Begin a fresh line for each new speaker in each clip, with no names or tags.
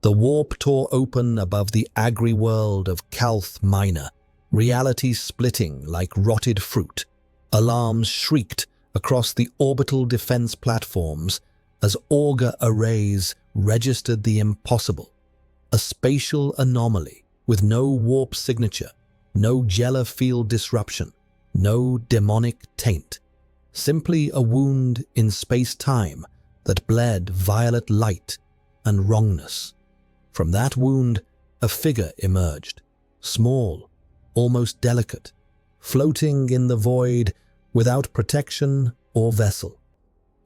The warp tore open above the agri-world of Calth Minor, reality splitting like rotted fruit. Alarms shrieked across the orbital defense platforms as auger arrays registered the impossible. A spatial anomaly with no warp signature, no Jella field disruption, no demonic taint. Simply a wound in space-time that bled violet light and wrongness. From that wound, a figure emerged, small, almost delicate, floating in the void without protection or vessel.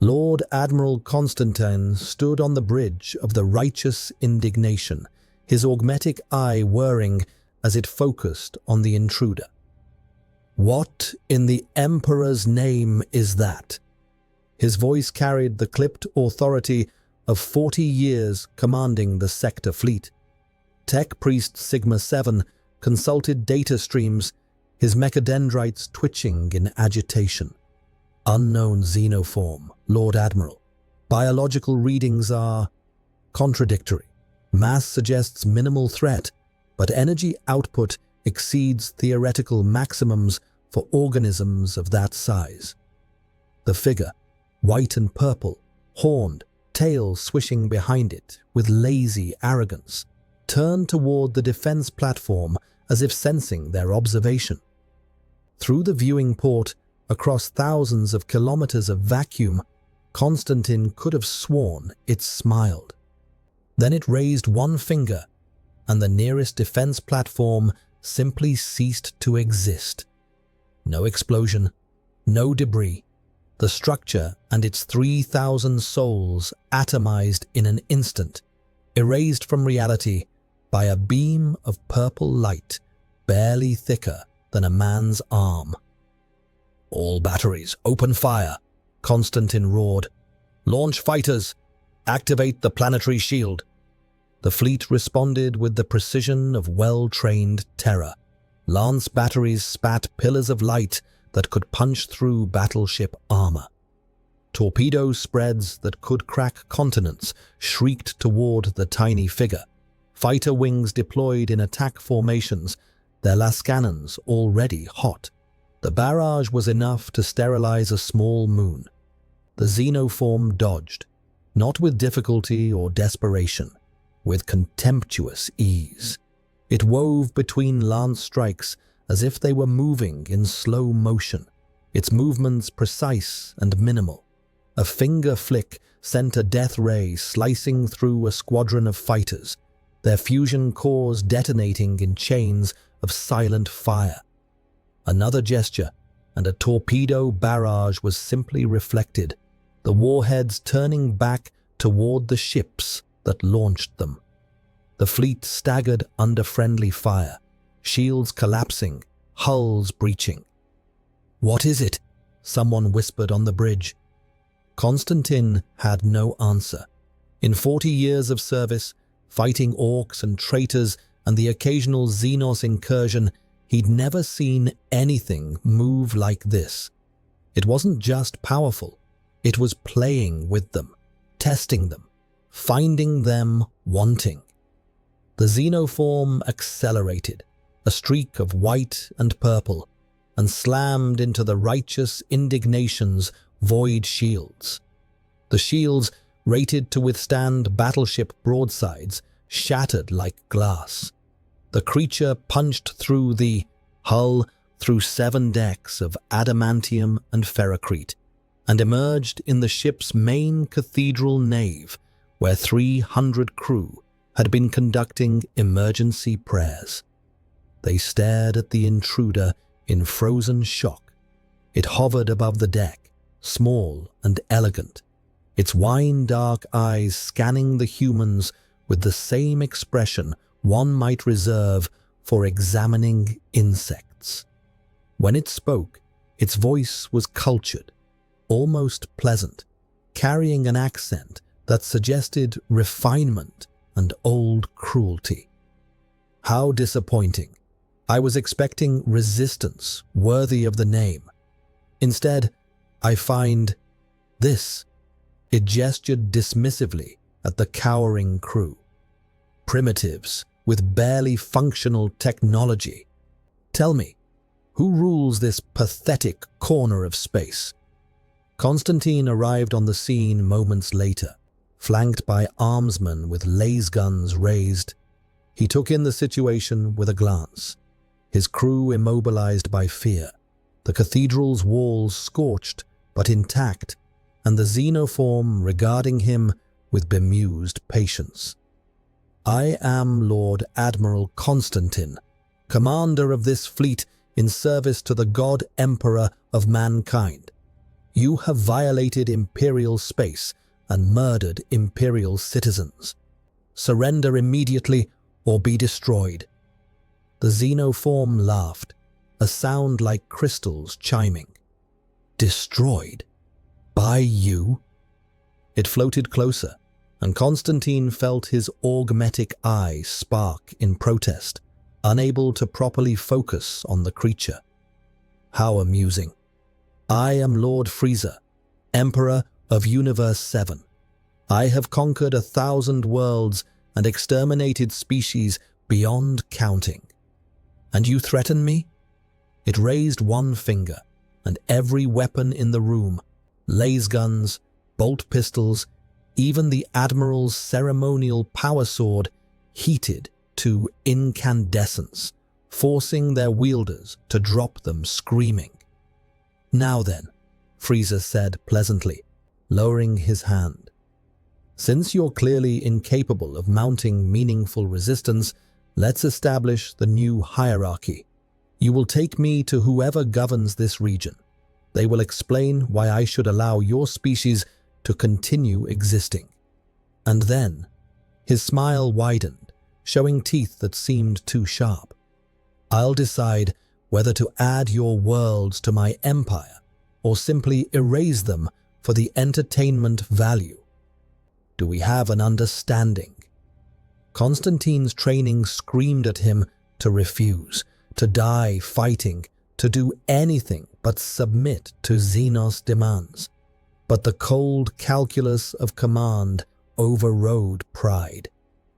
Lord Admiral Constantine stood on the bridge of the righteous indignation, his augmetic eye whirring as it focused on the intruder. "What in the Emperor's name is that?" His voice carried the clipped authority of 40 years commanding the sector fleet. Tech Priest Sigma 7 consulted data streams, his mechadendrites twitching in agitation. "Unknown xenoform, Lord Admiral. Biological readings are contradictory. Mass suggests minimal threat, but energy output exceeds theoretical maximums for organisms of that size." The figure, white and purple, horned, tail swishing behind it with lazy arrogance, turned toward the defense platform as if sensing their observation. Through the viewing port, across thousands of kilometers of vacuum, Constantine could have sworn it smiled. Then it raised one finger, and the nearest defense platform simply ceased to exist. No explosion, no debris. The structure and its 3,000 souls atomized in an instant, erased from reality by a beam of purple light barely thicker than a man's arm. "All batteries, open fire," Constantine roared. "Launch fighters, activate the planetary shield." The fleet responded with the precision of well-trained terror. Lance batteries spat pillars of light that could punch through battleship armor. Torpedo spreads that could crack continents shrieked toward the tiny figure. Fighter wings deployed in attack formations, their lascannons already hot. The barrage was enough to sterilize a small moon. The xenoform dodged, not with difficulty or desperation, with contemptuous ease. It wove between lance strikes as if they were moving in slow motion, its movements precise and minimal. A finger flick sent a death ray slicing through a squadron of fighters, their fusion cores detonating in chains of silent fire. Another gesture, and a torpedo barrage was simply reflected, the warheads turning back toward the ships that launched them. The fleet staggered under friendly fire, shields collapsing, hulls breaching. "What is it?" someone whispered on the bridge. Constantine had no answer. In 40 years of service, fighting orcs and traitors and the occasional Xenos incursion, he'd never seen anything move like this. It wasn't just powerful, it was playing with them, testing them, finding them wanting. The xenoform accelerated, a streak of white and purple, and slammed into the righteous indignation's void shields. The shields, rated to withstand battleship broadsides, shattered like glass. The creature punched through the hull, through 7 decks of adamantium and ferrocrete, and emerged in the ship's main cathedral nave, where 300 crew had been conducting emergency prayers. They stared at the intruder in frozen shock. It hovered above the deck, small and elegant, its wine-dark eyes scanning the humans with the same expression one might reserve for examining insects. When it spoke, its voice was cultured, almost pleasant, carrying an accent that suggested refinement and old cruelty. How disappointing. I was expecting resistance worthy of the name. Instead, I find this. It gestured dismissively at the cowering crew. primitives with barely functional technology. Tell me, who rules this pathetic corner of space? Constantine arrived on the scene moments later, flanked by armsmen with laser guns raised. He took in the situation with a glance, his crew immobilized by fear, the cathedral's walls scorched but intact, and the xenoform regarding him with bemused patience. "I am Lord Admiral Constantine, commander of this fleet in service to the God Emperor of mankind. You have violated Imperial space and murdered Imperial citizens. Surrender immediately or be destroyed." The xenoform laughed, a sound like crystals chiming. "Destroyed? By you?" It floated closer, and Constantine felt his augmetic eye spark in protest, unable to properly focus on the creature. "How amusing. I am Lord Frieza, Emperor of Universe 7. I have conquered 1,000 worlds and exterminated species beyond counting. And you threaten me?" It raised one finger, and every weapon in the room, laser guns, bolt pistols, even the Admiral's ceremonial power sword, heated to incandescence, forcing their wielders to drop them screaming. "Now then," Frieza said pleasantly, lowering his hand. "Since you're clearly incapable of mounting meaningful resistance, let's establish the new hierarchy. You will take me to whoever governs this region. They will explain why I should allow your species to continue existing." And then, his smile widened, showing teeth that seemed too sharp. "I'll decide whether to add your worlds to my empire or simply erase them for the entertainment value. Do we have an understanding?" Constantine's training screamed at him to refuse, to die fighting, to do anything but submit to Xenos' demands. But the cold calculus of command overrode pride.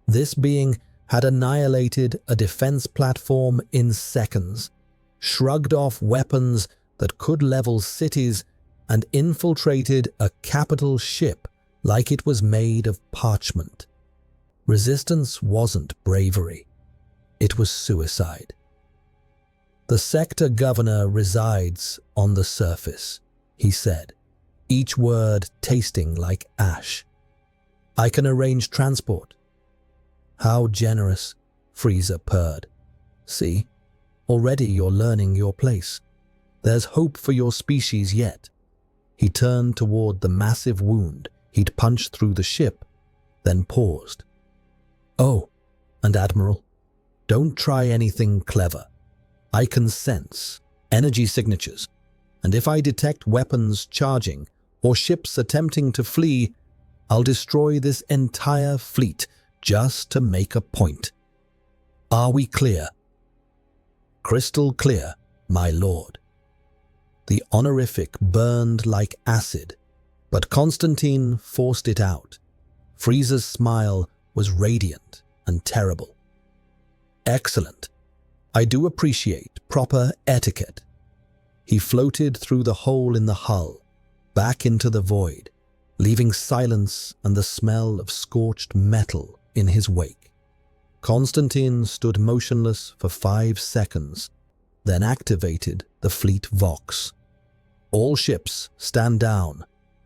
This being had annihilated a defense platform in seconds, shrugged off weapons that could level cities, and infiltrated a capital ship like it was made of parchment. Resistance wasn't bravery. It was suicide. "The sector governor resides on the surface," he said, each word tasting like ash. "I can arrange transport." "How generous," Frieza purred. "See, already you're learning your place. There's hope for your species yet." He turned toward the massive wound he'd punched through the ship, then paused. "Oh, and Admiral, don't try anything clever. I can sense energy signatures, and if I detect weapons charging or ships attempting to flee, I'll destroy this entire fleet just to make a point. Are we clear?" "Crystal clear, my lord." The honorific burned like acid, but Constantine forced it out. Frieza's smile was radiant and terrible. "Excellent. I do appreciate proper etiquette." He floated through the hole in the hull, back into the void, leaving silence and the smell of scorched metal in his wake. Constantine stood motionless for 5 seconds, then activated the fleet vox. "All ships, stand down.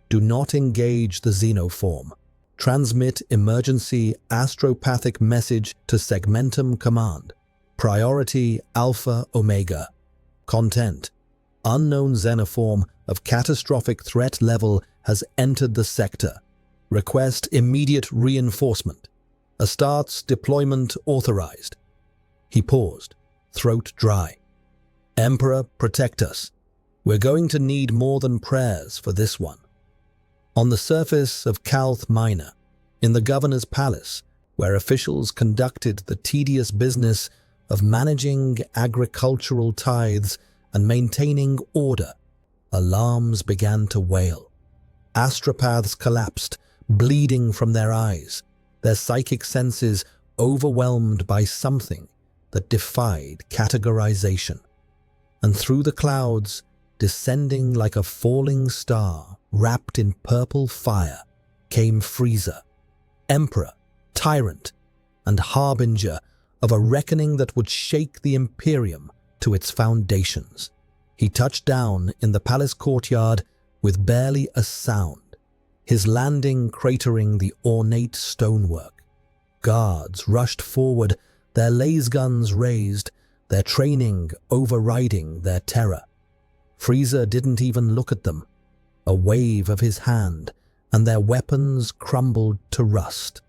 Do not engage the xenoform. Transmit emergency astropathic message to Segmentum Command. Priority Alpha Omega. Content: unknown xenoform of catastrophic threat level has entered the sector. Request immediate reinforcement. Astartes deployment authorized." He paused, throat dry. "Emperor, protect us. We're going to need more than prayers for this one." On the surface of Calth Minor, in the governor's palace, where officials conducted the tedious business of managing agricultural tithes and maintaining order, alarms began to wail. Astropaths collapsed, bleeding from their eyes, their psychic senses overwhelmed by something that defied categorization. And through the clouds, descending like a falling star wrapped in purple fire, came Frieza, Emperor, Tyrant, and harbinger of a reckoning that would shake the Imperium to its foundations. He touched down in the palace courtyard with barely a sound, his landing cratering the ornate stonework. Guards rushed forward, their laser guns raised, their training overriding their terror. Frieza didn't even look at them. A wave of his hand, and their weapons crumbled to rust.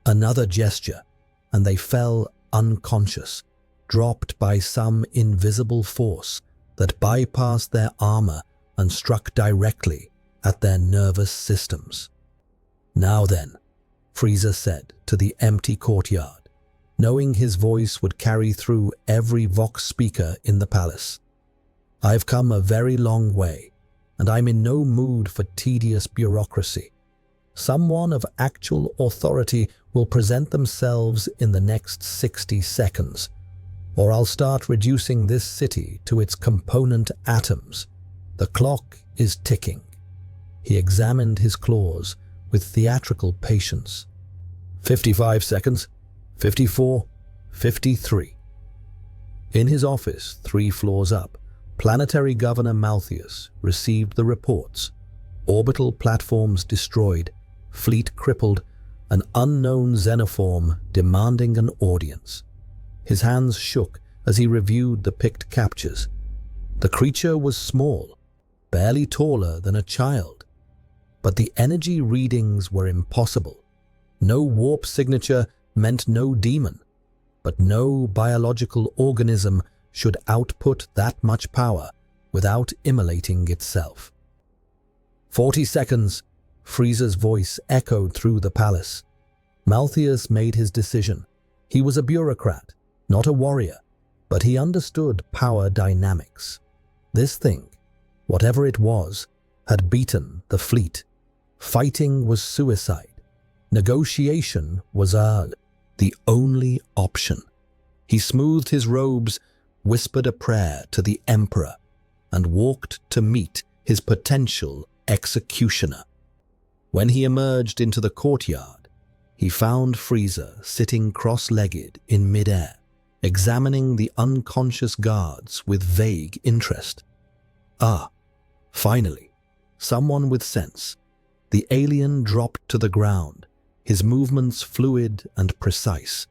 Another gesture, and they fell unconscious, dropped by some invisible force that bypassed their armor and struck directly at their nervous systems. "Now then," Frieza said to the empty courtyard, knowing his voice would carry through every Vox speaker in the palace. "I've come a very long way, and I'm in no mood for tedious bureaucracy. Someone of actual authority will present themselves in the next 60 seconds, or I'll start reducing this city to its component atoms. The clock is ticking." He examined his claws with theatrical patience. 55 seconds, 54, 53. In his office, 3 floors up, Planetary Governor Malthus received the reports. Orbital platforms destroyed, fleet crippled, an unknown xenoform demanding an audience. His hands shook as he reviewed the picked captures. The creature was small, barely taller than a child. But the energy readings were impossible. No warp signature meant no demon, but no biological organism should output that much power without immolating itself. 40 seconds, Frieza's voice echoed through the palace. Malthus made his decision. He was a bureaucrat, not a warrior, but he understood power dynamics. This thing, whatever it was, had beaten the fleet. Fighting was suicide. Negotiation was the only option. He smoothed his robes, whispered a prayer to the Emperor, and walked to meet his potential executioner. When he emerged into the courtyard, he found Frieza sitting cross-legged in midair, examining the unconscious guards with vague interest. Ah, finally, someone with sense. The alien dropped to the ground, his movements fluid and precise.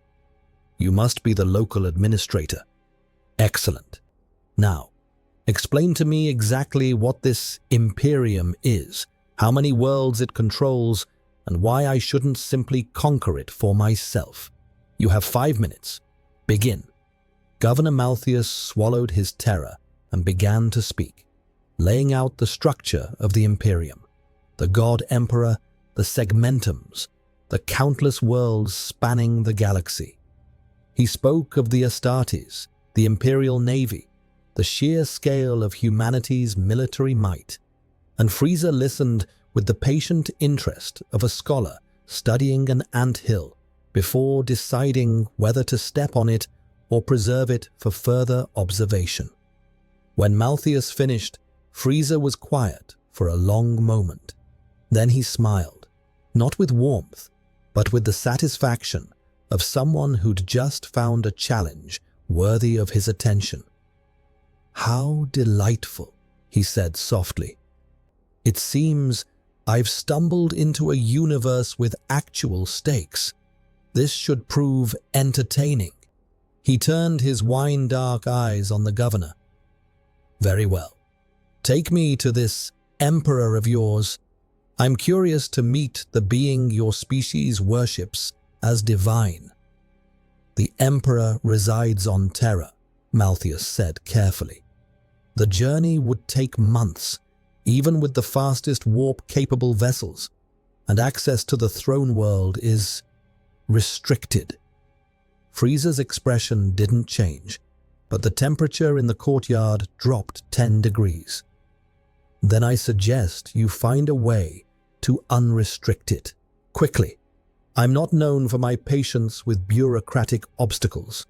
"You must be the local administrator." "Excellent. Now, explain to me exactly what this Imperium is, how many worlds it controls, and why I shouldn't simply conquer it for myself. You have 5 minutes. Begin." Governor Malthus swallowed his terror and began to speak, laying out the structure of the Imperium. The God Emperor, the segmentums, the countless worlds spanning the galaxy. He spoke of the Astartes, the Imperial Navy, the sheer scale of humanity's military might, and Frieza listened with the patient interest of a scholar studying an anthill before deciding whether to step on it or preserve it for further observation. When Malthus finished, Frieza was quiet for a long moment. Then he smiled, not with warmth, but with the satisfaction of someone who'd just found a challenge worthy of his attention. "How delightful," he said softly. "It seems I've stumbled into a universe with actual stakes. This should prove entertaining." He turned his wine-dark eyes on the governor. "Very well. Take me to this emperor of yours. I'm curious to meet the being your species worships as divine." "The Emperor resides on Terra," Malthus said carefully. "The journey would take months, even with the fastest warp-capable vessels, and access to the throne world is restricted." Frieza's expression didn't change, but the temperature in the courtyard dropped 10 degrees. "Then I suggest you find a way to unrestrict it. Quickly. I'm not known for my patience with bureaucratic obstacles."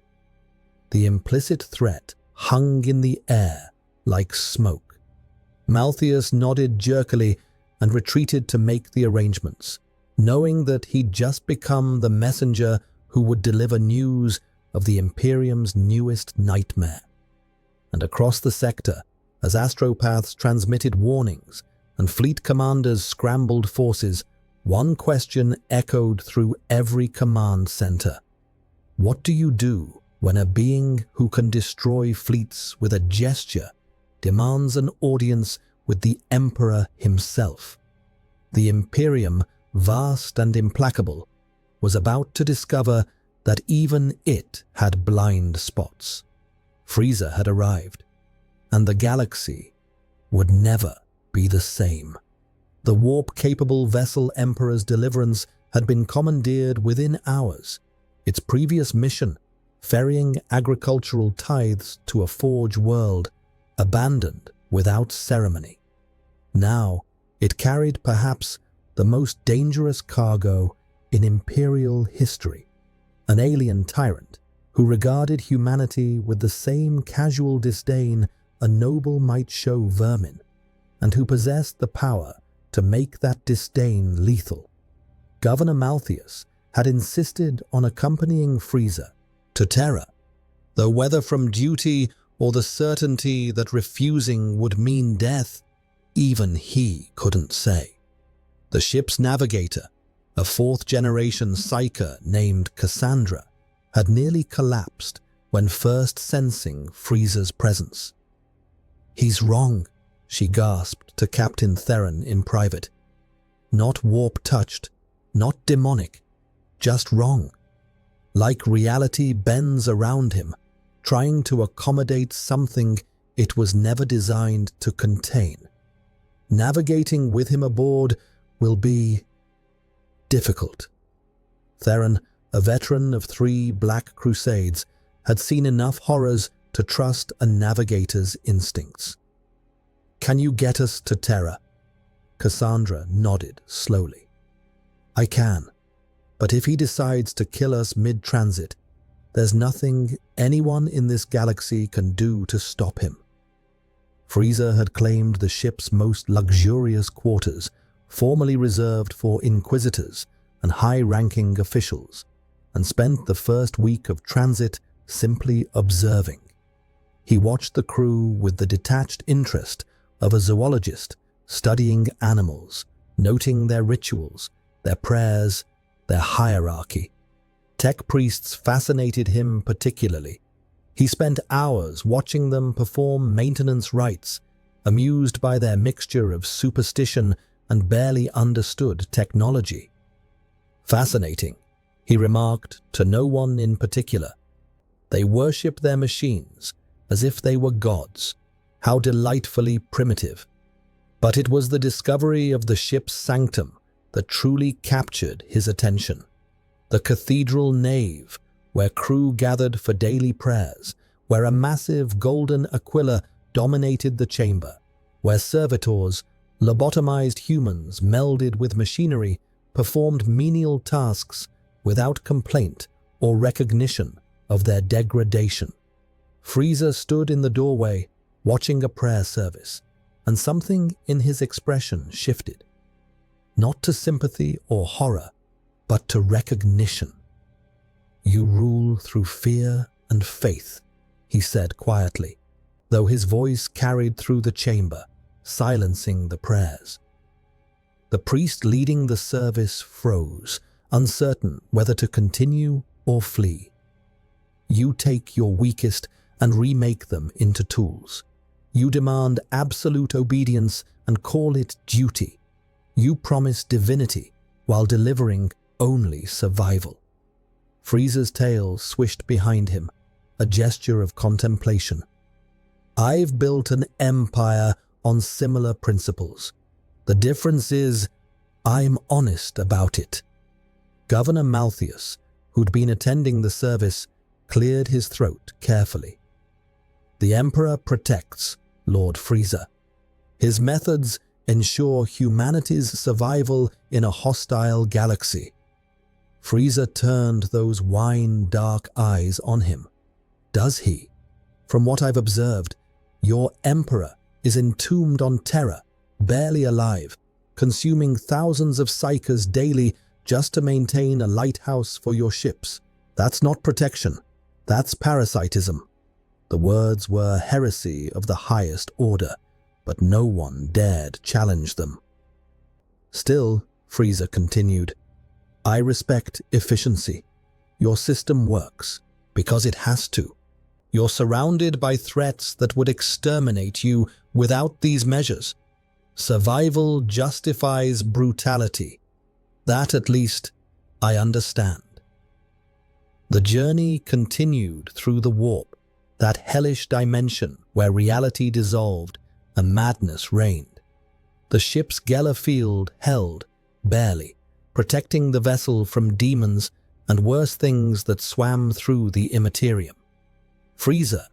The implicit threat hung in the air like smoke. Malthius nodded jerkily and retreated to make the arrangements, knowing that he'd just become the messenger who would deliver news of the Imperium's newest nightmare. And across the sector, as astropaths transmitted warnings and fleet commanders scrambled forces, one question echoed through every command center. What do you do when a being who can destroy fleets with a gesture demands an audience with the Emperor himself? The Imperium, vast and implacable, was about to discover that even it had blind spots. Frieza had arrived, and the galaxy would never be the same. The warp-capable vessel Emperor's deliverance had been commandeered within hours. Its previous mission, ferrying agricultural tithes to a forge world, abandoned without ceremony. Now, it carried perhaps the most dangerous cargo in Imperial history, an alien tyrant who regarded humanity with the same casual disdain a noble might show vermin, and who possessed the power to make that disdain lethal. Governor Malthius had insisted on accompanying Frieza to Terra, though whether from duty or the certainty that refusing would mean death, even he couldn't say. The ship's navigator, a fourth-generation psyker named Cassandra, had nearly collapsed when first sensing Frieza's presence. "He's wrong," she gasped to Captain Theron in private. "Not warp-touched, not demonic, just wrong. Like reality bends around him, trying to accommodate something it was never designed to contain. Navigating with him aboard will be difficult." Theron, a veteran of 3 Black Crusades, had seen enough horrors to trust a navigator's instincts. "Can you get us to Terra?" Cassandra nodded slowly. "I can, but if he decides to kill us mid-transit, there's nothing anyone in this galaxy can do to stop him." Frieza had claimed the ship's most luxurious quarters, formerly reserved for inquisitors and high-ranking officials, and spent the first week of transit simply observing. He watched the crew with the detached interest of a zoologist studying animals, noting their rituals, their prayers, their hierarchy. Tech priests fascinated him particularly. He spent hours watching them perform maintenance rites, amused by their mixture of superstition and barely understood technology. "Fascinating," he remarked to no one in particular. "They worship their machines as if they were gods. How delightfully primitive." But it was the discovery of the ship's sanctum that truly captured his attention. The cathedral nave, where crew gathered for daily prayers, where a massive golden aquila dominated the chamber, where servitors, lobotomized humans melded with machinery, performed menial tasks without complaint or recognition of their degradation. Frieza stood in the doorway, watching a prayer service, and something in his expression shifted. Not to sympathy or horror, but to recognition. "You rule through fear and faith," he said quietly, though his voice carried through the chamber, silencing the prayers. The priest leading the service froze, uncertain whether to continue or flee. "You take your weakest and remake them into tools. You demand absolute obedience and call it duty. You promise divinity while delivering only survival." Frieza's tail swished behind him, a gesture of contemplation. "I've built an empire on similar principles. The difference is, I'm honest about it." Governor Malthius, who'd been attending the service, cleared his throat carefully. "The Emperor protects Lord Frieza. His methods ensure humanity's survival in a hostile galaxy. Frieza turned those wine-dark eyes on him. Does he? From what I've observed, your Emperor is entombed on Terra, barely alive, consuming thousands of psychers daily just to maintain a lighthouse for your ships. That's not protection. That's parasitism. The words were heresy of the highest order, but no one dared challenge them. Still, Frieza continued, I respect efficiency. Your system works because it has to. You're surrounded by threats that would exterminate you without these measures. Survival justifies brutality. That, at least, I understand. The journey continued through the warp, that hellish dimension where reality dissolved and madness reigned. The ship's Geller field held, barely, protecting the vessel from demons and worse things that swam through the immaterium. Frieza,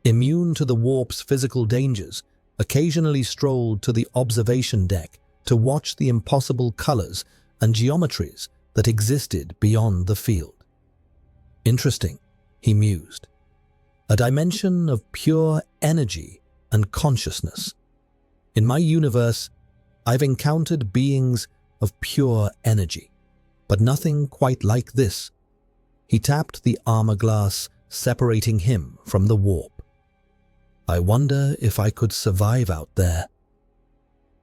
immune to the warp's physical dangers, occasionally strolled to the observation deck to watch the impossible colors and geometries that existed beyond the field. Interesting, he mused. A dimension of pure energy and consciousness. In my universe, I've encountered beings of pure energy, but nothing quite like this. He tapped the armor glass, separating him from the warp. I wonder if I could survive out there.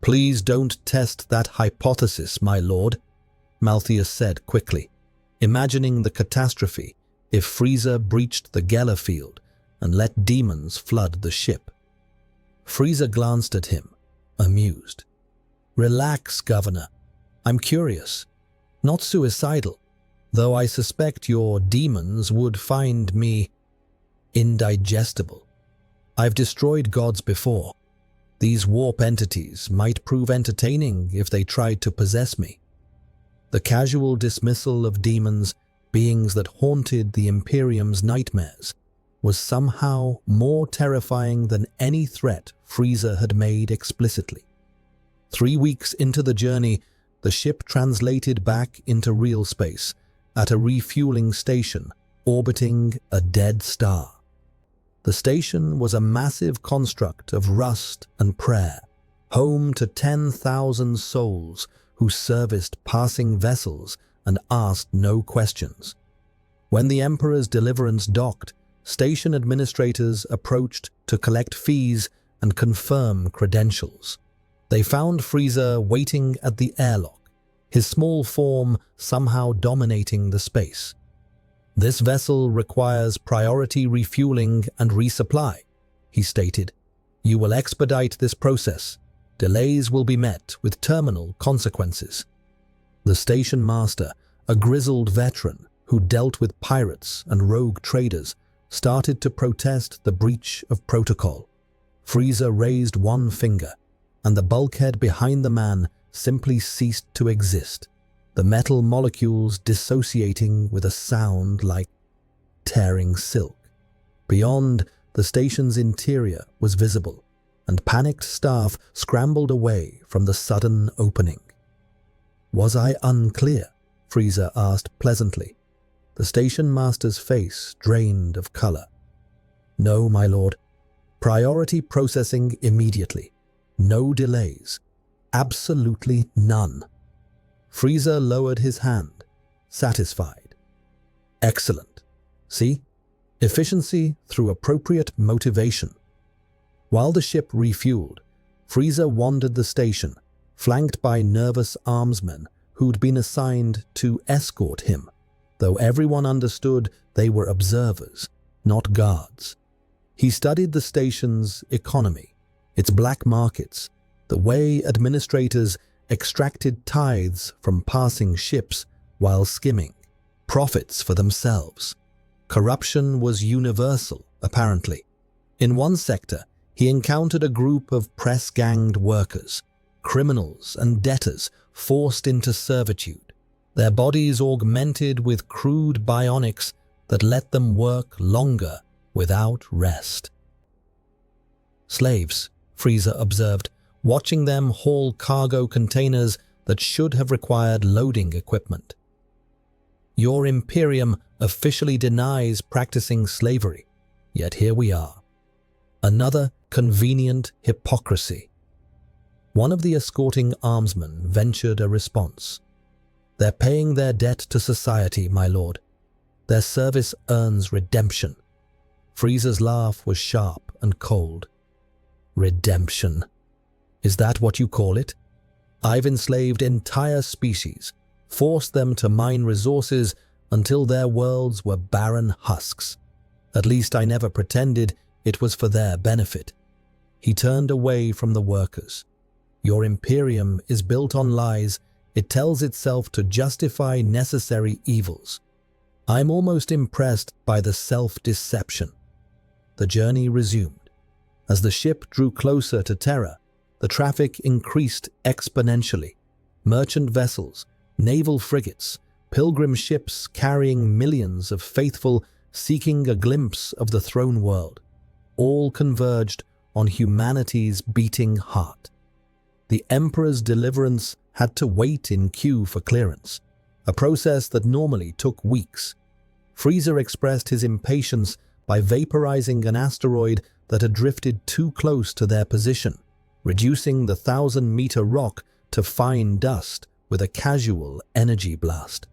Please don't test that hypothesis, my lord, Malthus said quickly, imagining the catastrophe if Frieza breached the Geller field and let demons flood the ship. Frieza glanced at him, amused. Relax, Governor. I'm curious, not suicidal, though I suspect your demons would find me indigestible. I've destroyed gods before. These warp entities might prove entertaining if they tried to possess me. The casual dismissal of demons, beings that haunted the Imperium's nightmares, was somehow more terrifying than any threat Frieza had made explicitly. 3 weeks into the journey, the ship translated back into real space at a refueling station orbiting a dead star. The station was a massive construct of rust and prayer, home to 10,000 souls who serviced passing vessels and asked no questions. When the Emperor's deliverance docked, station administrators approached to collect fees and confirm credentials. They found Frieza waiting at the airlock, his small form somehow dominating the space. This vessel requires priority refueling and resupply, he stated. You will expedite this process. Delays will be met with terminal consequences. The station master, a grizzled veteran who dealt with pirates and rogue traders, started to protest the breach of protocol. Frieza raised one finger, and the bulkhead behind the man simply ceased to exist, the metal molecules dissociating with a sound like tearing silk. Beyond, the station's interior was visible, and panicked staff scrambled away from the sudden opening. Was I unclear? Frieza asked pleasantly. The station master's face drained of color. No, my lord. Priority processing immediately. No delays. Absolutely none. Frieza lowered his hand, satisfied. Excellent. See? Efficiency through appropriate motivation. While the ship refueled, Frieza wandered the station, flanked by nervous armsmen who'd been assigned to escort him, though everyone understood they were observers, not guards. He studied the station's economy, its black markets, the way administrators extracted tithes from passing ships while skimming profits for themselves. Corruption was universal, apparently. In one sector, he encountered a group of press-ganged workers, criminals and debtors forced into servitude, their bodies augmented with crude bionics that let them work longer without rest. Slaves, Frieza observed, watching them haul cargo containers that should have required loading equipment. Your Imperium officially denies practicing slavery, yet here we are. Another convenient hypocrisy. One of the escorting armsmen ventured a response. They're paying their debt to society, my lord. Their service earns redemption. Frieza's laugh was sharp and cold. Redemption. Is that what you call it? I've enslaved entire species, forced them to mine resources until their worlds were barren husks. At least I never pretended it was for their benefit. He turned away from the workers. Your Imperium is built on lies. It tells itself to justify necessary evils. I'm almost impressed by the self-deception. The journey resumed. As the ship drew closer to Terra, the traffic increased exponentially. Merchant vessels, naval frigates, pilgrim ships carrying millions of faithful seeking a glimpse of the throne world, all converged on humanity's beating heart. The Emperor's deliverance had to wait in queue for clearance, a process that normally took weeks. Frieza expressed his impatience by vaporizing an asteroid that had drifted too close to their position, reducing the 1,000-meter rock to fine dust with a casual energy blast.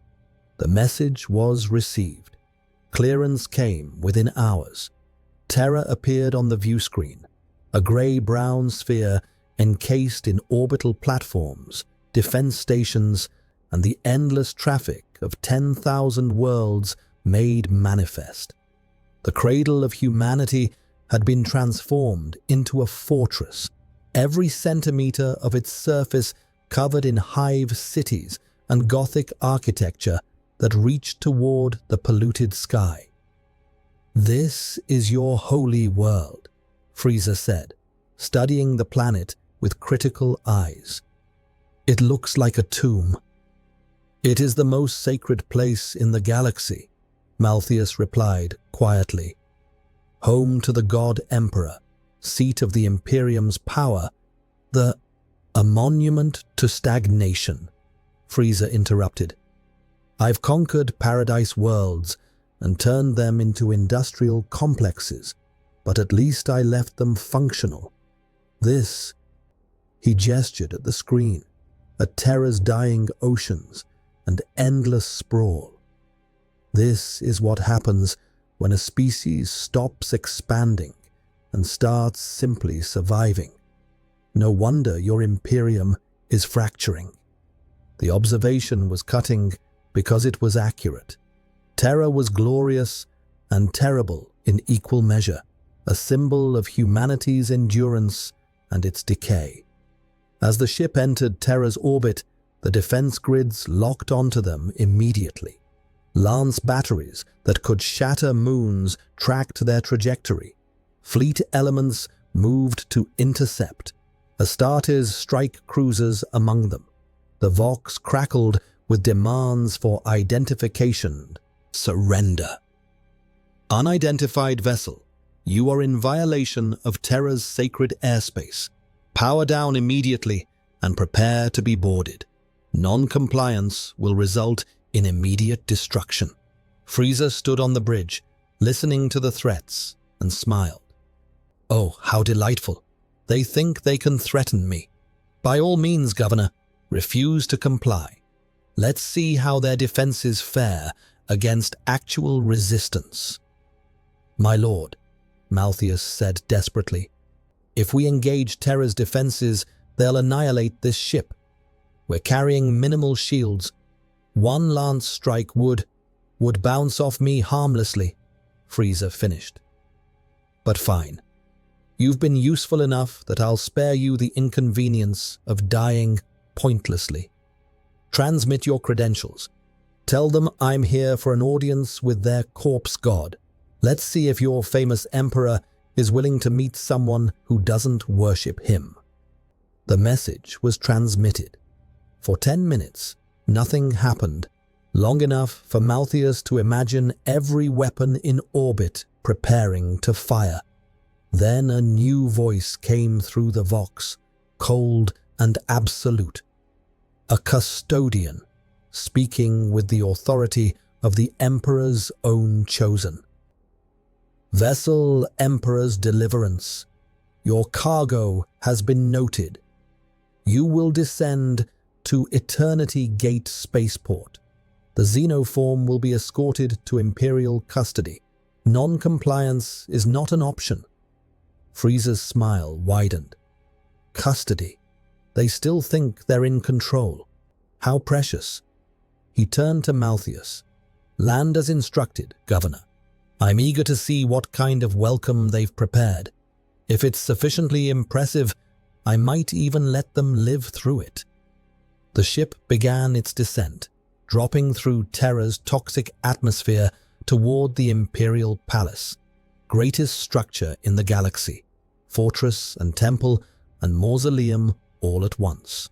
The message was received. Clearance came within hours. Terra appeared on the view screen, a grey-brown sphere encased in orbital platforms, defense stations, and the endless traffic of 10,000 worlds made manifest. The cradle of humanity had been transformed into a fortress, every centimeter of its surface covered in hive cities and Gothic architecture that reached toward the polluted sky. "This is your holy world," Frieza said, studying the planet with critical eyes. "It looks like a tomb." "It is the most sacred place in the galaxy," Malthus replied quietly. "Home to the God Emperor, seat of the Imperium's power, a monument to stagnation," Frieza interrupted. "I've conquered paradise worlds and turned them into industrial complexes, but at least I left them functional. This," he gestured at the screen, at Terra's dying oceans and endless sprawl. "This is what happens when a species stops expanding and starts simply surviving. No wonder your Imperium is fracturing." The observation was cutting because it was accurate. Terra was glorious and terrible in equal measure, a symbol of humanity's endurance and its decay. As the ship entered Terra's orbit, the defense grids locked onto them immediately. Lance batteries that could shatter moons tracked their trajectory. Fleet elements moved to intercept, Astartes strike cruisers among them. The Vox crackled with demands for identification, surrender. "Unidentified vessel, you are in violation of Terra's sacred airspace. Power down immediately and prepare to be boarded. Non-compliance will result in immediate destruction." Frieza stood on the bridge, listening to the threats, and smiled. "Oh, how delightful. They think they can threaten me. By all means, Governor, refuse to comply. Let's see how their defenses fare against actual resistance." "My lord," Malthus said desperately, "if we engage Terra's defenses, they'll annihilate this ship. We're carrying minimal shields. One lance strike would bounce off me harmlessly," Frieza finished. "But fine. You've been useful enough that I'll spare you the inconvenience of dying pointlessly. Transmit your credentials. Tell them I'm here for an audience with their corpse god. Let's see if your famous emperor is willing to meet someone who doesn't worship him." The message was transmitted. For 10 minutes, nothing happened, long enough for Malthus to imagine every weapon in orbit preparing to fire. Then a new voice came through the Vox, cold and absolute. A custodian, speaking with the authority of the Emperor's own chosen. Vessel Emperor's Deliverance, your cargo has been noted. You will descend to Eternity Gate Spaceport. The xenoform will be escorted to Imperial custody. Non-compliance is not an option. Frieza's smile widened. Custody. They still think they're in control. How precious. He turned to Malthus. Land as instructed, Governor. I'm eager to see what kind of welcome they've prepared. If it's sufficiently impressive, I might even let them live through it. The ship began its descent, dropping through Terra's toxic atmosphere toward the Imperial Palace, greatest structure in the galaxy, fortress and temple and mausoleum all at once.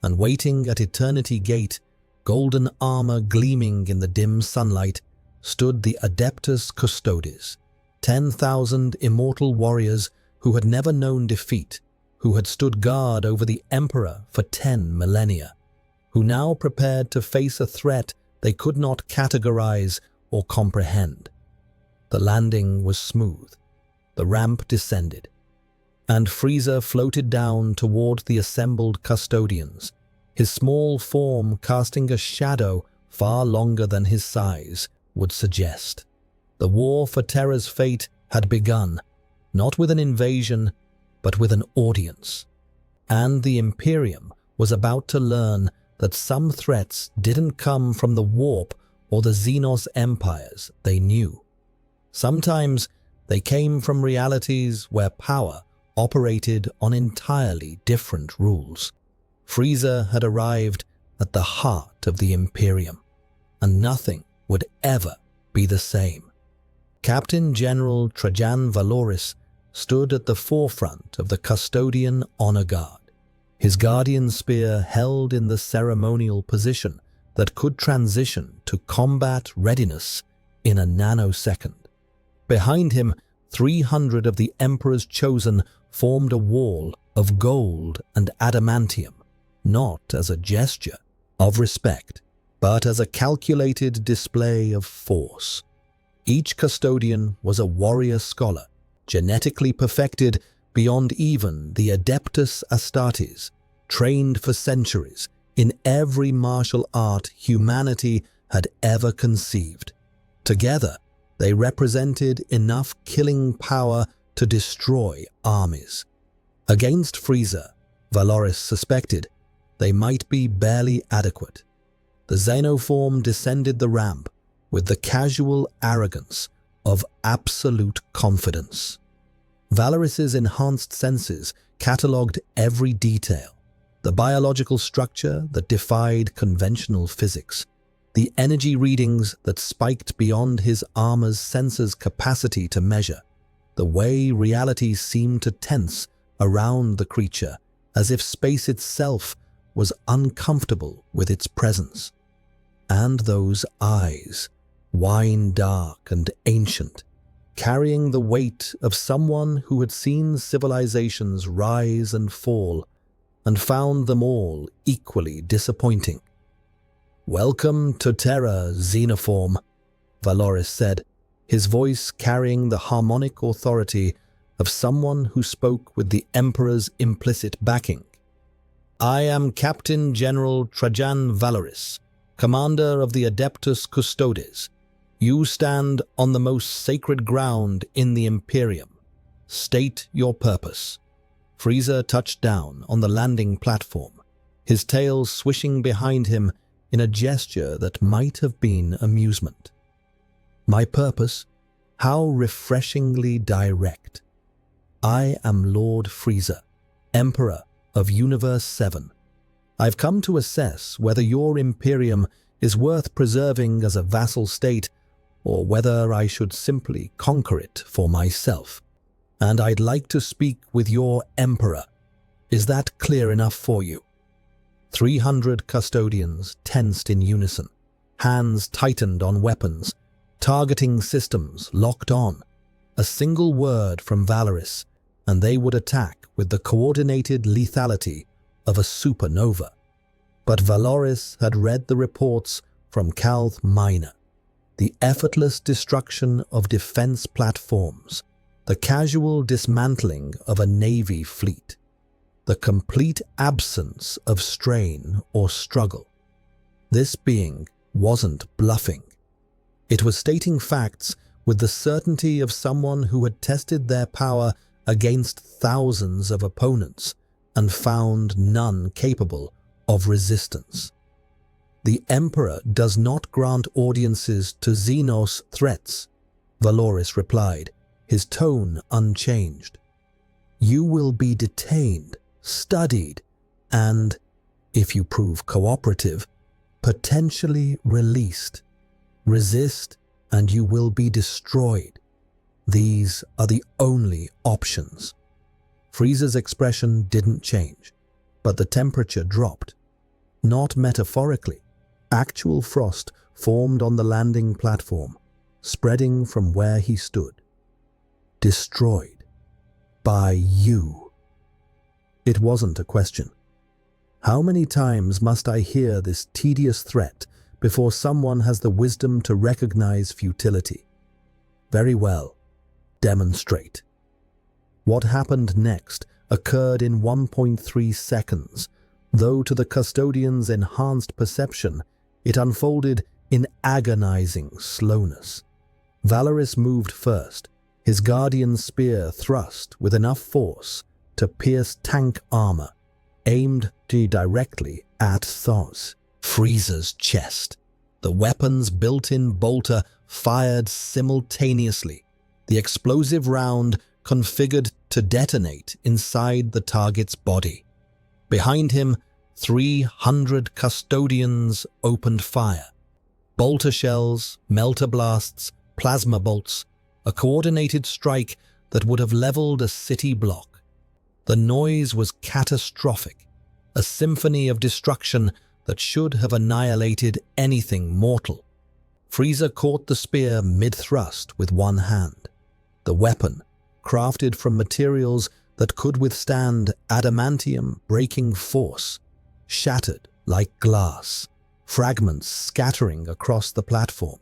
And waiting at Eternity Gate, golden armor gleaming in the dim sunlight, stood the Adeptus Custodes, 10,000 immortal warriors who had never known defeat, who had stood guard over the Emperor for 10 millennia, who now prepared to face a threat they could not categorize or comprehend. The landing was smooth. The ramp descended, and Frieza floated down toward the assembled custodians, his small form casting a shadow far longer than his size would suggest. The war for Terra's fate had begun, not with an invasion, but with an audience. And the Imperium was about to learn that some threats didn't come from the Warp or the Xenos empires they knew. Sometimes they came from realities where power operated on entirely different rules. Frieza had arrived at the heart of the Imperium, and nothing would ever be the same. Captain General Trajan Valoris stood at the forefront of the Custodian Honor Guard, his guardian spear held in the ceremonial position that could transition to combat readiness in a nanosecond. Behind him, 300 of the Emperor's chosen formed a wall of gold and adamantium, not as a gesture of respect, but as a calculated display of force. Each custodian was a warrior scholar, genetically perfected beyond even the Adeptus Astartes, trained for centuries in every martial art humanity had ever conceived. Together, they represented enough killing power to destroy armies. Against Frieza, Valoris suspected, they might be barely adequate. The xenoform descended the ramp with the casual arrogance of absolute confidence. Valoris's enhanced senses catalogued every detail, the biological structure that defied conventional physics, the energy readings that spiked beyond his armor's sensor's capacity to measure, the way reality seemed to tense around the creature as if space itself was uncomfortable with its presence. And those eyes, wine dark and ancient, carrying the weight of someone who had seen civilizations rise and fall and found them all equally disappointing. "Welcome to Terra, Xenoform," Valoris said, his voice carrying the harmonic authority of someone who spoke with the Emperor's implicit backing. "I am Captain General Trajan Valoris, commander of the Adeptus Custodes. You stand on the most sacred ground in the Imperium. State your purpose." Frieza touched down on the landing platform, his tail swishing behind him in a gesture that might have been amusement. "My purpose? How refreshingly direct. I am Lord Frieza, Emperor of Universe 7. I've come to assess whether your Imperium is worth preserving as a vassal state or whether I should simply conquer it for myself. And I'd like to speak with your Emperor. Is that clear enough for you?" 300 custodians tensed in unison, hands tightened on weapons, targeting systems locked on. A single word from Valoris, and they would attack with the coordinated lethality of a supernova. But Valoris had read the reports from Calth Minor. the effortless destruction of defense platforms, the casual dismantling of a navy fleet, the complete absence of strain or struggle. This being wasn't bluffing. It was stating facts with the certainty of someone who had tested their power against thousands of opponents and found none capable of resistance. The Emperor does not grant audiences to Xenos threats, Valoris replied, his tone unchanged. You will be detained, studied, and, if you prove cooperative, potentially released. Resist and you will be destroyed. These are the only options. Frieza's expression didn't change, but the temperature dropped. Not metaphorically. Actual frost formed on the landing platform, spreading from where he stood. Destroyed. By you. It wasn't a question. How many times must I hear this tedious threat before someone has the wisdom to recognize futility? Very well. Demonstrate. What happened next occurred in 1.3 seconds, though to the custodian's enhanced perception, it unfolded in agonizing slowness. Valoris moved first, his guardian spear thrust with enough force to pierce tank armor, aimed directly at Frieza's chest. The weapon's built-in bolter fired simultaneously, the explosive round configured to detonate inside the target's body. Behind him, 300 custodians opened fire. Bolter shells, melter blasts, plasma bolts, a coordinated strike that would have leveled a city block. The noise was catastrophic, a symphony of destruction that should have annihilated anything mortal. Frieza caught the spear mid-thrust with one hand. The weapon, crafted from materials that could withstand adamantium-breaking force, shattered like glass, fragments scattering across the platform.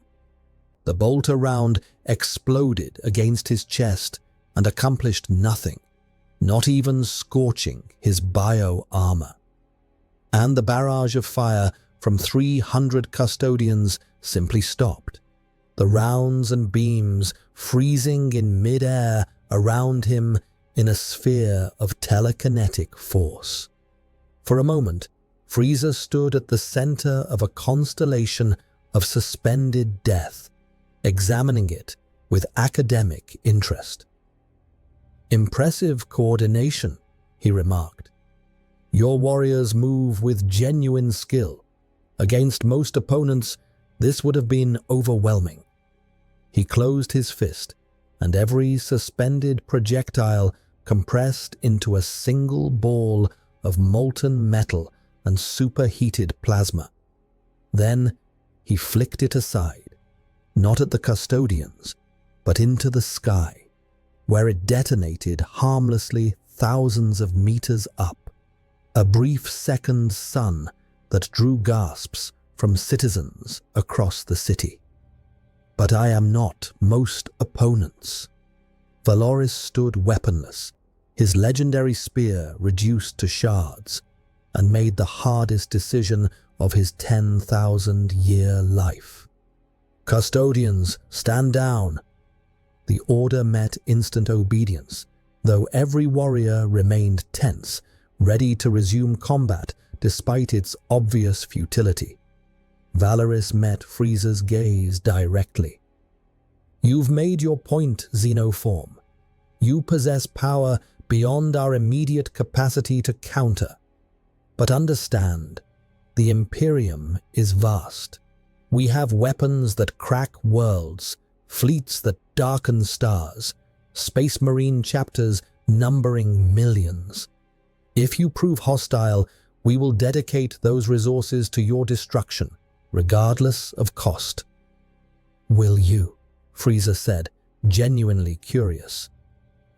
The bolter round exploded against his chest and accomplished nothing, not even scorching his bio-armor. And the barrage of fire from 300 custodians simply stopped, the rounds and beams freezing in mid-air around him in a sphere of telekinetic force. For a moment, Frieza stood at the center of a constellation of suspended death, examining it with academic interest. "Impressive coordination," he remarked. "Your warriors move with genuine skill. Against most opponents, this would have been overwhelming." He closed his fist, and every suspended projectile compressed into a single ball of molten metal and superheated plasma. Then he flicked it aside, not at the custodians, but into the sky, where it detonated harmlessly thousands of meters up, a brief second sun that drew gasps from citizens across the city. But I am not most opponents. Valoris stood weaponless, his legendary spear reduced to shards, and made the hardest decision of his 10,000-year life. "Custodians, stand down." The order met instant obedience, though every warrior remained tense, ready to resume combat despite its obvious futility. Valoris met Frieza's gaze directly. "You've made your point, Xenoform. You possess power beyond our immediate capacity to counter. But understand, the Imperium is vast. We have weapons that crack worlds, fleets that darken stars, space marine chapters numbering millions. If you prove hostile, we will dedicate those resources to your destruction, regardless of cost." "Will you?" Frieza said, genuinely curious.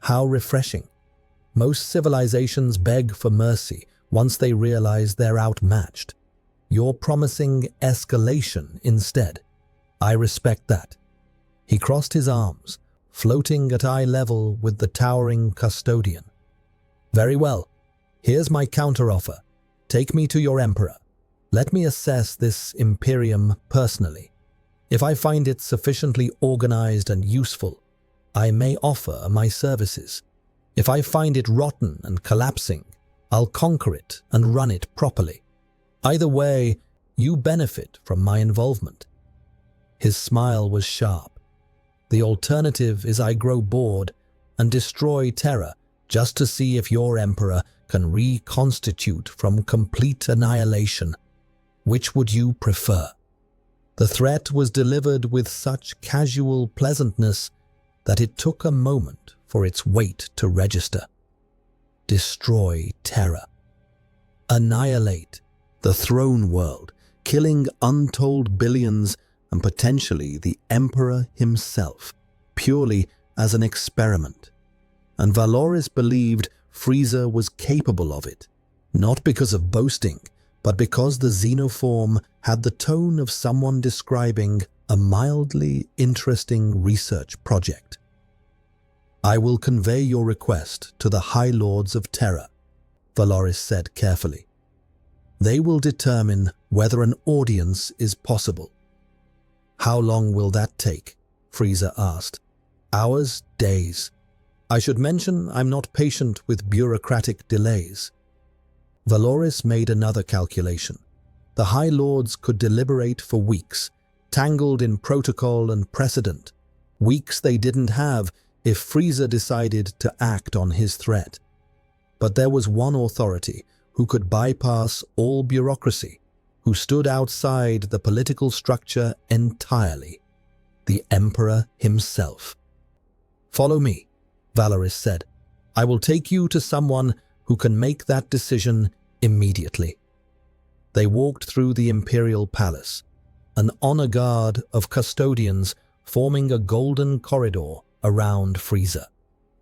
How refreshing. Most civilizations beg for mercy once they realize they're outmatched. You're promising escalation instead. I respect that. He crossed his arms, floating at eye level with the towering custodian. Very well. Here's my counteroffer. Take me to your emperor. Let me assess this Imperium personally. If I find it sufficiently organized and useful, I may offer my services. If I find it rotten and collapsing, I'll conquer it and run it properly. Either way, you benefit from my involvement. His smile was sharp. The alternative is I grow bored and destroy Terra just to see if your emperor can reconstitute from complete annihilation. Which would you prefer? The threat was delivered with such casual pleasantness that it took a moment for its weight to register. Destroy Terra. Annihilate the throne world, killing untold billions and potentially the Emperor himself, purely as an experiment. And Valoris believed Frieza was capable of it, not because of boasting, but because the xenoform had the tone of someone describing a mildly interesting research project. I will convey your request to the High Lords of Terra, Valoris said carefully. They will determine whether an audience is possible. How long will that take? Frieza asked. Hours, days. I should mention I'm not patient with bureaucratic delays. Valoris made another calculation. The High Lords could deliberate for weeks, tangled in protocol and precedent. Weeks they didn't have if Frieza decided to act on his threat. But there was one authority who could bypass all bureaucracy, who stood outside the political structure entirely. The Emperor himself. Follow me, Valoris said. I will take you to someone who can make that decision immediately. They walked through the Imperial Palace, an honor guard of custodians forming a golden corridor around Frieza.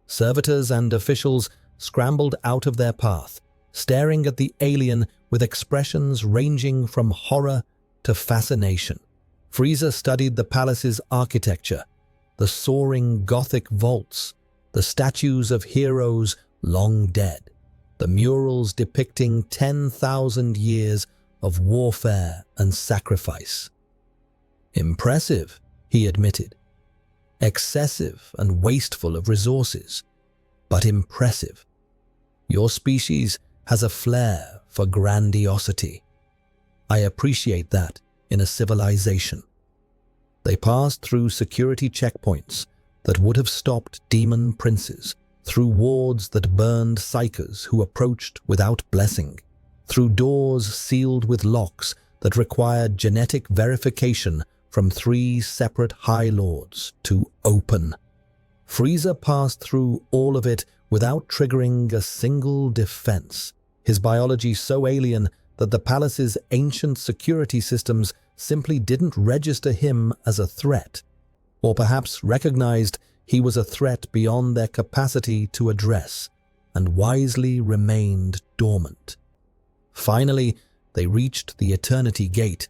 Servitors and officials scrambled out of their path, staring at the alien with expressions ranging from horror to fascination. Frieza studied the palace's architecture, the soaring Gothic vaults, the statues of heroes long dead, the murals depicting 10,000 years of warfare and sacrifice. Impressive, he admitted. Excessive and wasteful of resources, but impressive. Your species has a flair for grandiosity. I appreciate that in a civilization. They passed through security checkpoints that would have stopped demon princes, through wards that burned psychers who approached without blessing, through doors sealed with locks that required genetic verification from 3 separate High Lords to open. Frieza passed through all of it without triggering a single defense, his biology so alien that the palace's ancient security systems simply didn't register him as a threat, or perhaps recognized he was a threat beyond their capacity to address, and wisely remained dormant. Finally, they reached the Eternity Gate,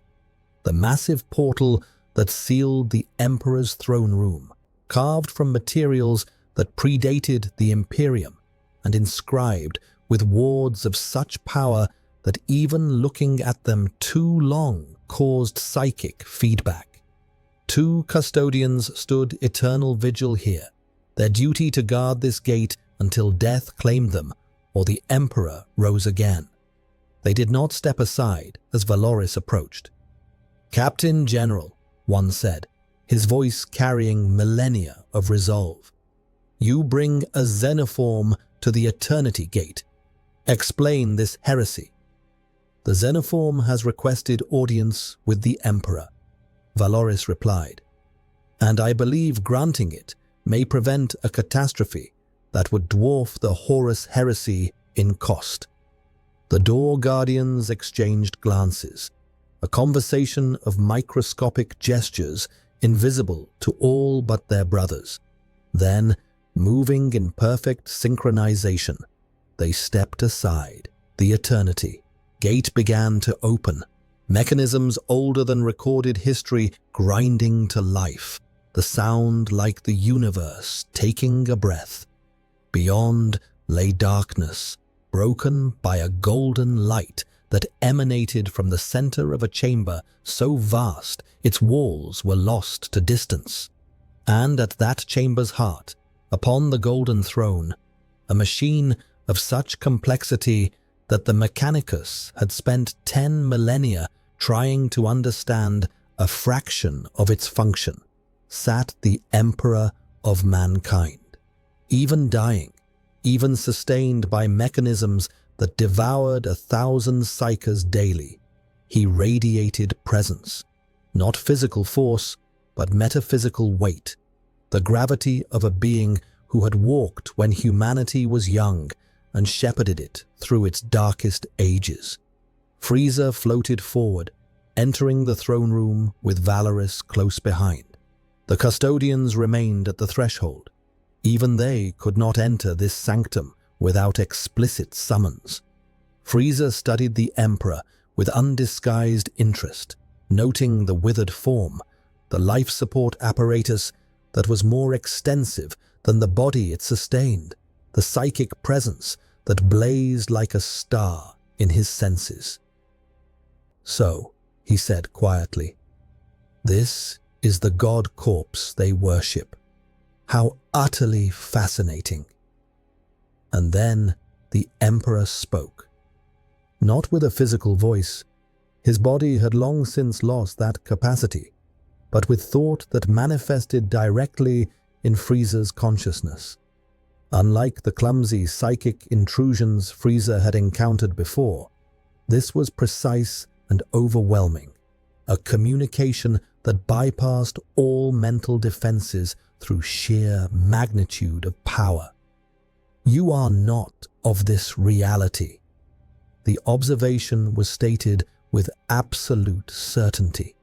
the massive portal that sealed the Emperor's throne room, carved from materials that predated the Imperium and inscribed with wards of such power that even looking at them too long caused psychic feedback. 2 custodians stood eternal vigil here, their duty to guard this gate until death claimed them or the Emperor rose again. They did not step aside as Valoris approached. Captain General, one said, his voice carrying millennia of resolve. You bring a xenoform to the Eternity Gate. Explain this heresy. The xenoform has requested audience with the Emperor, Valoris replied, and I believe granting it may prevent a catastrophe that would dwarf the Horus heresy in cost. The Door Guardians exchanged glances, a conversation of microscopic gestures invisible to all but their brothers. Then, moving in perfect synchronization, they stepped aside. The Eternity Gate began to open, mechanisms older than recorded history grinding to life, the sound like the universe taking a breath. Beyond lay darkness, broken by a golden light that emanated from the center of a chamber so vast its walls were lost to distance. And at that chamber's heart, upon the golden throne, a machine of such complexity that the Mechanicus had spent 10 millennia trying to understand a fraction of its function, sat the Emperor of mankind. Even dying, even sustained by mechanisms that devoured 1,000 psychers daily, he radiated presence, not physical force, but metaphysical weight, the gravity of a being who had walked when humanity was young and shepherded it through its darkest ages. Frieza floated forward, entering the throne room with Valorous close behind. The custodians remained at the threshold. Even they could not enter this sanctum without explicit summons. Frieza studied the Emperor with undisguised interest, noting the withered form, the life support apparatus that was more extensive than the body it sustained, the psychic presence that blazed like a star in his senses. "So," he said quietly, "this is the god corpse they worship. How utterly fascinating." And then the Emperor spoke. Not with a physical voice, his body had long since lost that capacity, but with thought that manifested directly in Frieza's consciousness. Unlike the clumsy psychic intrusions Frieza had encountered before, this was precise and overwhelming, a communication that bypassed all mental defenses through sheer magnitude of power. "You are not of this reality." The observation was stated with absolute certainty.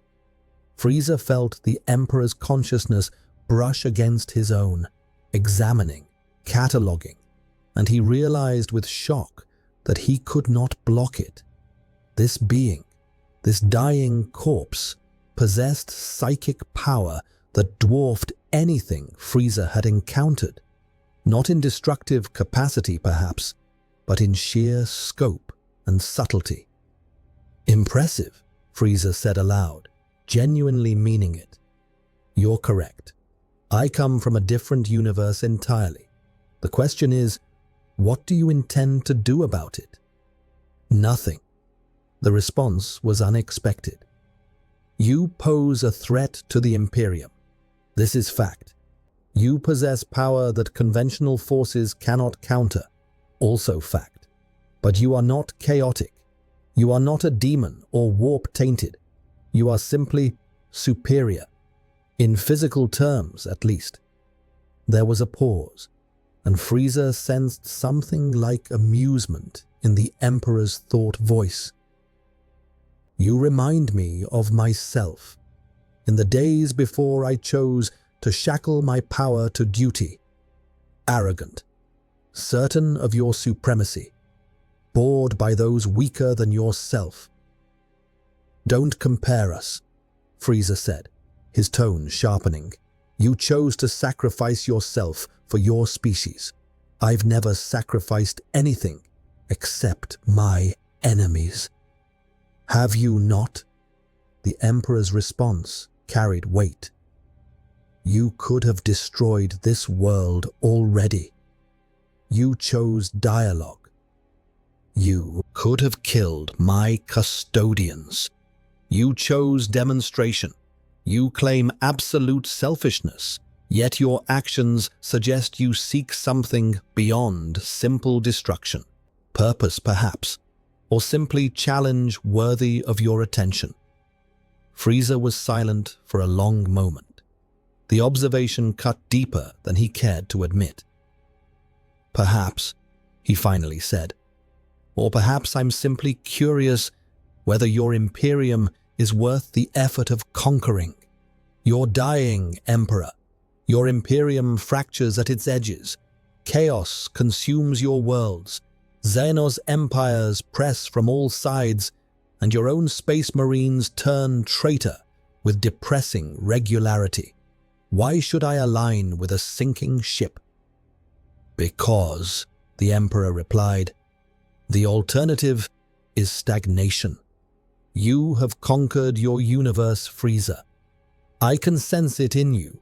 Frieza felt the Emperor's consciousness brush against his own, examining, cataloging, and he realized with shock that he could not block it. This being, this dying corpse, possessed psychic power that dwarfed anything Frieza had encountered, not in destructive capacity perhaps, but in sheer scope and subtlety. "Impressive," Frieza said aloud, genuinely meaning it. "You're correct. I come from a different universe entirely. The question is, what do you intend to do about it?" "Nothing." The response was unexpected. "You pose a threat to the Imperium. This is fact. You possess power that conventional forces cannot counter. Also fact. But you are not chaotic. You are not a demon or warp-tainted. You are simply superior. In physical terms, at least." There was a pause, and Frieza sensed something like amusement in the Emperor's thought voice. "You remind me of myself, in the days before I chose to shackle my power to duty. Arrogant, certain of your supremacy, bored by those weaker than yourself." "Don't compare us," Frieza said, his tone sharpening. "You chose to sacrifice yourself for your species. I've never sacrificed anything except my enemies." "Have you not?" The Emperor's response carried weight. "You could have destroyed this world already. You chose dialogue. You could have killed my custodians. You chose demonstration. You claim absolute selfishness, yet your actions suggest you seek something beyond simple destruction. Purpose, perhaps, or simply challenge worthy of your attention." Frieza was silent for a long moment. The observation cut deeper than he cared to admit. "Perhaps," he finally said, "or perhaps I'm simply curious whether your Imperium is worth the effort of conquering. You're dying, Emperor. Your Imperium fractures at its edges. Chaos consumes your worlds. Xenos empires press from all sides, and your own space marines turn traitor with depressing regularity. Why should I align with a sinking ship? Because, the Emperor replied, the alternative is stagnation. You have conquered your universe, Frieza. I can sense it in you,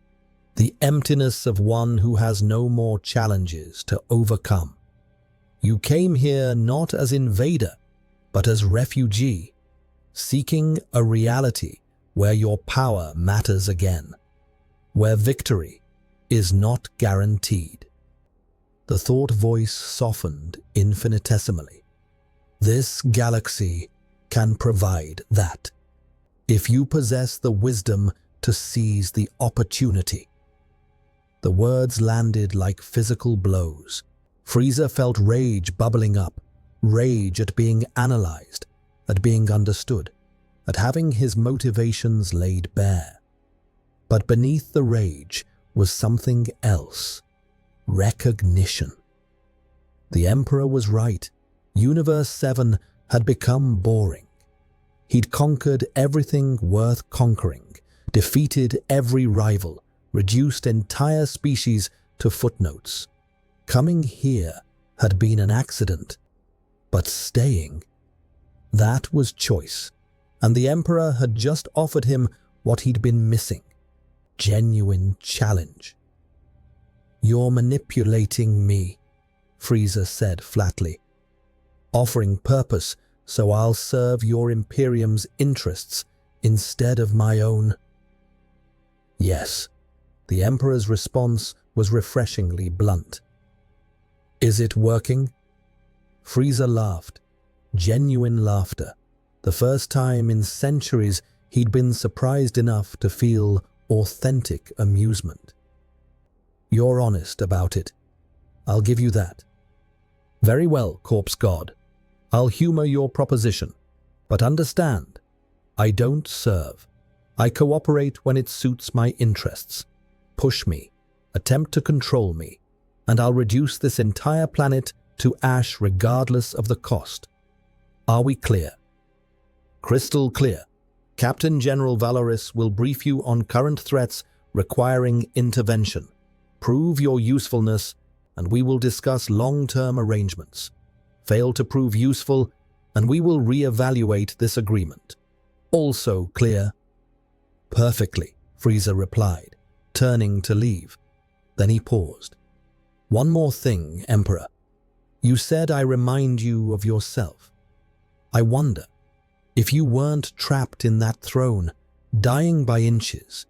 the emptiness of one who has no more challenges to overcome. You came here not as invader, but as refugee, seeking a reality where your power matters again, where victory is not guaranteed. The thought voice softened infinitesimally. This galaxy can provide that, if you possess the wisdom to seize the opportunity. The words landed like physical blows. Frieza felt rage bubbling up, rage at being analyzed, at being understood, at having his motivations laid bare. But beneath the rage was something else. Recognition. The Emperor was right. Universe 7 had become boring. He'd conquered everything worth conquering, defeated every rival, reduced entire species to footnotes. Coming here had been an accident, but staying, that was choice, and the Emperor had just offered him what he'd been missing: genuine challenge. You're manipulating me, Frieza said flatly. Offering purpose so I'll serve your Imperium's interests instead of my own. Yes, the Emperor's response was refreshingly blunt. Is it working? Frieza laughed, genuine laughter, the first time in centuries he'd been surprised enough to feel authentic amusement. You're honest about it. I'll give you that. Very well, Corpse God. I'll humor your proposition, but understand, I don't serve. I cooperate when it suits my interests. Push me, attempt to control me, and I'll reduce this entire planet to ash regardless of the cost. Are we clear? Crystal clear. Captain General Valoris will brief you on current threats requiring intervention. Prove your usefulness, and we will discuss long-term arrangements. Fail to prove useful, and we will re-evaluate this agreement. Also clear? Perfectly, Frieza replied, turning to leave. Then he paused. One more thing, Emperor. You said I remind you of yourself. I wonder, if you weren't trapped in that throne, dying by inches,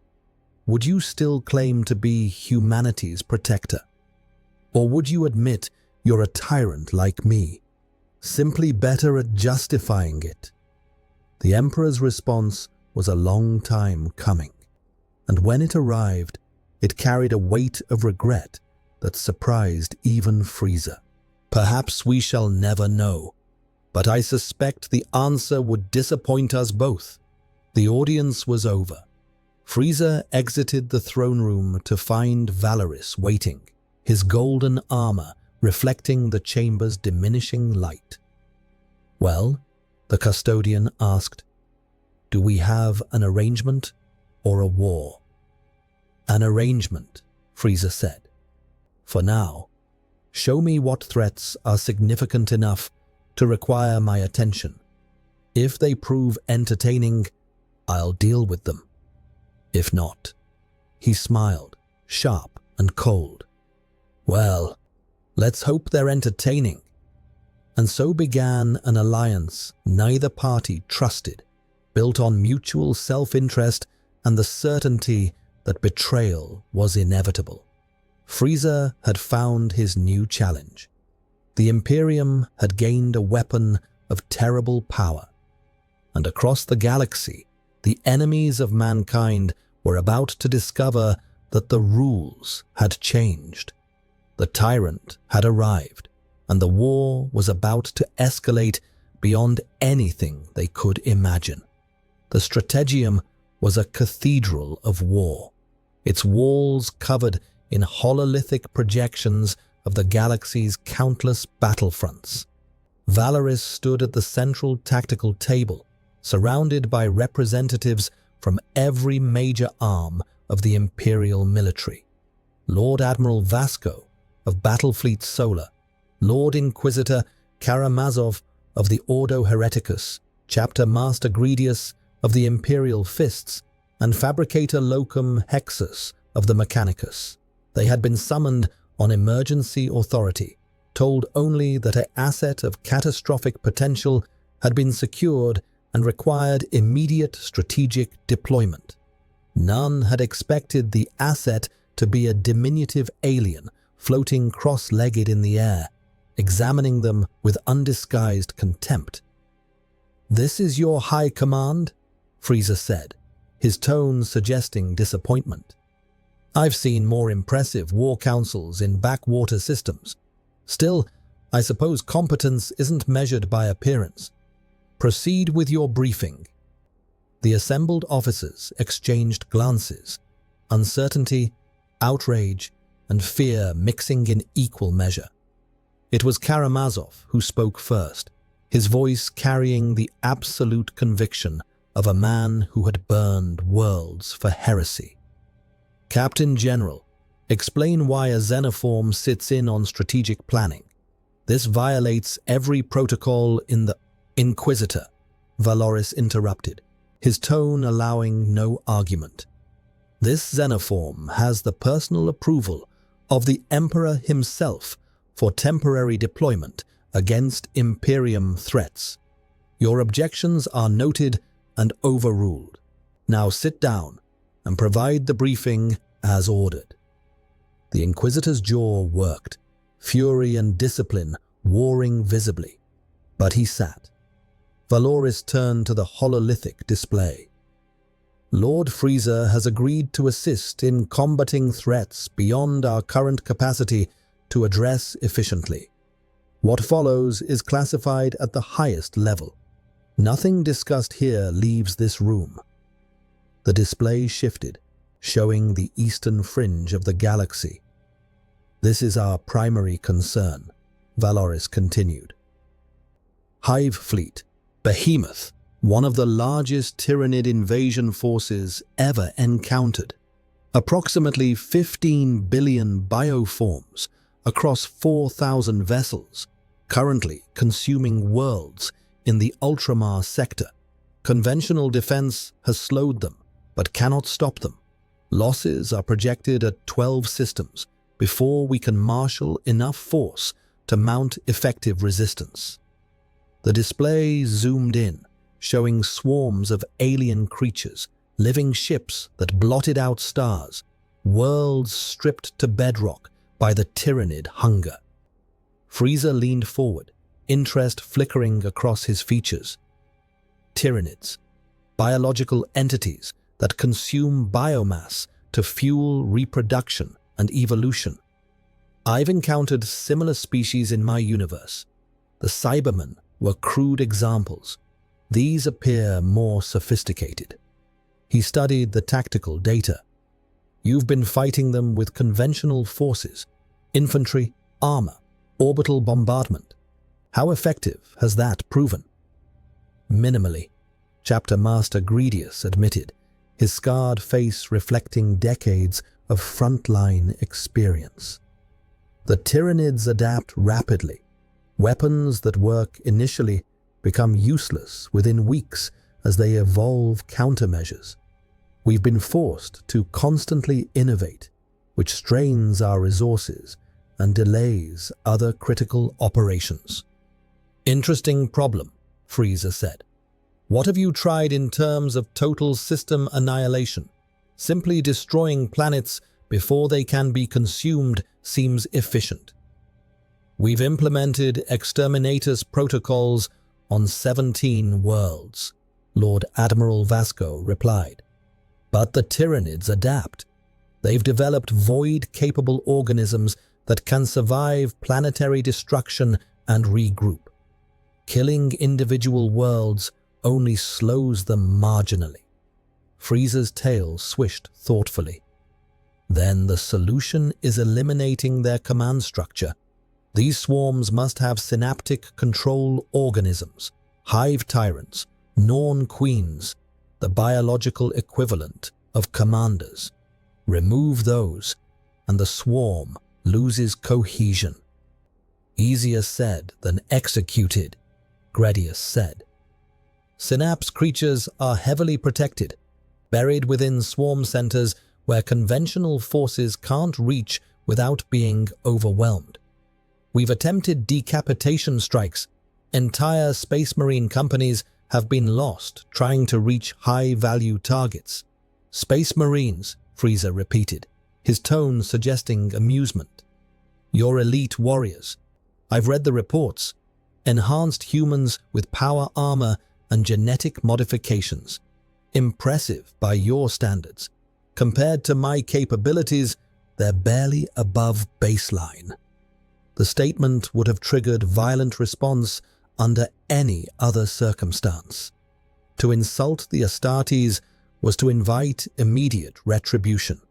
would you still claim to be humanity's protector? Or would you admit you're a tyrant like me, simply better at justifying it? The Emperor's response was a long time coming, and when it arrived, it carried a weight of regret that surprised even Frieza. Perhaps we shall never know, but I suspect the answer would disappoint us both. The audience was over. Frieza exited the throne room to find Valoris waiting, his golden armor reflecting the chamber's diminishing light. Well, the custodian asked, do we have an arrangement or a war? An arrangement, Frieza said. For now, show me what threats are significant enough to require my attention. If they prove entertaining, I'll deal with them. If not, he smiled, sharp and cold. Well, let's hope they're entertaining. And so began an alliance neither party trusted, built on mutual self-interest and the certainty that betrayal was inevitable. Frieza had found his new challenge. The Imperium had gained a weapon of terrible power, and across the galaxy, the enemies of mankind were about to discover that the rules had changed. The tyrant had arrived, and the war was about to escalate beyond anything they could imagine. The Strategium was a cathedral of war, its walls covered in hololithic projections of the galaxy's countless battlefronts. Valoris stood at the central tactical table, surrounded by representatives from every major arm of the Imperial military. Lord Admiral Vasco of Battlefleet Solar, Lord Inquisitor Karamazov of the Ordo Hereticus, Chapter Master Gredius of the Imperial Fists, and Fabricator Locum Hexus of the Mechanicus. They had been summoned on emergency authority, told only that an asset of catastrophic potential had been secured and required immediate strategic deployment. None had expected the asset to be a diminutive alien floating cross-legged in the air, examining them with undisguised contempt. "This is your high command?" Frieza said, his tone suggesting disappointment. "I've seen more impressive war councils in backwater systems. Still, I suppose competence isn't measured by appearance. Proceed with your briefing." The assembled officers exchanged glances, uncertainty, outrage, and fear mixing in equal measure. It was Karamazov who spoke first, his voice carrying the absolute conviction of a man who had burned worlds for heresy. "Captain General, explain why a xenoform sits in on strategic planning. This violates every protocol in the—" "Inquisitor," Valoris interrupted, his tone allowing no argument. "This xenoform has the personal approval of the Emperor himself for temporary deployment against Imperium threats. Your objections are noted and overruled. Now sit down and provide the briefing as ordered." The Inquisitor's jaw worked, fury and discipline warring visibly, but he sat. Valoris turned to the hololithic display. "Lord Frieza has agreed to assist in combating threats beyond our current capacity to address efficiently. What follows is classified at the highest level. Nothing discussed here leaves this room." The display shifted, showing the eastern fringe of the galaxy. "This is our primary concern," Valoris continued. "Hive Fleet, Behemoth, one of the largest Tyranid invasion forces ever encountered. Approximately 15 billion bioforms across 4,000 vessels, currently consuming worlds in the Ultramar sector. Conventional defense has slowed them, but cannot stop them. Losses are projected at 12 systems before we can marshal enough force to mount effective resistance." The display zoomed in, showing swarms of alien creatures, living ships that blotted out stars, worlds stripped to bedrock by the Tyranid hunger. Frieza leaned forward, interest flickering across his features. "Tyranids, biological entities that consume biomass to fuel reproduction and evolution. I've encountered similar species in my universe. The Cybermen were crude examples. These appear more sophisticated." He studied the tactical data. "You've been fighting them with conventional forces, infantry, armor, orbital bombardment. How effective has that proven?" "Minimally," Chapter Master Gredius admitted, his scarred face reflecting decades of frontline experience. "The Tyranids adapt rapidly. Weapons that work initially become useless within weeks as they evolve countermeasures. We've been forced to constantly innovate, which strains our resources and delays other critical operations." "Interesting problem," Frieza said. "What have you tried in terms of total system annihilation? Simply destroying planets before they can be consumed seems efficient." "We've implemented exterminatus protocols on 17 worlds," Lord Admiral Vasco replied. "But the Tyranids adapt. They've developed void-capable organisms that can survive planetary destruction and regroup. Killing individual worlds only slows them marginally." Frieza's tail swished thoughtfully. "Then the solution is eliminating their command structure. These swarms must have synaptic control organisms, hive tyrants, Norn queens, the biological equivalent of commanders. Remove those, and the swarm loses cohesion. Easier said than executed, Gradius said. Synapse creatures are heavily protected, buried within swarm centers where conventional forces can't reach without being overwhelmed. We've attempted decapitation strikes. Entire Space Marine companies have been lost trying to reach high-value targets. Space Marines, Frieza repeated, his tone suggesting amusement. You're elite warriors. I've read the reports. Enhanced humans with power armor and genetic modifications. Impressive by your standards. Compared to my capabilities, they're barely above baseline. The statement would have triggered violent response under any other circumstance. To insult the Astartes was to invite immediate retribution.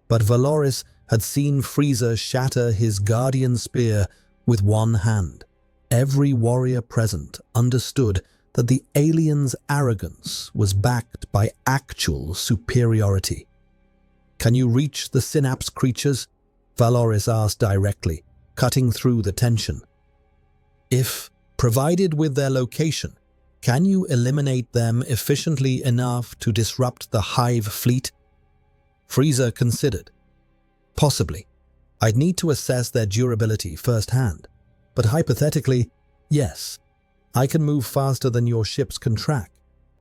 But Valoris had seen Frieza shatter his guardian spear with one hand. Every warrior present understood that the alien's arrogance was backed by actual superiority. "Can you reach the Synapse creatures?" Valoris asked directly, cutting through the tension. "If provided with their location, can you eliminate them efficiently enough to disrupt the Hive fleet?" Frieza considered. "Possibly. I'd need to assess their durability firsthand. But hypothetically, yes. I can move faster than your ships can track.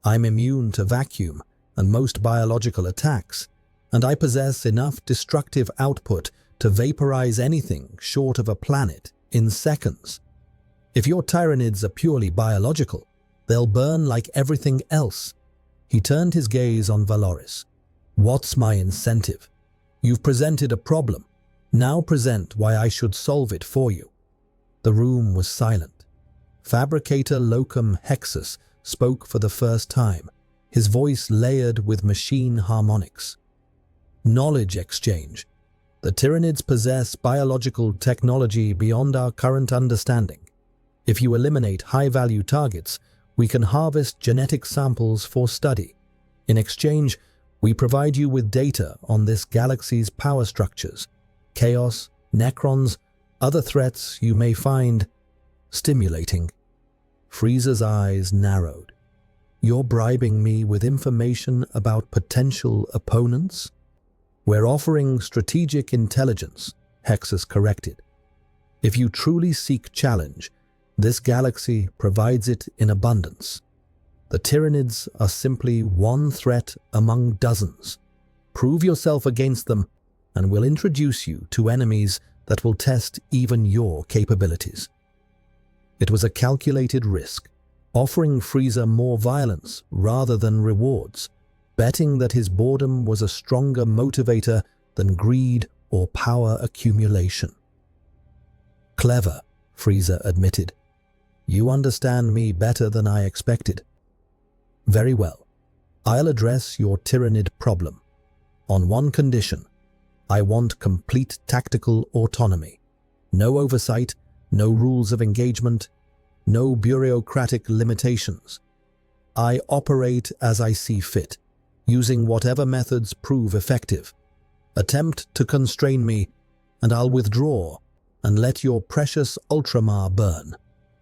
I'm immune to vacuum and most biological attacks, and I possess enough destructive output to vaporize anything short of a planet in seconds. If your Tyranids are purely biological, they'll burn like everything else." He turned his gaze on Valoris. "What's my incentive? You've presented a problem. Now present why I should solve it for you." The room was silent. Fabricator Locum Hexus spoke for the first time, his voice layered with machine harmonics. "Knowledge exchange. The Tyranids possess biological technology beyond our current understanding. If you eliminate high-value targets, we can harvest genetic samples for study. In exchange, we provide you with data on this galaxy's power structures, chaos, necrons, other threats you may find stimulating." Frieza's eyes narrowed. "You're bribing me with information about potential opponents?" "We're offering strategic intelligence," Hexus corrected. "If you truly seek challenge, this galaxy provides it in abundance. The Tyranids are simply one threat among dozens. Prove yourself against them, and we'll introduce you to enemies that will test even your capabilities." It was a calculated risk, offering Frieza more violence rather than rewards, betting that his boredom was a stronger motivator than greed or power accumulation. "Clever," Frieza admitted. "You understand me better than I expected." "Very well. I'll address your Tyranid problem. On one condition. I want complete tactical autonomy. No oversight, no rules of engagement, no bureaucratic limitations. I operate as I see fit, using whatever methods prove effective. Attempt to constrain me, and I'll withdraw and let your precious Ultramar burn.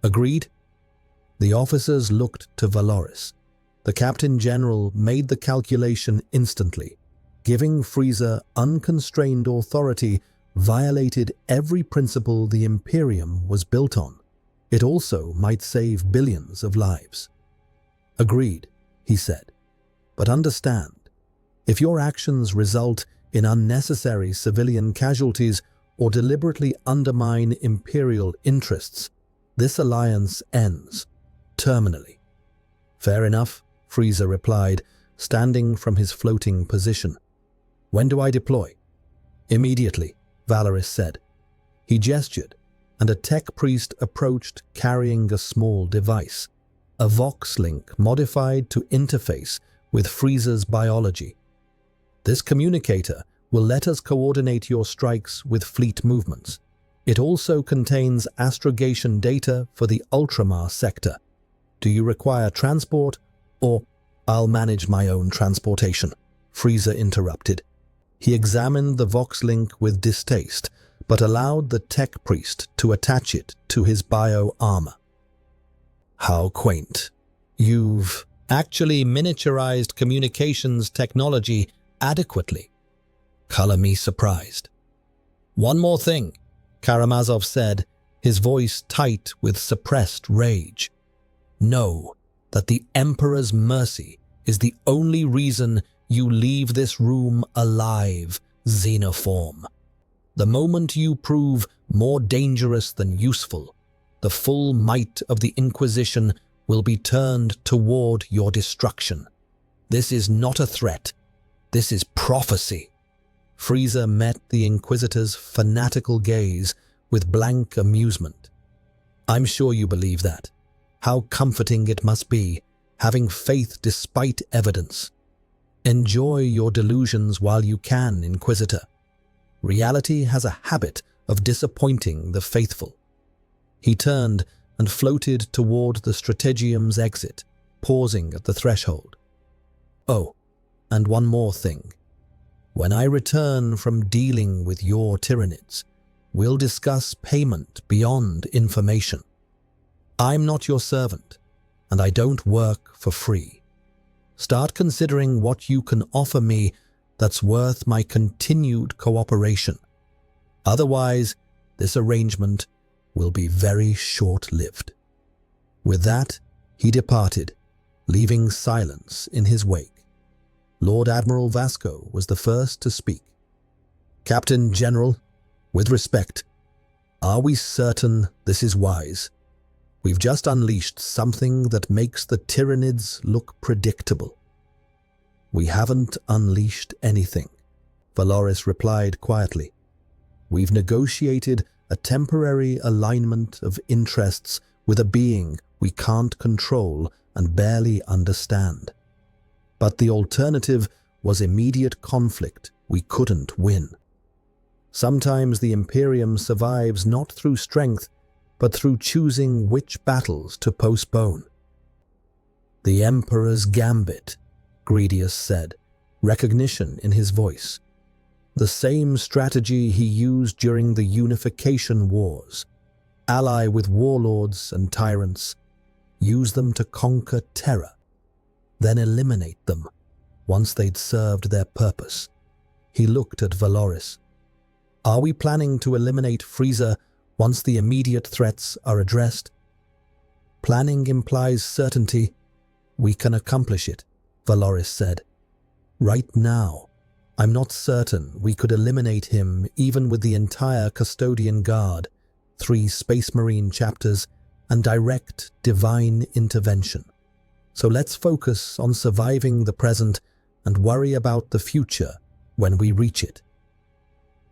Agreed?" The officers looked to Valoris. The Captain General made the calculation instantly. Giving Frieza unconstrained authority violated every principle the Imperium was built on. It also might save billions of lives. "Agreed," he said. "But understand, if your actions result in unnecessary civilian casualties or deliberately undermine Imperial interests, this alliance ends, terminally." "Fair enough," Frieza replied, standing from his floating position. "When do I deploy?" "Immediately," Valoris said. He gestured, and a tech priest approached carrying a small device, a Vox link modified to interface with Frieza's biology. "This communicator will let us coordinate your strikes with fleet movements. It also contains astrogation data for the Ultramar sector. Do you require transport Or, I'll manage my own transportation, Frieza interrupted. He examined the Voxlink with distaste, but allowed the tech priest to attach it to his bio-armor. How quaint. You've actually miniaturized communications technology adequately. Color me surprised. One more thing, Karamazov said, his voice tight with suppressed rage. Know that the Emperor's mercy is the only reason you leave this room alive, Xenoform. The moment you prove more dangerous than useful, the full might of the Inquisition will be turned toward your destruction. This is not a threat. This is prophecy. Frieza met the Inquisitor's fanatical gaze with blank amusement. I'm sure you believe that. How comforting it must be, having faith despite evidence. Enjoy your delusions while you can, Inquisitor. Reality has a habit of disappointing the faithful. He turned and floated toward the Strategium's exit, pausing at the threshold. Oh, and one more thing. When I return from dealing with your Tyranids, we'll discuss payment beyond information. I'm not your servant, and I don't work for free. Start considering what you can offer me that's worth my continued cooperation. Otherwise, this arrangement will be very short-lived. With that, he departed, leaving silence in his wake. Lord Admiral Vasco was the first to speak. Captain General, with respect, are we certain this is wise? We've just unleashed something that makes the Tyranids look predictable. We haven't unleashed anything, Valoris replied quietly. We've negotiated a temporary alignment of interests with a being we can't control and barely understand. But the alternative was immediate conflict we couldn't win. Sometimes the Imperium survives not through strength, but through choosing which battles to postpone. The Emperor's Gambit, Gredius said, recognition in his voice. The same strategy he used during the Unification Wars. Ally with warlords and tyrants. Use them to conquer terror. Then eliminate them once they'd served their purpose. He looked at Valoris. Are we planning to eliminate Frieza once the immediate threats are addressed? Planning implies certainty. We can accomplish it, Valoris said. Right now, I'm not certain we could eliminate him even with the entire Custodian Guard, 3 Space Marine chapters, and direct divine intervention. So let's focus on surviving the present and worry about the future when we reach it.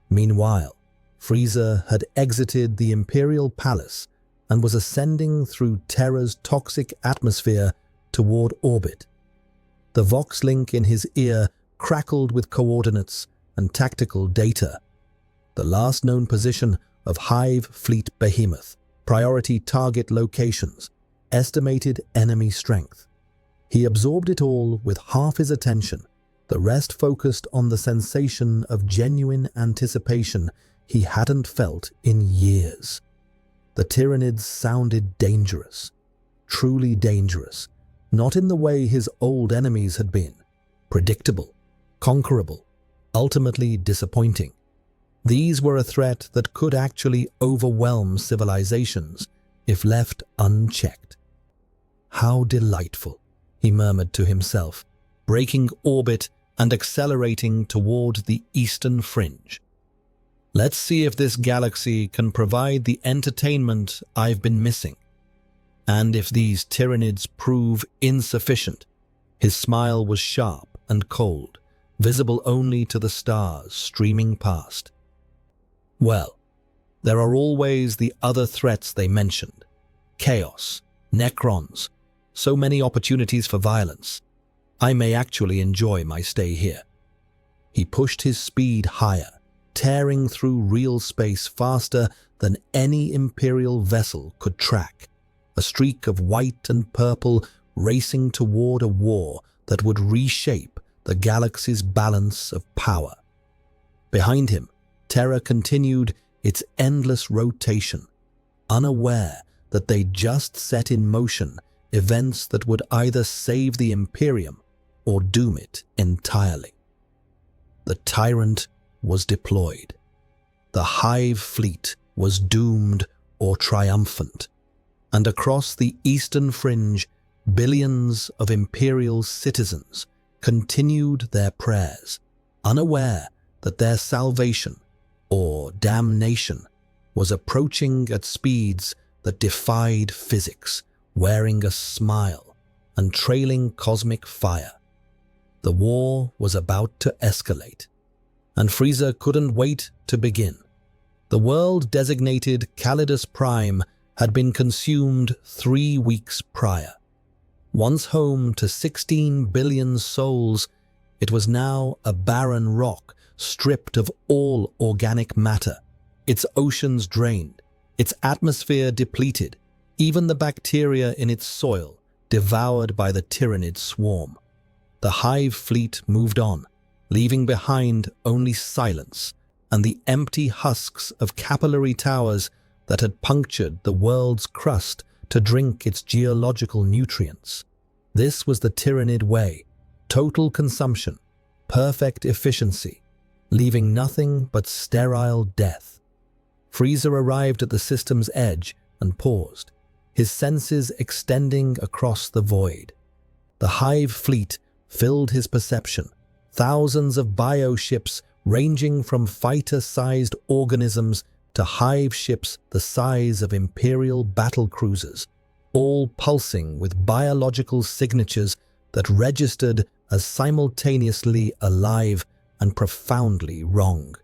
Meanwhile, Frieza had exited the Imperial Palace and was ascending through Terra's toxic atmosphere toward orbit. The Voxlink in his ear crackled with coordinates and tactical data. The last known position of Hive Fleet Behemoth, priority target locations, estimated enemy strength. He absorbed it all with half his attention, the rest focused on the sensation of genuine anticipation he hadn't felt in years. The Tyranids sounded dangerous, truly dangerous, not in the way his old enemies had been, predictable, conquerable, ultimately disappointing. These were a threat that could actually overwhelm civilizations if left unchecked. How delightful, he murmured to himself, breaking orbit and accelerating toward the eastern fringe. Let's see if this galaxy can provide the entertainment I've been missing. And if these Tyranids prove insufficient. His smile was sharp and cold, visible only to the stars streaming past. Well, there are always the other threats they mentioned. Chaos, Necrons, so many opportunities for violence. I may actually enjoy my stay here. He pushed his speed higher, tearing through real space faster than any Imperial vessel could track. A streak of white and purple racing toward a war that would reshape the galaxy's balance of power. Behind him, Terra continued its endless rotation, unaware that they'd just set in motion events that would either save the Imperium or doom it entirely. The Tyrant was deployed. The Hive fleet was doomed or triumphant, and across the eastern fringe, billions of Imperial citizens continued their prayers, unaware that their salvation or damnation was approaching at speeds that defied physics, wearing a smile and trailing cosmic fire. The war was about to escalate, and Frieza couldn't wait to begin. The world designated Calidus Prime had been consumed 3 weeks prior. Once home to 16 billion souls, it was now a barren rock stripped of all organic matter, its oceans drained, its atmosphere depleted, even the bacteria in its soil devoured by the Tyranid swarm. The Hive fleet moved on, leaving behind only silence and the empty husks of capillary towers that had punctured the world's crust to drink its geological nutrients. This was the Tyranid way: total consumption, perfect efficiency, leaving nothing but sterile death. Frieza arrived at the system's edge and paused, his senses extending across the void. The Hive fleet filled his perception, thousands of bioships ranging from fighter-sized organisms to hive ships the size of Imperial battle cruisers, all pulsing with biological signatures that registered as simultaneously alive and profoundly wrong.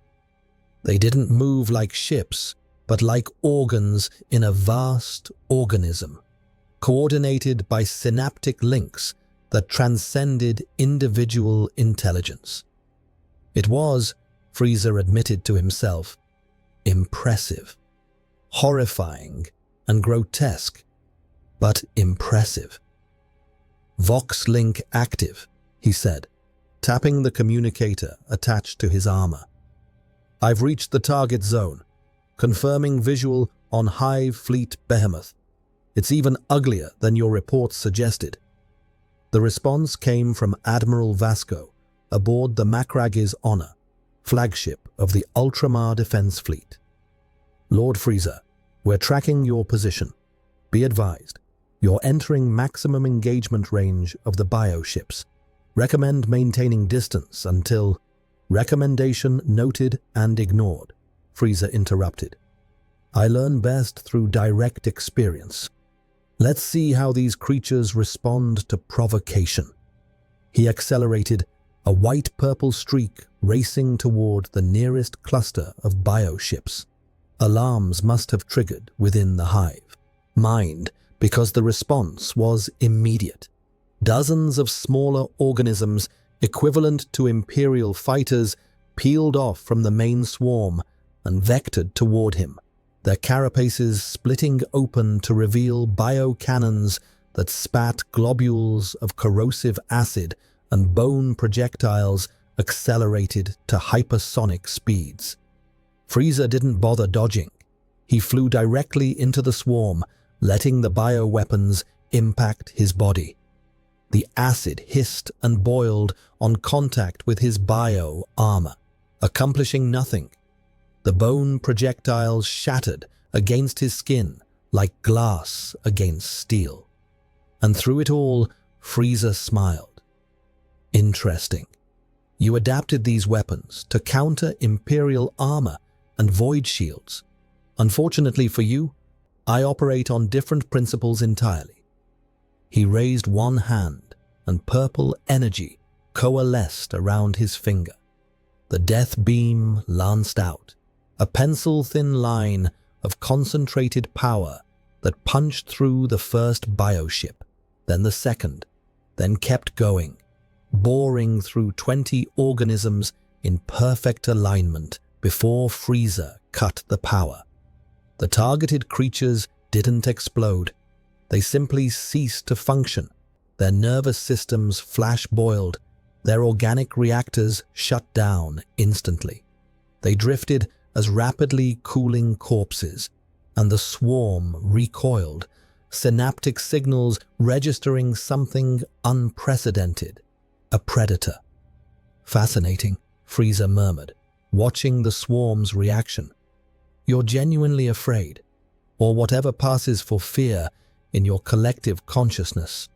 They didn't move like ships, but like organs in a vast organism, coordinated by synaptic links that transcended individual intelligence. It was, Frieza admitted to himself, impressive, horrifying, and grotesque, but impressive. "Vox link active," he said, tapping the communicator attached to his armor. "I've reached the target zone, confirming visual on Hive Fleet Behemoth. It's even uglier than your reports suggested." The response came from Admiral Vasco aboard the Macrage's Honor, flagship of the Ultramar Defense Fleet. "Lord Frieza, we're tracking your position. Be advised, you're entering maximum engagement range of the bioships. Recommend maintaining distance until—" "Recommendation noted and ignored," Frieza interrupted. "I learn best through direct experience. Let's see how these creatures respond to provocation." He accelerated, a white-purple streak racing toward the nearest cluster of bioships. Alarms must have triggered within the Hive mind, because the response was immediate. Dozens of smaller organisms, equivalent to Imperial fighters, peeled off from the main swarm and vectored toward him, their carapaces splitting open to reveal biocannons that spat globules of corrosive acid and bone projectiles accelerated to hypersonic speeds. Frieza didn't bother dodging. He flew directly into the swarm, letting the bioweapons impact his body. The acid hissed and boiled on contact with his bio armor, accomplishing nothing. The bone projectiles shattered against his skin like glass against steel. And through it all, Frieza smiled. "Interesting. You adapted these weapons to counter Imperial armor and void shields. Unfortunately for you, I operate on different principles entirely." He raised one hand, and purple energy coalesced around his finger. The death beam lanced out, a pencil-thin line of concentrated power that punched through the first bioship, then the second, then kept going, boring through 20 organisms in perfect alignment before Frieza cut the power. The targeted creatures didn't explode. They simply ceased to function, Their nervous systems flash-boiled, their organic reactors shut down instantly. They drifted as rapidly cooling corpses, and the swarm recoiled, synaptic signals registering something unprecedented, a predator. "Fascinating," Frieza murmured, watching the swarm's reaction. "You're genuinely afraid, or whatever passes for fear in your collective consciousness.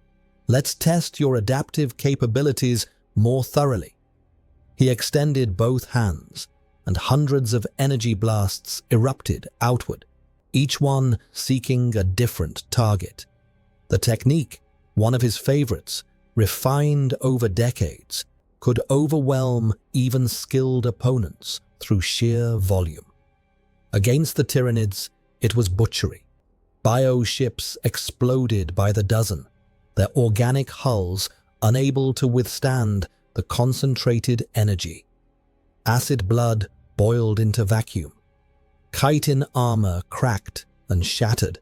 Let's test your adaptive capabilities more thoroughly." He extended both hands, and hundreds of energy blasts erupted outward, each one seeking a different target. The technique, one of his favorites, refined over decades, could overwhelm even skilled opponents through sheer volume. Against the Tyranids, it was butchery. Bioships exploded by the dozen, their organic hulls unable to withstand the concentrated energy. Acid blood boiled into vacuum. Chitin armor cracked and shattered.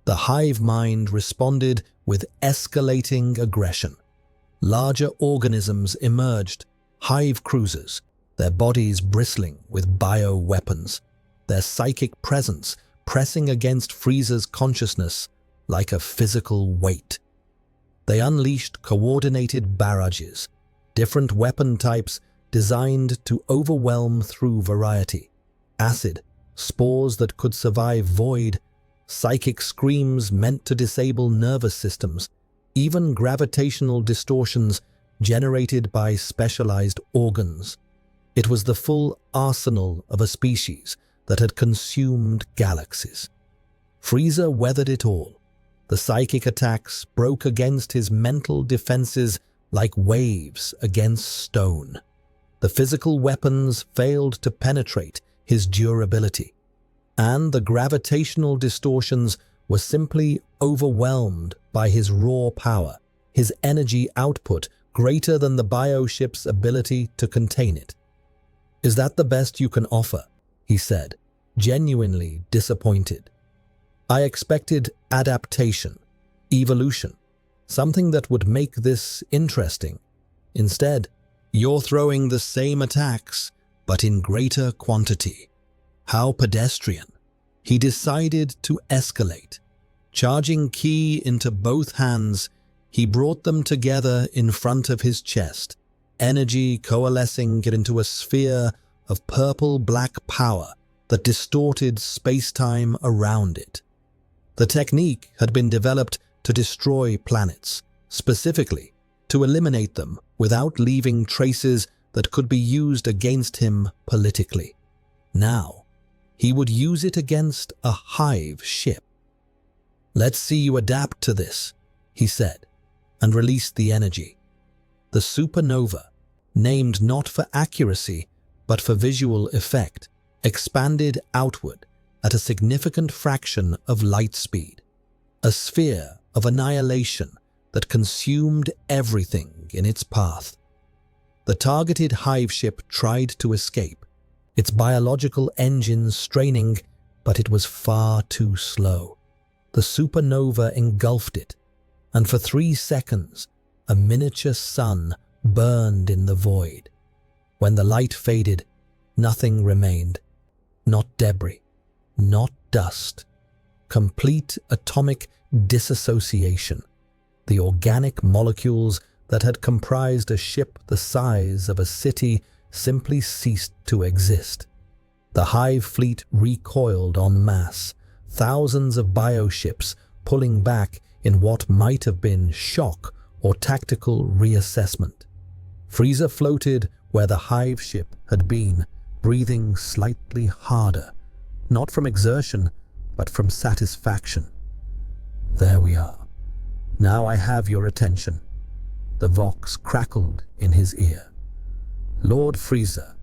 The hive mind responded with escalating aggression. Larger organisms emerged, hive cruisers, their bodies bristling with bioweapons, their psychic presence pressing against Frieza's consciousness like a physical weight. They unleashed coordinated barrages, different weapon types designed to overwhelm through variety. Acid, spores that could survive void, psychic screams meant to disable nervous systems, even gravitational distortions generated by specialized organs. It was the full arsenal of a species that had consumed galaxies. Frieza weathered it all. The psychic attacks broke against his mental defenses like waves against stone. The physical weapons failed to penetrate his durability, and the gravitational distortions were simply overwhelmed by his raw power, his energy output greater than the bioship's ability to contain it. "Is that the best you can offer?" he said, genuinely disappointed. "I expected adaptation, evolution, something that would make this interesting. Instead, you're throwing the same attacks, but in greater quantity. How pedestrian." He decided to escalate. Charging ki into both hands, he brought them together in front of his chest, energy coalescing into a sphere of purple-black power that distorted space-time around it. The technique had been developed to destroy planets, specifically to eliminate them without leaving traces that could be used against him politically. Now, he would use it against a hive ship. "Let's see you adapt to this," he said, and released the energy. The supernova, named not for accuracy but for visual effect, expanded outward at a significant fraction of light speed, a sphere of annihilation that consumed everything in its path. The targeted hive ship tried to escape, its biological engines straining, but it was far too slow. The supernova engulfed it, and for 3 seconds, a miniature sun burned in the void. When the light faded, nothing remained. Not debris, not dust. Complete atomic disassociation. The organic molecules that had comprised a ship the size of a city simply ceased to exist. The hive fleet recoiled en masse, thousands of bioships pulling back in what might have been shock or tactical reassessment. Frieza floated where the hive ship had been, breathing slightly harder, not from exertion, but from satisfaction. "There we are. Now I have your attention." The vox crackled in his ear. "Lord Frieza,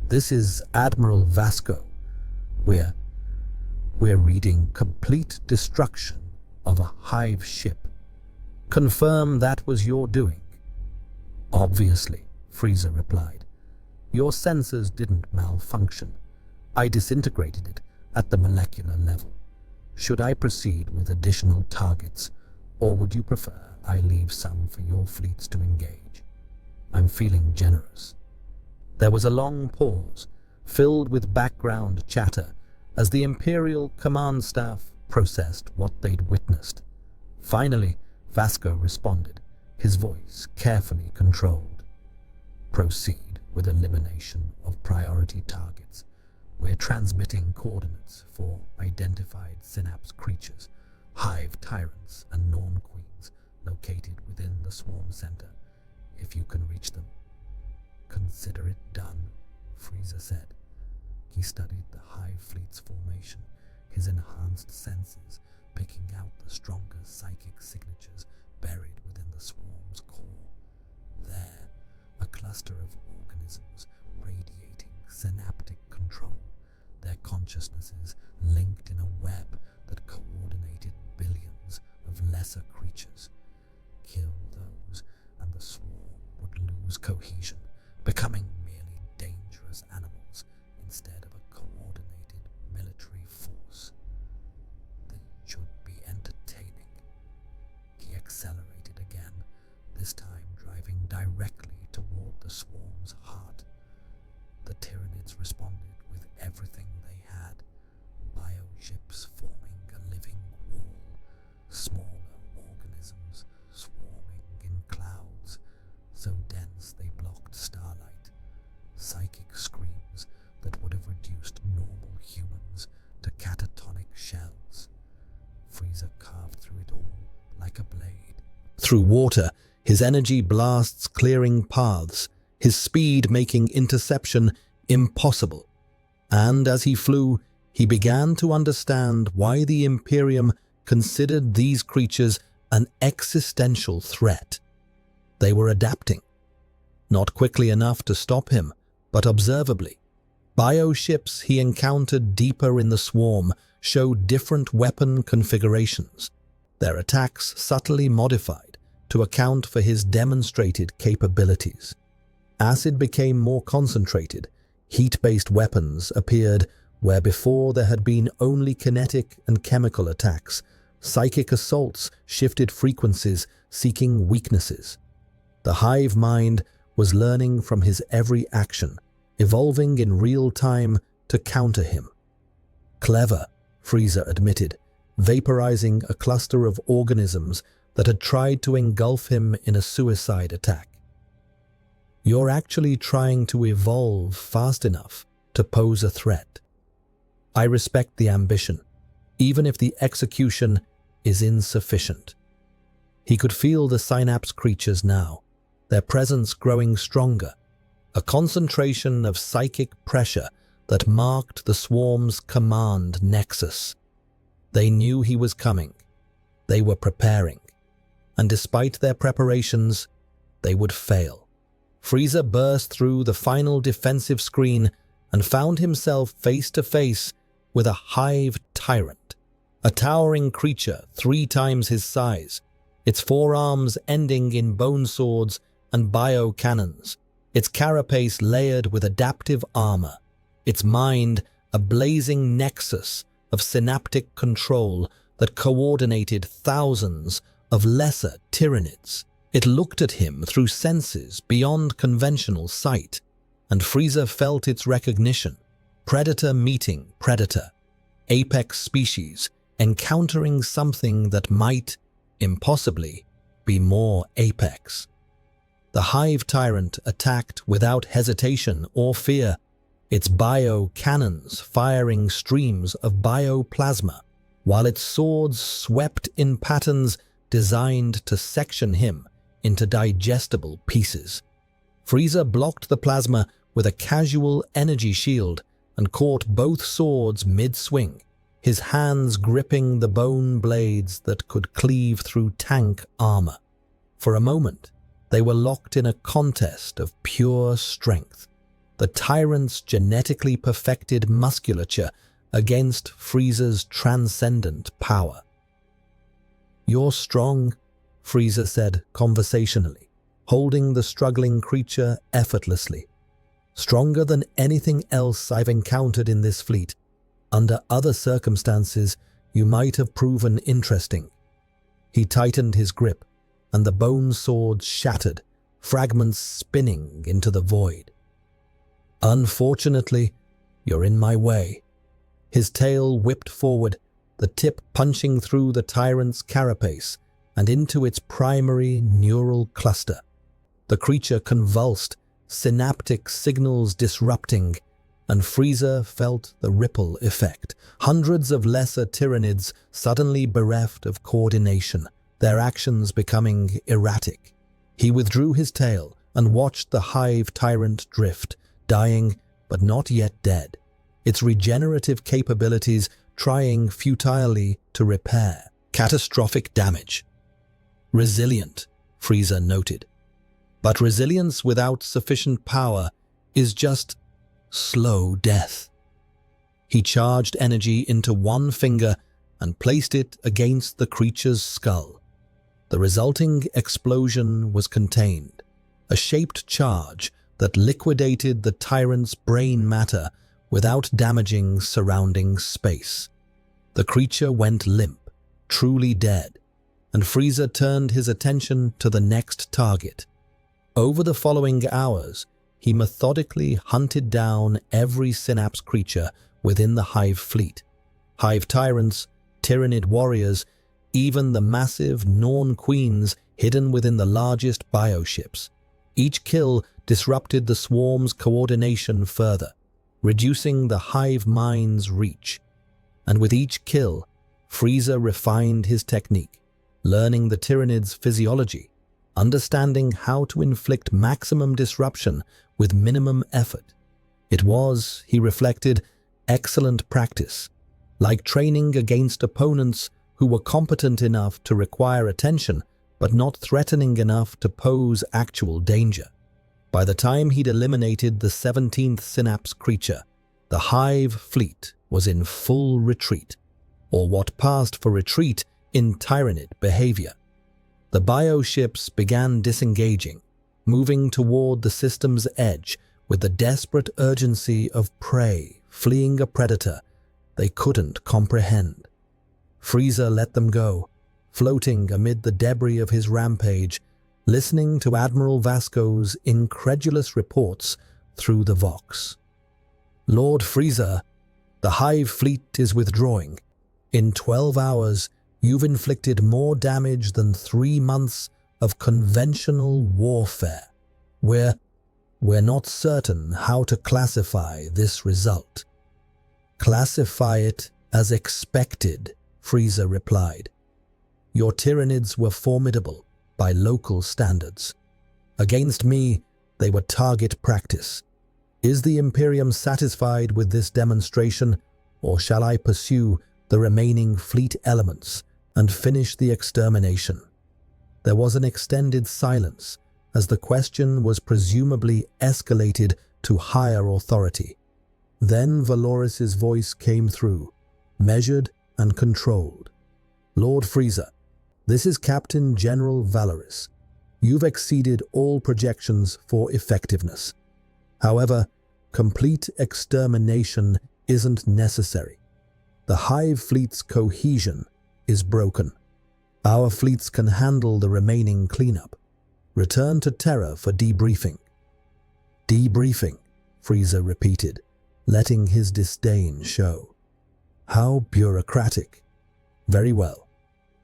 this is Admiral Vasco. We're reading complete destruction of a hive ship. Confirm that was your doing." "Obviously," Frieza replied. "Your sensors didn't malfunction. I disintegrated it at the molecular level. Should I proceed with additional targets, or would you prefer I leave some for your fleets to engage. I'm feeling generous." There was a long pause, filled with background chatter, as the Imperial command staff processed what they'd witnessed. Finally, Vasco responded, his voice carefully controlled. "Proceed with elimination of priority targets. We're transmitting coordinates for identified synapse creatures, hive tyrants and norn queens located within the swarm center. If you can reach them, consider it done," Frieza said. He studied the hive fleet's formation, his enhanced senses picking out the stronger psychic signatures buried within the swarm's core. There, a cluster of organisms radiating synaptic control, their consciousnesses linked in a web that coordinated billions of lesser creatures. Kill those, and the swarm would lose cohesion, becoming merely dangerous animals instead of a coordinated military force. They should be entertaining. He accelerated again, this time driving directly toward the swarm's heart. The Tyranids responded with everything they had, bioships forming a living wall, smaller organisms swarming in clouds, so dense they blocked starlight, psychic screams that would have reduced normal humans to catatonic shells. Frieza carved through it all like a blade. Through water, his energy blasts clearing paths, his speed making interception impossible. And as he flew, he began to understand why the Imperium considered these creatures an existential threat. They were adapting. Not quickly enough to stop him, but observably. Bioships he encountered deeper in the swarm showed different weapon configurations, their attacks subtly modified to account for his demonstrated capabilities. Acid became more concentrated. Heat-based weapons appeared where before there had been only kinetic and chemical attacks. Psychic assaults shifted frequencies, seeking weaknesses. The hive mind was learning from his every action, evolving in real time to counter him. Clever, Frieza admitted, vaporizing a cluster of organisms that had tried to engulf him in a suicide attack. You're actually trying to evolve fast enough to pose a threat. I respect the ambition, even if the execution is insufficient. He could feel the synapse creatures now, their presence growing stronger, a concentration of psychic pressure that marked the swarm's command nexus. They knew he was coming. They were preparing. And despite their preparations, they would fail. Frieza burst through the final defensive screen and found himself face to face with a hive tyrant, a towering creature 3 times his size, its forearms ending in bone swords and bio-cannons, its carapace layered with adaptive armor, its mind a blazing nexus of synaptic control that coordinated thousands of lesser Tyranids. It looked at him through senses beyond conventional sight, and Frieza felt its recognition. Predator meeting predator, apex species encountering something that might, impossibly, be more apex. The hive tyrant attacked without hesitation or fear, its bio-cannons firing streams of bioplasma, while its swords swept in patterns designed to section him into digestible pieces. Frieza blocked the plasma with a casual energy shield and caught both swords mid-swing, his hands gripping the bone blades that could cleave through tank armor. For a moment, they were locked in a contest of pure strength, the tyrant's genetically perfected musculature against Frieza's transcendent power. "You're strong," Frieza said conversationally, holding the struggling creature effortlessly. "Stronger than anything else I've encountered in this fleet. Under other circumstances, you might have proven interesting." He tightened his grip, and the bone sword shattered, fragments spinning into the void. "Unfortunately, you're in my way." His tail whipped forward, the tip punching through the tyrant's carapace and into its primary neural cluster. The creature convulsed, synaptic signals disrupting, and Frieza felt the ripple effect. Hundreds of lesser Tyranids suddenly bereft of coordination, their actions becoming erratic. He withdrew his tail and watched the hive tyrant drift, dying but not yet dead, its regenerative capabilities trying futilely to repair. Catastrophic damage. Resilient, Frieza noted. But resilience without sufficient power is just slow death. He charged energy into one finger and placed it against the creature's skull. The resulting explosion was contained, a shaped charge that liquidated the tyrant's brain matter without damaging surrounding space. The creature went limp, truly dead, and Frieza turned his attention to the next target. Over the following hours, he methodically hunted down every Synapse creature within the Hive fleet. Hive tyrants, Tyranid warriors, even the massive Norn queens hidden within the largest bioships. Each kill disrupted the swarm's coordination further, reducing the hive mind's reach. And with each kill, Frieza refined his technique, learning the Tyranid's physiology, understanding how to inflict maximum disruption with minimum effort. It was, he reflected, excellent practice, like training against opponents who were competent enough to require attention but not threatening enough to pose actual danger. By the time he'd eliminated the 17th Synapse creature, the Hive fleet was in full retreat, or what passed for retreat in Tyranid behavior. The bioships began disengaging, moving toward the system's edge with the desperate urgency of prey fleeing a predator they couldn't comprehend. Frieza let them go, floating amid the debris of his rampage, listening to Admiral Vasco's incredulous reports through the Vox. "Lord Frieza, the Hive fleet is withdrawing. In 12 hours, you've inflicted more damage than 3 months of conventional warfare. We're not certain how to classify this result." "Classify it as expected," Frieza replied. "Your Tyranids were formidable by local standards. Against me, they were target practice. Is the Imperium satisfied with this demonstration, or shall I pursue the remaining fleet elements and finish the extermination?" There was an extended silence as the question was presumably escalated to higher authority. Then Valoris's voice came through, measured and controlled. "Lord Frieza, this is Captain General Valoris. You've exceeded all projections for effectiveness. However, complete extermination isn't necessary. The Hive fleet's cohesion is broken. Our fleets can handle the remaining cleanup. Return to Terra for debriefing." "Debriefing," Frieza repeated, letting his disdain show. "How bureaucratic. Very well,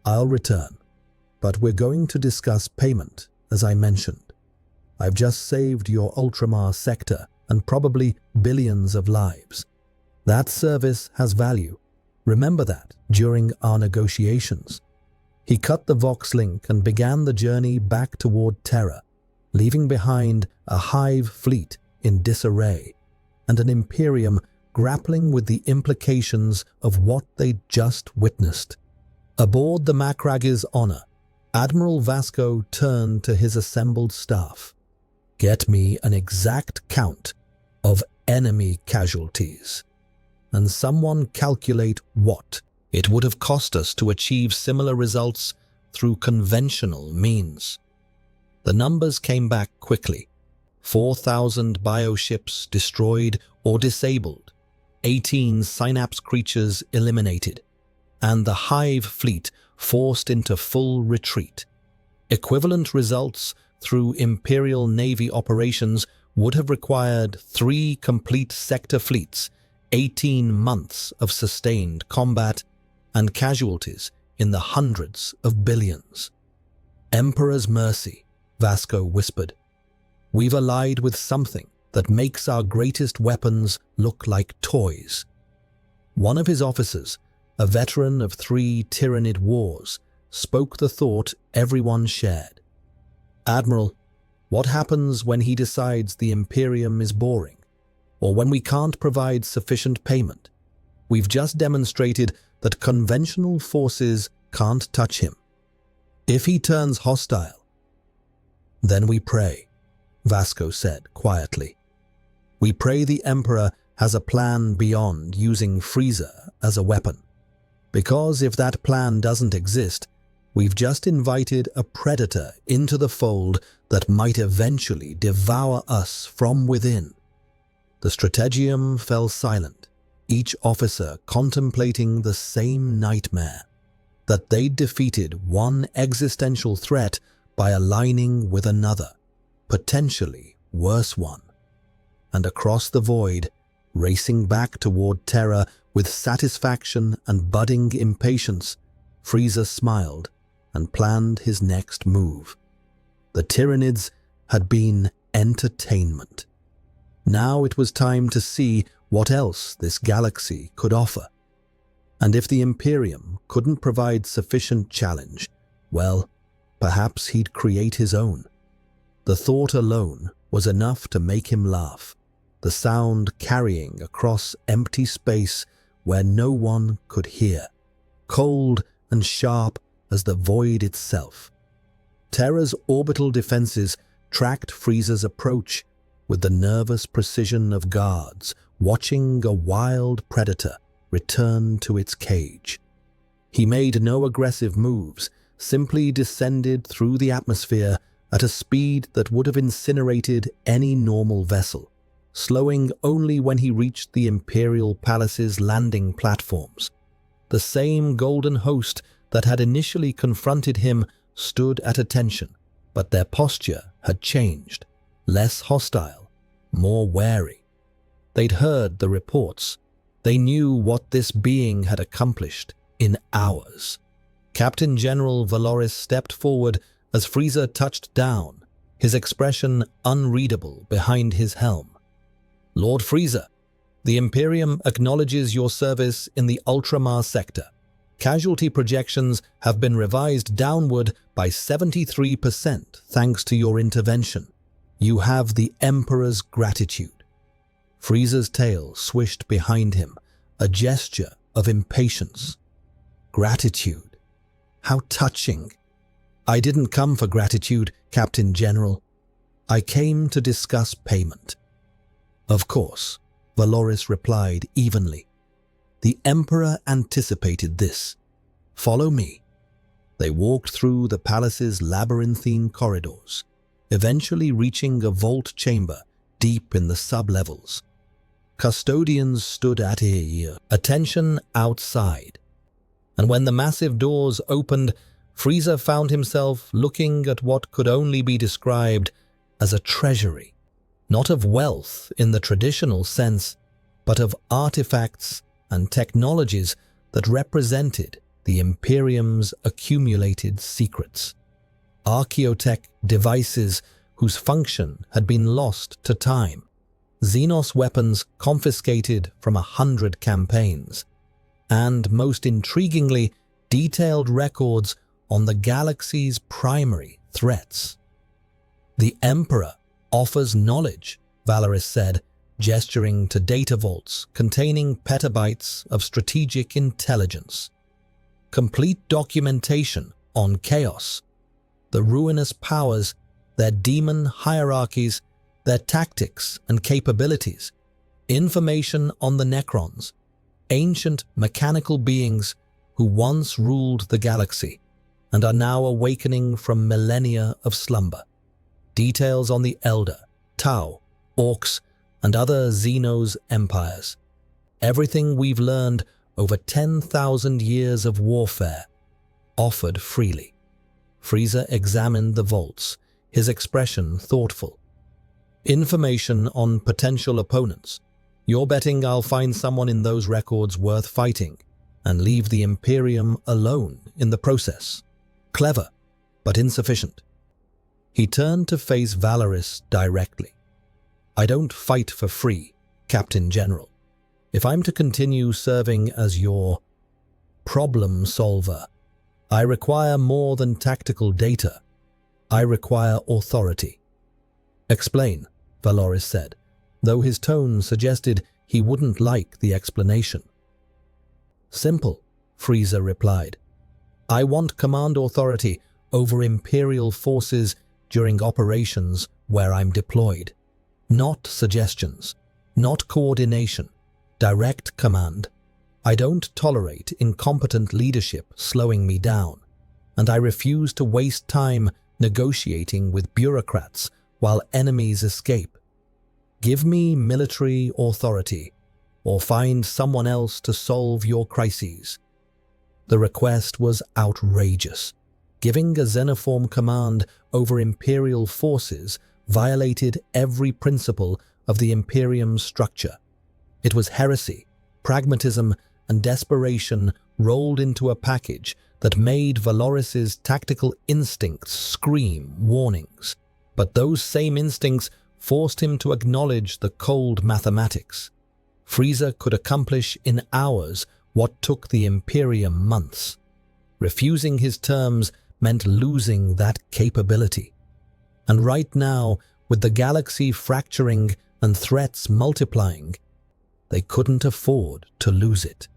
I'll return. But we're going to discuss payment, as I mentioned. I've just saved your Ultramar sector and probably billions of lives. That service has value. Remember that during our negotiations." He cut the Vox link and began the journey back toward Terra, leaving behind a Hive fleet in disarray and an Imperium grappling with the implications of what they'd just witnessed. Aboard the Makragi's Honor, Admiral Vasco turned to his assembled staff. "Get me an exact count of enemy casualties, and someone calculate what it would have cost us to achieve similar results through conventional means." The numbers came back quickly. 4,000 bioships destroyed or disabled, 18 Synapse creatures eliminated, and the Hive fleet forced into full retreat. Equivalent results through Imperial Navy operations would have required 3 complete sector fleets, 18 months of sustained combat, and casualties in the hundreds of billions. "Emperor's mercy," Vasco whispered. "We've allied with something that makes our greatest weapons look like toys." One of his officers, a veteran of 3 Tyranid wars, spoke the thought everyone shared. "Admiral, what happens when he decides the Imperium is boring, or when we can't provide sufficient payment? We've just demonstrated that conventional forces can't touch him. If he turns hostile, then we pray," Vasco said quietly. "We pray the Emperor has a plan beyond using Frieza as a weapon. Because if that plan doesn't exist, we've just invited a predator into the fold that might eventually devour us from within." The strategium fell silent, each officer contemplating the same nightmare, that they'd defeated one existential threat by aligning with another, potentially worse one. And across the void, racing back toward Terra with satisfaction and budding impatience, Frieza smiled and planned his next move. The Tyranids had been entertainment. Now it was time to see what else this galaxy could offer. And if the Imperium couldn't provide sufficient challenge, well, perhaps he'd create his own. The thought alone was enough to make him laugh, the sound carrying across empty space where no one could hear, cold and sharp as the void itself. Terra's orbital defenses tracked Frieza's approach with the nervous precision of guards watching a wild predator return to its cage. He made no aggressive moves, simply descended through the atmosphere at a speed that would have incinerated any normal vessel, slowing only when he reached the Imperial Palace's landing platforms. The same golden host that had initially confronted him stood at attention, but their posture had changed, less hostile, more wary. They'd heard the reports. They knew what this being had accomplished in hours. Captain General Valoris stepped forward as Frieza touched down, his expression unreadable behind his helm. "Lord Frieza, the Imperium acknowledges your service in the Ultramar sector. Casualty projections have been revised downward by 73% thanks to your intervention. You have the Emperor's gratitude." Frieza's tail swished behind him, a gesture of impatience. Gratitude. How touching. "I didn't come for gratitude, Captain General. I came to discuss payment." "Of course," Valoris replied evenly. "The Emperor anticipated this. Follow me." They walked through the palace's labyrinthine corridors, eventually reaching a vault chamber deep in the sub-levels. Custodians stood at ear, attention outside. And when the massive doors opened, Frieza found himself looking at what could only be described as a treasury, not of wealth in the traditional sense, but of artifacts and technologies that represented the Imperium's accumulated secrets. Archaeotech devices whose function had been lost to time, Xenos weapons confiscated from 100 campaigns, and most intriguingly, detailed records on the galaxy's primary threats. "The Emperor offers knowledge," Valoris said, gesturing to data vaults containing petabytes of strategic intelligence. Complete documentation on chaos, the ruinous powers, their demon hierarchies, their tactics and capabilities, information on the Necrons, ancient mechanical beings who once ruled the galaxy and are now awakening from millennia of slumber, details on the Elder, Tau, Orks, and other Xenos empires. Everything we've learned over 10,000 years of warfare, offered freely. Frieza examined the vaults, his expression thoughtful. Information on potential opponents. You're betting I'll find someone in those records worth fighting and leave the Imperium alone in the process. Clever, but insufficient. He turned to face Valoris directly. I don't fight for free, Captain General. If I'm to continue serving as your problem solver, I require more than tactical data. I require authority. Explain, Valoris said, though his tone suggested he wouldn't like the explanation. Simple, Frieza replied. I want command authority over Imperial forces during operations where I'm deployed. Not suggestions, not coordination, direct command. I don't tolerate incompetent leadership slowing me down, and I refuse to waste time negotiating with bureaucrats while enemies escape. Give me military authority, or find someone else to solve your crises. The request was outrageous. Giving a Xenoform command over Imperial forces violated every principle of the Imperium's structure. It was heresy, pragmatism, and desperation rolled into a package that made Valoris's tactical instincts scream warnings. But those same instincts forced him to acknowledge the cold mathematics. Frieza could accomplish in hours what took the Imperium months. Refusing his terms meant losing that capability. And right now, with the galaxy fracturing and threats multiplying, they couldn't afford to lose it.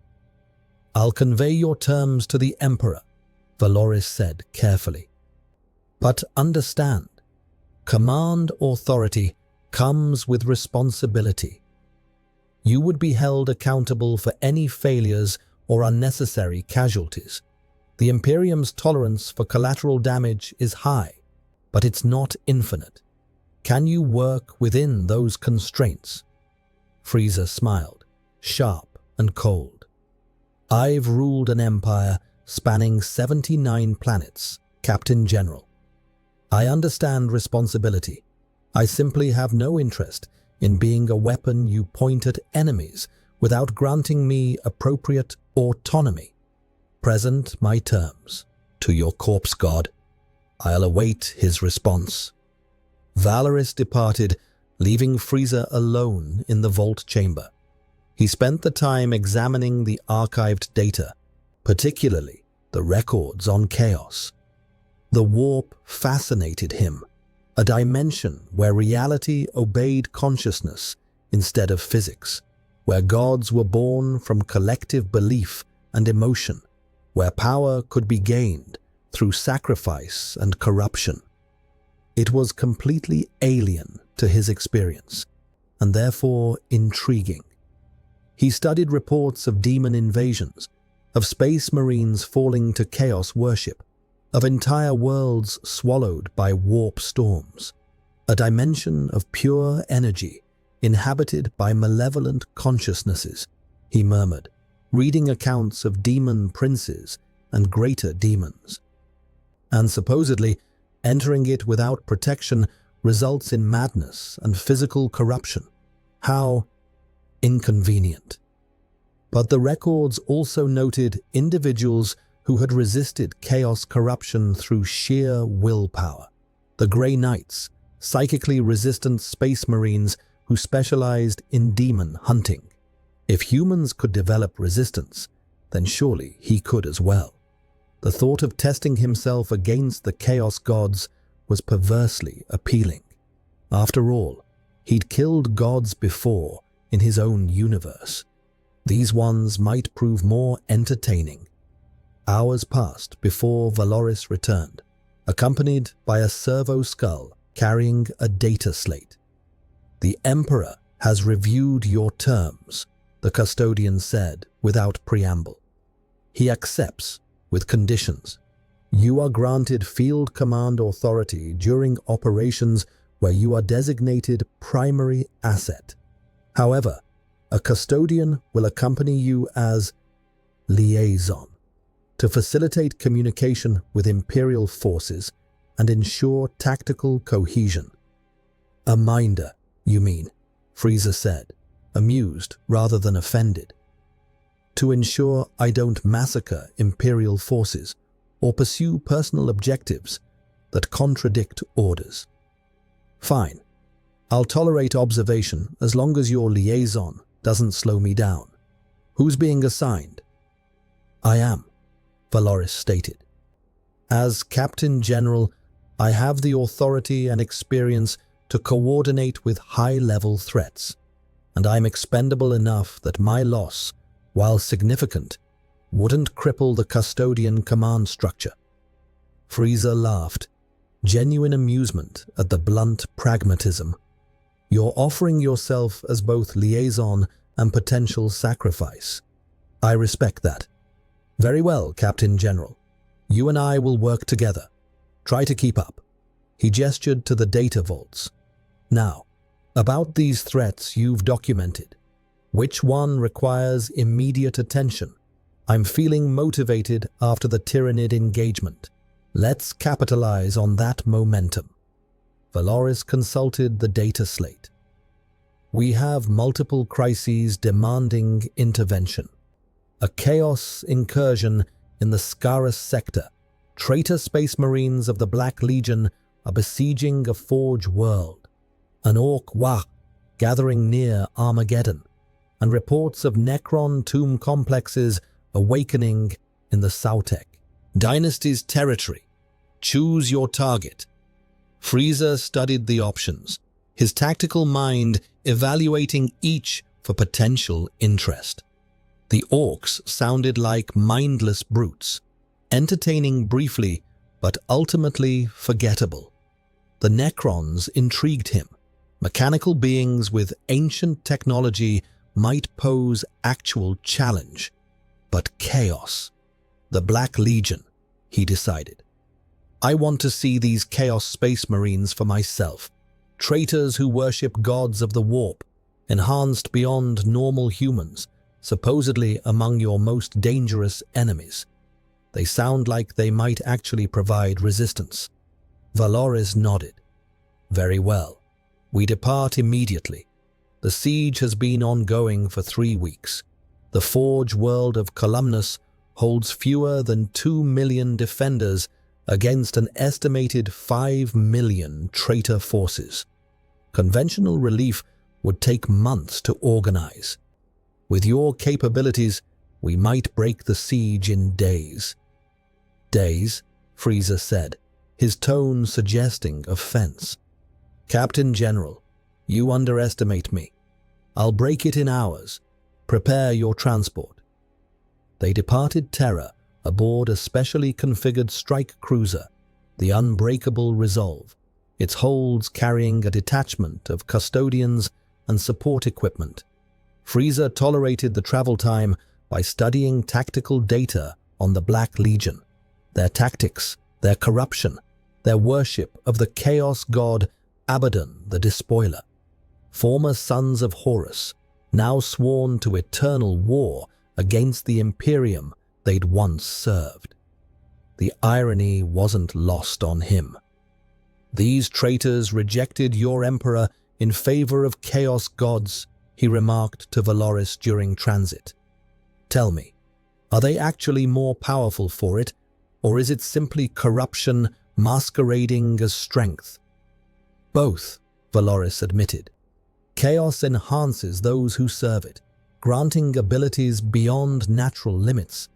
I'll convey your terms to the Emperor, Valoris said carefully. But understand, command authority comes with responsibility. You would be held accountable for any failures or unnecessary casualties. The Imperium's tolerance for collateral damage is high, but it's not infinite. Can you work within those constraints? Frieza smiled, sharp and cold. I've ruled an empire spanning 79 planets, Captain General. I understand responsibility. I simply have no interest in being a weapon you point at enemies without granting me appropriate autonomy. Present my terms to your corpse god. I'll await his response. Valoris departed, leaving Frieza alone in the vault chamber. He spent the time examining the archived data, particularly the records on chaos. The warp fascinated him, a dimension where reality obeyed consciousness instead of physics, where gods were born from collective belief and emotion, where power could be gained through sacrifice and corruption. It was completely alien to his experience, and therefore intriguing. He studied reports of demon invasions, of space marines falling to chaos worship, of entire worlds swallowed by warp storms, a dimension of pure energy inhabited by malevolent consciousnesses, he murmured, reading accounts of demon princes and greater demons. And supposedly, entering it without protection results in madness and physical corruption. How inconvenient. But the records also noted individuals who had resisted chaos corruption through sheer willpower. The Grey Knights, psychically resistant space marines who specialized in demon hunting. If humans could develop resistance, then surely he could as well. The thought of testing himself against the chaos gods was perversely appealing. After all, he'd killed gods before in his own universe. These ones might prove more entertaining. Hours passed before Valoris returned, accompanied by a servo skull carrying a data slate. The Emperor has reviewed your terms, the custodian said without preamble. He accepts with conditions. You are granted field command authority during operations where you are designated primary asset. However, a custodian will accompany you as liaison. to facilitate communication with Imperial forces and ensure tactical cohesion. A minder, you mean, Frieza said, amused rather than offended. To ensure I don't massacre Imperial forces or pursue personal objectives that contradict orders. Fine. I'll tolerate observation as long as your liaison doesn't slow me down. Who's being assigned? I am, Valoris stated. As Captain General, I have the authority and experience to coordinate with high-level threats, and I'm expendable enough that my loss, while significant, wouldn't cripple the custodian command structure. Frieza laughed, genuine amusement at the blunt pragmatism. You're offering yourself as both liaison and potential sacrifice. I respect that. Very well, Captain General. You and I will work together. Try to keep up. He gestured to the data vaults. Now, about these threats you've documented. Which one requires immediate attention? I'm feeling motivated after the Tyranid engagement. Let's capitalize on that momentum. Valoris consulted the data slate. We have multiple crises demanding intervention. A chaos incursion in the Scarus sector. Traitor Space Marines of the Black Legion are besieging a Forge world. An Ork gathering near Armageddon, and reports of Necron tomb complexes awakening in the Sautek. Dynasty's territory. Choose your target. Frieza studied the options, his tactical mind evaluating each for potential interest. The Orks sounded like mindless brutes, entertaining briefly but ultimately forgettable. The Necrons intrigued him. Mechanical beings with ancient technology might pose actual challenge. But chaos. The Black Legion, he decided. I want to see these Chaos Space Marines for myself. Traitors who worship gods of the warp, enhanced beyond normal humans, supposedly among your most dangerous enemies. They sound like they might actually provide resistance. Valoris nodded. Very well. We depart immediately. The siege has been ongoing for 3 weeks. The Forge world of Columnus holds fewer than 2 million defenders against an estimated 5 million traitor forces. Conventional relief would take months to organize. With your capabilities, we might break the siege in days. Days, Frieza said, his tone suggesting offense. Captain General, you underestimate me. I'll break it in hours. Prepare your transport. They departed Terra aboard a specially configured strike cruiser, the Unbreakable Resolve, its holds carrying a detachment of custodians and support equipment. Frieza tolerated the travel time by studying tactical data on the Black Legion, their tactics, their corruption, their worship of the chaos god Abaddon the Despoiler. Former sons of Horus, now sworn to eternal war against the Imperium they'd once served. The irony wasn't lost on him. These traitors rejected your emperor in favor of chaos gods, he remarked to Valoris during transit. Tell me, are they actually more powerful for it, or is it simply corruption masquerading as strength? Both, Valoris admitted. Chaos enhances those who serve it, granting abilities beyond natural limits,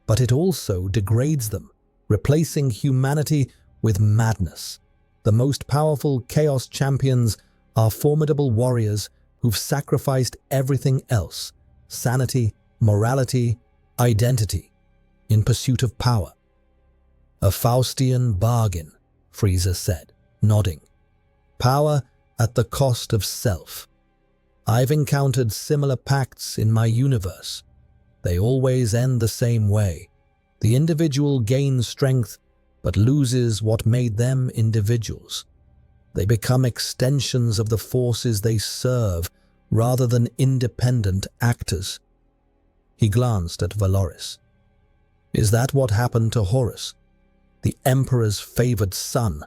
but it also degrades them, replacing humanity with madness. The most powerful Chaos champions are formidable warriors who've sacrificed everything else, sanity, morality, identity, in pursuit of power. A Faustian bargain, Frieza said, nodding. Power at the cost of self. I've encountered similar pacts in my universe. They always end the same way. The individual gains strength, but loses what made them individuals. They become extensions of the forces they serve rather than independent actors. He glanced at Valoris. Is that what happened to Horus, the Emperor's favored son,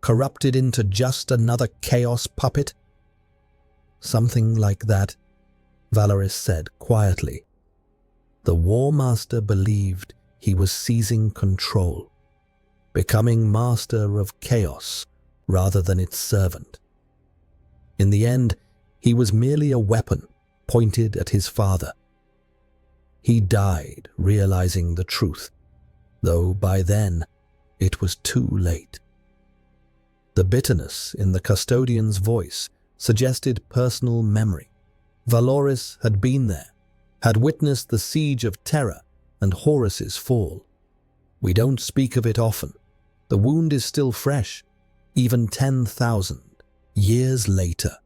corrupted into just another chaos puppet? Something like that, Valoris said quietly. The War Master believed he was seizing control, becoming master of chaos rather than its servant. In the end, he was merely a weapon pointed at his father. He died realizing the truth, though by then it was too late. The bitterness in the custodian's voice suggested personal memory. Valoris had been there, had witnessed the siege of Terra and Horus's fall. We don't speak of it often. The wound is still fresh, even 10,000 years later.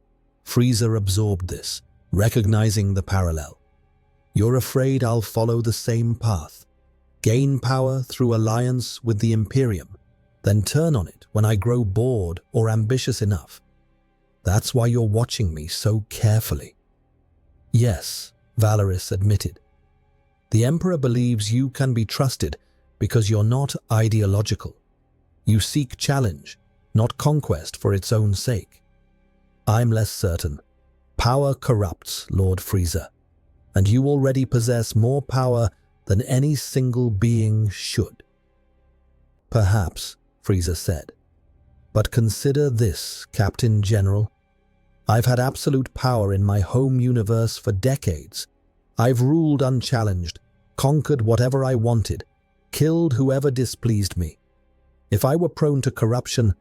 Frieza absorbed this, recognizing the parallel. You're afraid I'll follow the same path, gain power through alliance with the Imperium, then turn on it when I grow bored or ambitious enough. That's why you're watching me so carefully. Yes, Valoris admitted. The Emperor believes you can be trusted because you're not ideological. You seek challenge, not conquest for its own sake. I'm less certain. Power corrupts, Lord Frieza, and you already possess more power than any single being should. Perhaps, Frieza said. But consider this, Captain General. I've had absolute power in my home universe for decades. I've ruled unchallenged, conquered whatever I wanted, killed whoever displeased me. If I were prone to corruption,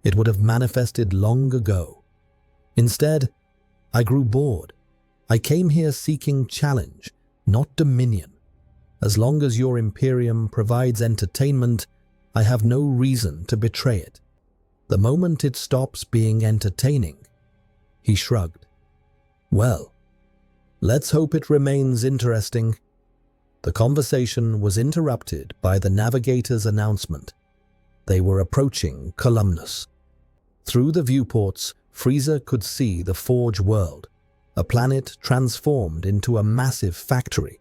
it would have manifested long ago. Instead, I grew bored. I came here seeking challenge, not dominion. As long as your Imperium provides entertainment, I have no reason to betray it. The moment it stops being entertaining, he shrugged. Well, let's hope it remains interesting. The conversation was interrupted by the navigator's announcement. They were approaching Columnus. Through the viewports, Frieza could see the Forge world, a planet transformed into a massive factory,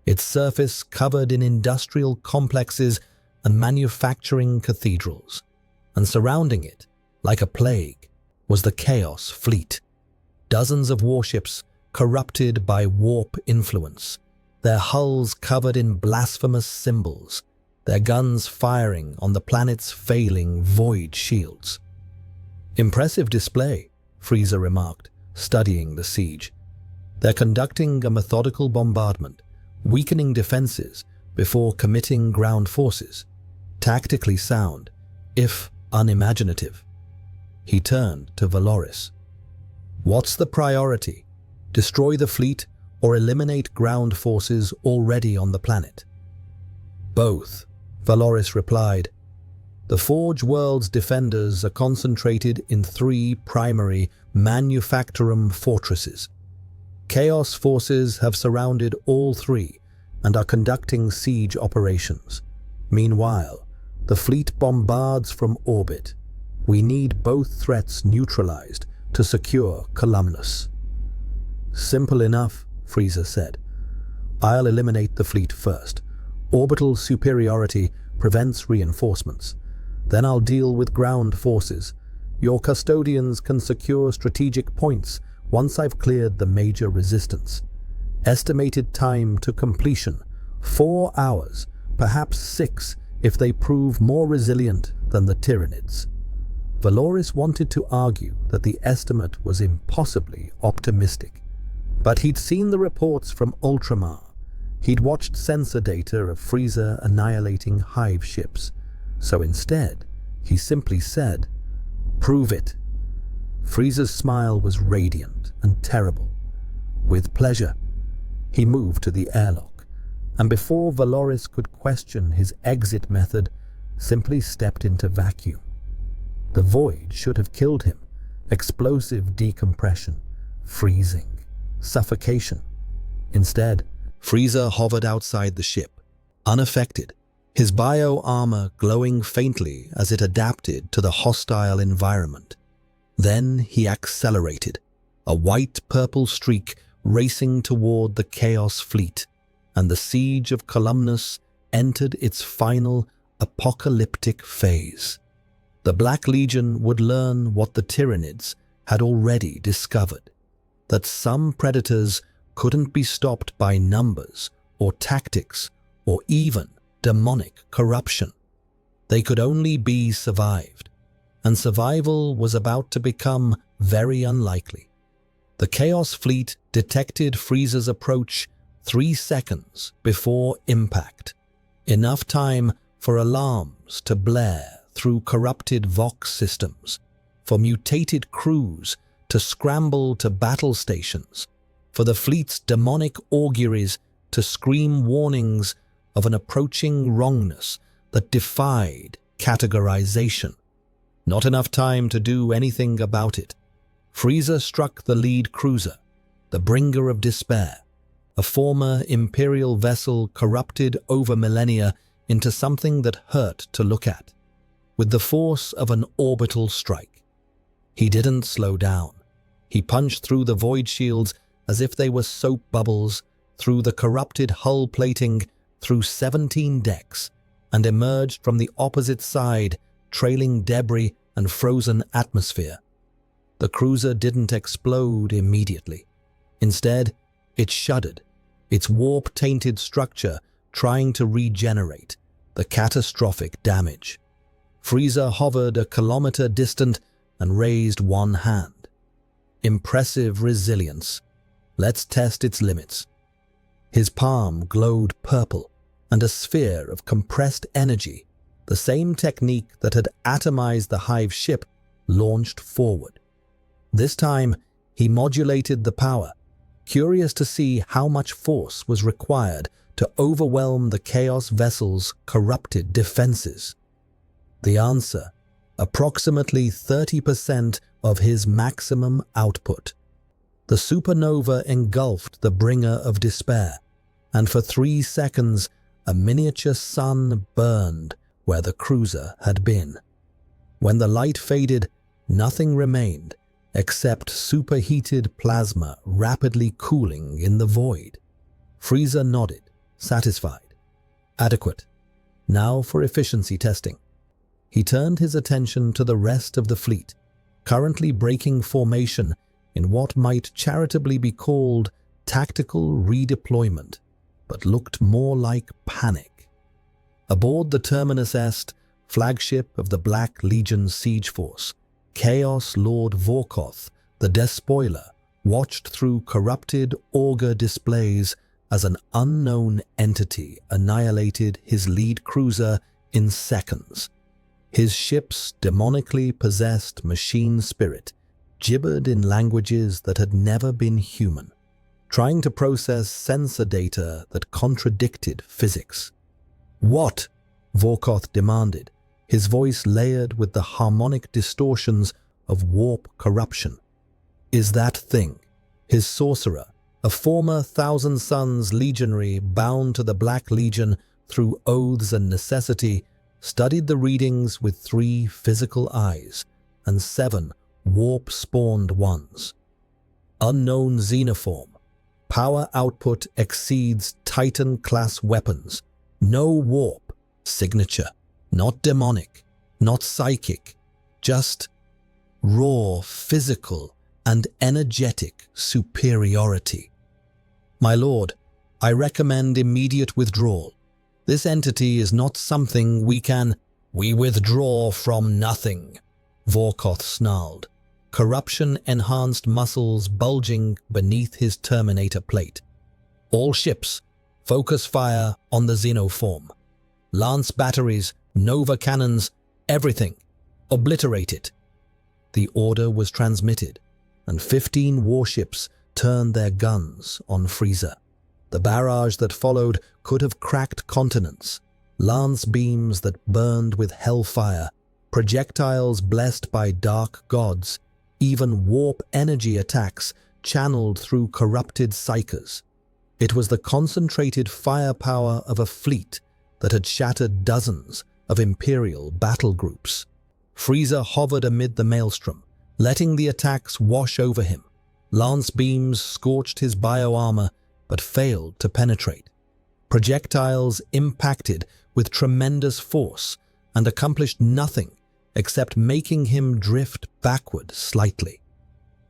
its surface covered in industrial complexes and manufacturing cathedrals, and surrounding it, like a plague, was the Chaos Fleet. Dozens of warships corrupted by warp influence, their hulls covered in blasphemous symbols, their guns firing on the planet's failing void shields. Impressive display, Frieza remarked, studying the siege. They're conducting a methodical bombardment, weakening defenses before committing ground forces. Tactically sound, if unimaginative. He turned to Valoris. What's the priority? Destroy the fleet or eliminate ground forces already on the planet? Both, Valoris replied. The Forge world's defenders are concentrated in 3 primary manufactorum fortresses. Chaos forces have surrounded all 3 and are conducting siege operations. Meanwhile, the fleet bombards from orbit. We need both threats neutralized to secure Columnus. Simple enough, Frieza said. I'll eliminate the fleet first. Orbital superiority prevents reinforcements. Then I'll deal with ground forces. Your custodians can secure strategic points once I've cleared the major resistance. Estimated time to completion, 4 hours, perhaps 6 if they prove more resilient than the Tyranids. Valoris wanted to argue that the estimate was impossibly optimistic. But he'd seen the reports from Ultramar. He'd watched sensor data of Frieza annihilating hive ships. So instead, he simply said, "Prove it." Frieza's smile was radiant and terrible. With pleasure, he moved to the airlock, and before Valoris could question his exit method, simply stepped into vacuum. The void should have killed him. Explosive decompression, freezing, suffocation. Instead, Frieza hovered outside the ship, unaffected, his bio-armor glowing faintly as it adapted to the hostile environment. Then he accelerated, a white-purple streak racing toward the Chaos Fleet, and the siege of Columnus entered its final apocalyptic phase. The Black Legion would learn what the Tyranids had already discovered, that some predators couldn't be stopped by numbers or tactics or even demonic corruption. They could only be survived, and survival was about to become very unlikely. The Chaos Fleet detected Frieza's approach 3 seconds before impact, enough time for alarms to blare through corrupted Vox systems, for mutated crews to scramble to battle stations, for the fleet's demonic auguries to scream warnings of an approaching wrongness that defied categorization. Not enough time to do anything about it. Frieza struck the lead cruiser, the bringer of despair, a former Imperial vessel corrupted over millennia into something that hurt to look at, with the force of an orbital strike. He didn't slow down. He punched through the void shields as if they were soap bubbles, through the corrupted hull plating, through 17 decks, and emerged from the opposite side, trailing debris and frozen atmosphere. The cruiser didn't explode immediately. Instead, it shuddered, its warp-tainted structure trying to regenerate the catastrophic damage. Frieza hovered a kilometer distant and raised one hand. Impressive resilience. Let's test its limits. His palm glowed purple, and a sphere of compressed energy, the same technique that had atomized the Hive ship, launched forward. This time, he modulated the power, curious to see how much force was required to overwhelm the Chaos vessel's corrupted defenses. The answer, approximately 30% of his maximum output. The supernova engulfed the bringer of despair, and for 3 seconds, a miniature sun burned where the cruiser had been. When the light faded, nothing remained except superheated plasma rapidly cooling in the void. Frieza nodded, satisfied. Adequate. Now for efficiency testing. He turned his attention to the rest of the fleet, currently breaking formation in what might charitably be called tactical redeployment, but looked more like panic. Aboard the Terminus Est, flagship of the Black Legion siege force, Chaos Lord Vorkoth, the Despoiler, watched through corrupted auger displays as an unknown entity annihilated his lead cruiser in seconds. His ship's demonically possessed machine spirit gibbered in languages that had never been human, trying to process sensor data that contradicted physics. "What?" Vorkoth demanded, his voice layered with the harmonic distortions of warp corruption. "Is that thing?" His sorcerer, a former Thousand Suns legionary bound to the Black Legion through oaths and necessity, studied the readings with 3 physical eyes and 7 warp-spawned ones. Unknown xenoform. Power output exceeds Titan-class weapons. No warp. Signature. Not demonic. Not psychic. Just raw, physical, and energetic superiority. "My lord, I recommend immediate withdrawal. This entity is not something we can—" "We withdraw from nothing," Vorkoth snarled, corruption-enhanced muscles bulging beneath his Terminator plate. "All ships, focus fire on the xenoform. Lance batteries, Nova cannons, everything. Obliterate it." The order was transmitted, and 15 warships turned their guns on Frieza. The barrage that followed could have cracked continents, lance beams that burned with hellfire, projectiles blessed by dark gods, even warp energy attacks channeled through corrupted psychers. It was the concentrated firepower of a fleet that had shattered dozens of Imperial battle groups. Frieza hovered amid the maelstrom, letting the attacks wash over him. Lance beams scorched his bioarmor, but failed to penetrate. Projectiles impacted with tremendous force and accomplished nothing except making him drift backward slightly.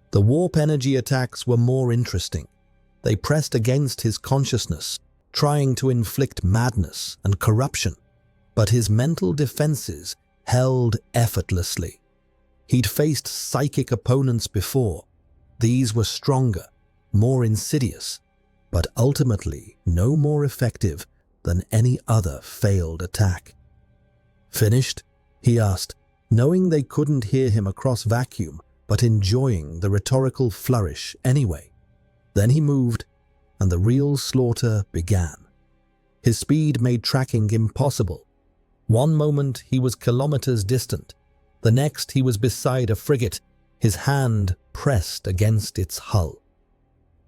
The warp energy attacks were more interesting. They pressed against his consciousness, trying to inflict madness and corruption, but his mental defenses held effortlessly. He'd faced psychic opponents before. These were stronger, more insidious, but ultimately no more effective than any other failed attack. "Finished?" he asked, knowing they couldn't hear him across vacuum, but enjoying the rhetorical flourish anyway. Then he moved, and the real slaughter began. His speed made tracking impossible. One moment he was kilometers distant. The next he was beside a frigate, his hand pressed against its hull.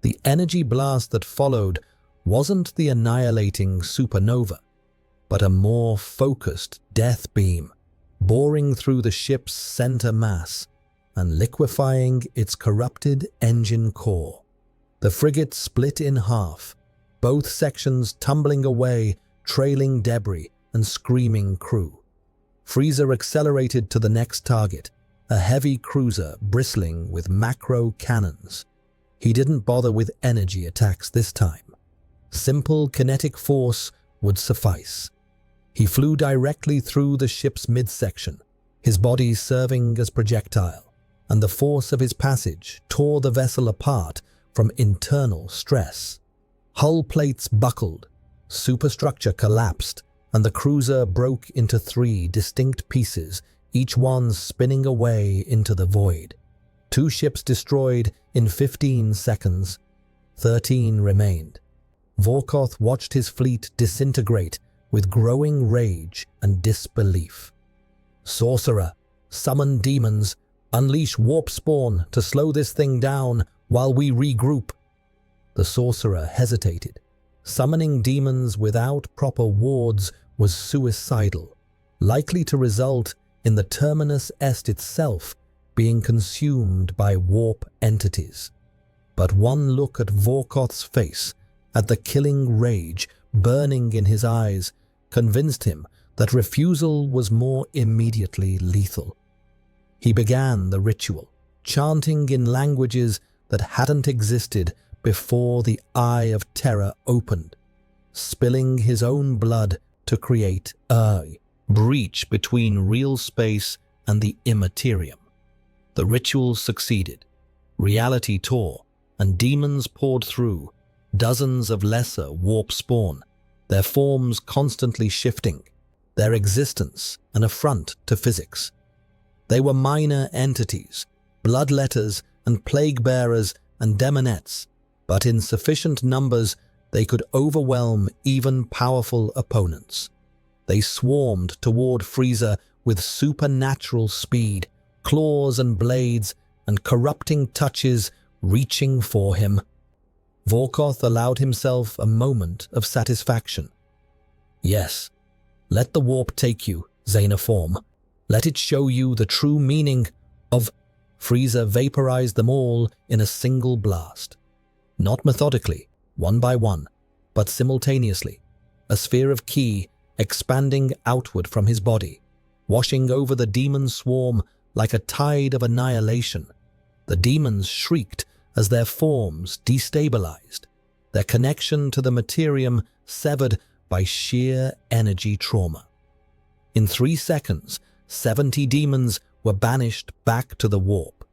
The energy blast that followed wasn't the annihilating supernova, but a more focused death beam, boring through the ship's center mass and liquefying its corrupted engine core. The frigate split in half, both sections tumbling away, trailing debris and screaming crew. Frieza accelerated to the next target, a heavy cruiser bristling with macro cannons. He didn't bother with energy attacks this time. Simple kinetic force would suffice. He flew directly through the ship's midsection, his body serving as projectile, and the force of his passage tore the vessel apart from internal stress. Hull plates buckled, superstructure collapsed, and the cruiser broke into 3 distinct pieces, each one spinning away into the void. 2 ships destroyed in 15 seconds. 13 remained. Vorkoth watched his fleet disintegrate with growing rage and disbelief. "Sorcerer, summon demons, unleash warp spawn to slow this thing down while we regroup." The sorcerer hesitated. Summoning demons without proper wards was suicidal, likely to result in the Terminus Est itself being consumed by warp entities. But one look at Vorkoth's face, at the killing rage burning in his eyes, convinced him that refusal was more immediately lethal. He began the ritual, chanting in languages that hadn't existed before the Eye of Terror opened, spilling his own blood to create a breach between real space and the immaterium. The ritual succeeded. Reality tore, and demons poured through, dozens of lesser warp spawn, their forms constantly shifting, their existence an affront to physics. They were minor entities, bloodletters and plague-bearers and demonettes, but in sufficient numbers they could overwhelm even powerful opponents. They swarmed toward Frieza with supernatural speed, claws and blades, and corrupting touches reaching for him. Vorkoth allowed himself a moment of satisfaction. "Yes, let the warp take you, Xenoform. Let it show you the true meaning of—" Frieza vaporized them all in a single blast. Not methodically, one by one, but simultaneously, a sphere of ki expanding outward from his body, washing over the demon swarm like a tide of annihilation. The demons shrieked as their forms destabilized, their connection to the materium severed by sheer energy trauma. In 3 seconds, 70 demons were banished back to the warp,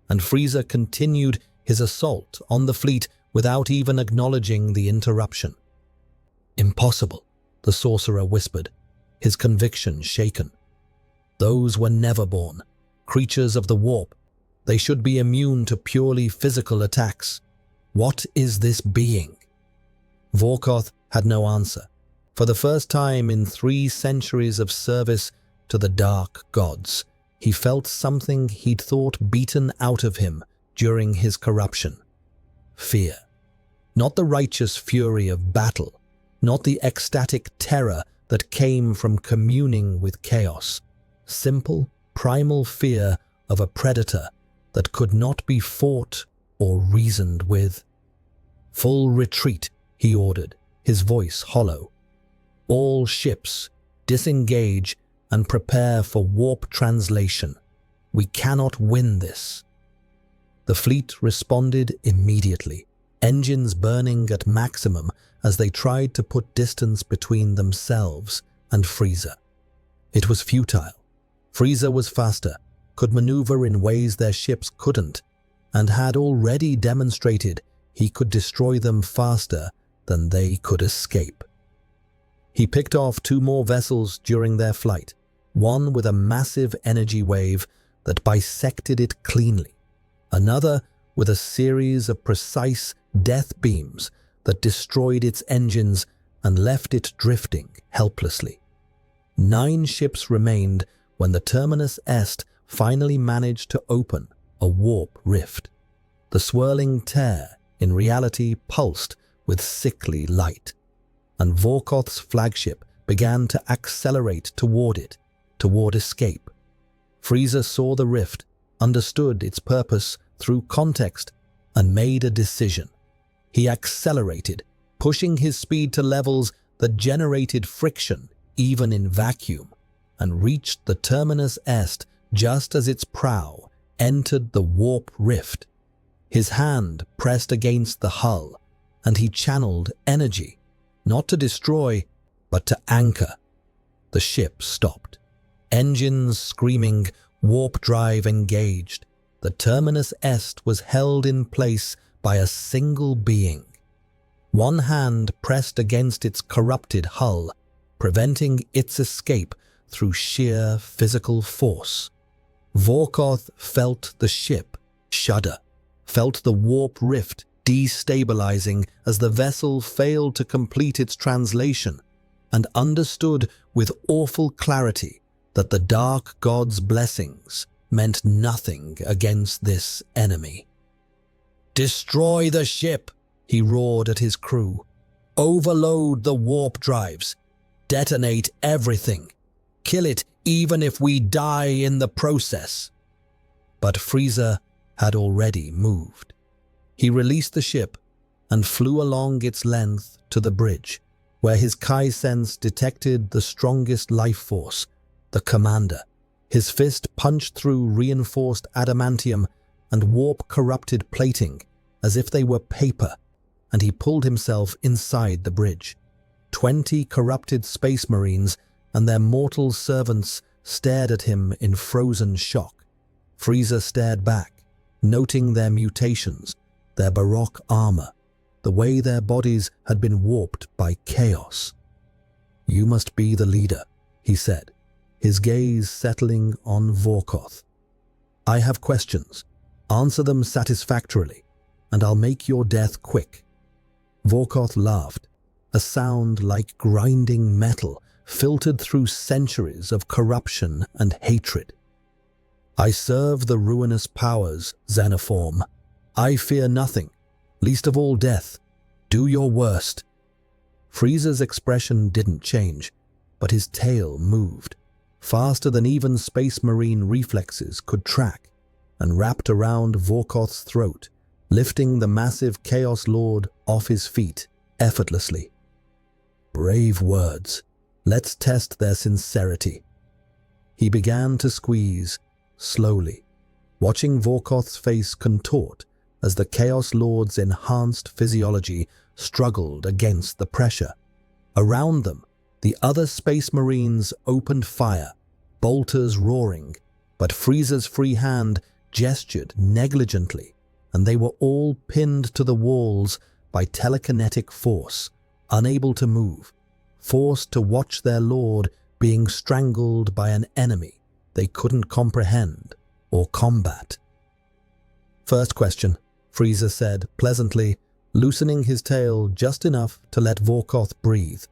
and Frieza continued his assault on the fleet without even acknowledging the interruption. "Impossible," the sorcerer whispered, his conviction shaken. "Those were never-born, creatures of the warp. They should be immune to purely physical attacks. What is this being?" Vorkoth had no answer. For the first time in 3 centuries of service to the dark gods, he felt something he'd thought beaten out of him during his corruption. Fear. Not the righteous fury of battle, not the ecstatic terror that came from communing with chaos. Simple, primal fear of a predator that could not be fought or reasoned with. "Full retreat," he ordered, his voice hollow. "All ships, disengage and prepare for warp translation. We cannot win this." The fleet responded immediately, engines burning at maximum as they tried to put distance between themselves and Frieza. It was futile. Frieza was faster, could maneuver in ways their ships couldn't, and had already demonstrated he could destroy them faster than they could escape. He picked off 2 more vessels during their flight, one with a massive energy wave that bisected it cleanly, another with a series of precise death beams that destroyed its engines and left it drifting helplessly. 9 ships remained when the Terminus Est finally managed to open a warp rift. The swirling tear in reality pulsed with sickly light, and Vorkoth's flagship began to accelerate toward it, toward escape. Frieza saw the rift, understood its purpose through context, and made a decision. He accelerated, pushing his speed to levels that generated friction even in vacuum, and reached the Terminus Est just as its prow entered the warp rift. His hand pressed against the hull, and he channeled energy, not to destroy, but to anchor. The ship stopped. Engines screaming, warp drive engaged. The Terminus Est was held in place by a single being. One hand pressed against its corrupted hull, preventing its escape through sheer physical force. Vorkoth felt the ship shudder, felt the warp rift destabilizing as the vessel failed to complete its translation, and understood with awful clarity that the Dark God's blessings meant nothing against this enemy. "Destroy the ship!" he roared at his crew. "Overload the warp drives. Detonate everything. Kill it even if we die in the process." But Frieza had already moved. He released the ship and flew along its length to the bridge, where his Kai sense detected the strongest life force, the commander. His fist punched through reinforced adamantium and warp-corrupted plating as if they were paper, and he pulled himself inside the bridge. 20 corrupted space marines and their mortal servants stared at him in frozen shock. Frieza stared back, noting their mutations, their baroque armor, the way their bodies had been warped by chaos. "You must be the leader," he said, his gaze settling on Vorkoth. "I have questions. Answer them satisfactorily, and I'll make your death quick." Vorkoth laughed, a sound like grinding metal filtered through centuries of corruption and hatred. "I serve the ruinous powers, Xenoform. I fear nothing, least of all death. Do your worst." Frieza's expression didn't change, but his tail moved, faster than even Space Marine reflexes could track, and wrapped around Vorkoth's throat, lifting the massive Chaos Lord off his feet effortlessly. Brave words. Let's test their sincerity. He began to squeeze, slowly, watching Vorkoth's face contort as the Chaos Lord's enhanced physiology struggled against the pressure. Around them, the other Space Marines opened fire, bolters roaring, but Frieza's free hand gestured negligently, and they were all pinned to the walls by telekinetic force, unable to move, forced to watch their lord being strangled by an enemy they couldn't comprehend or combat. "First question," Frieza said pleasantly, loosening his tail just enough to let Vorkoth breathe.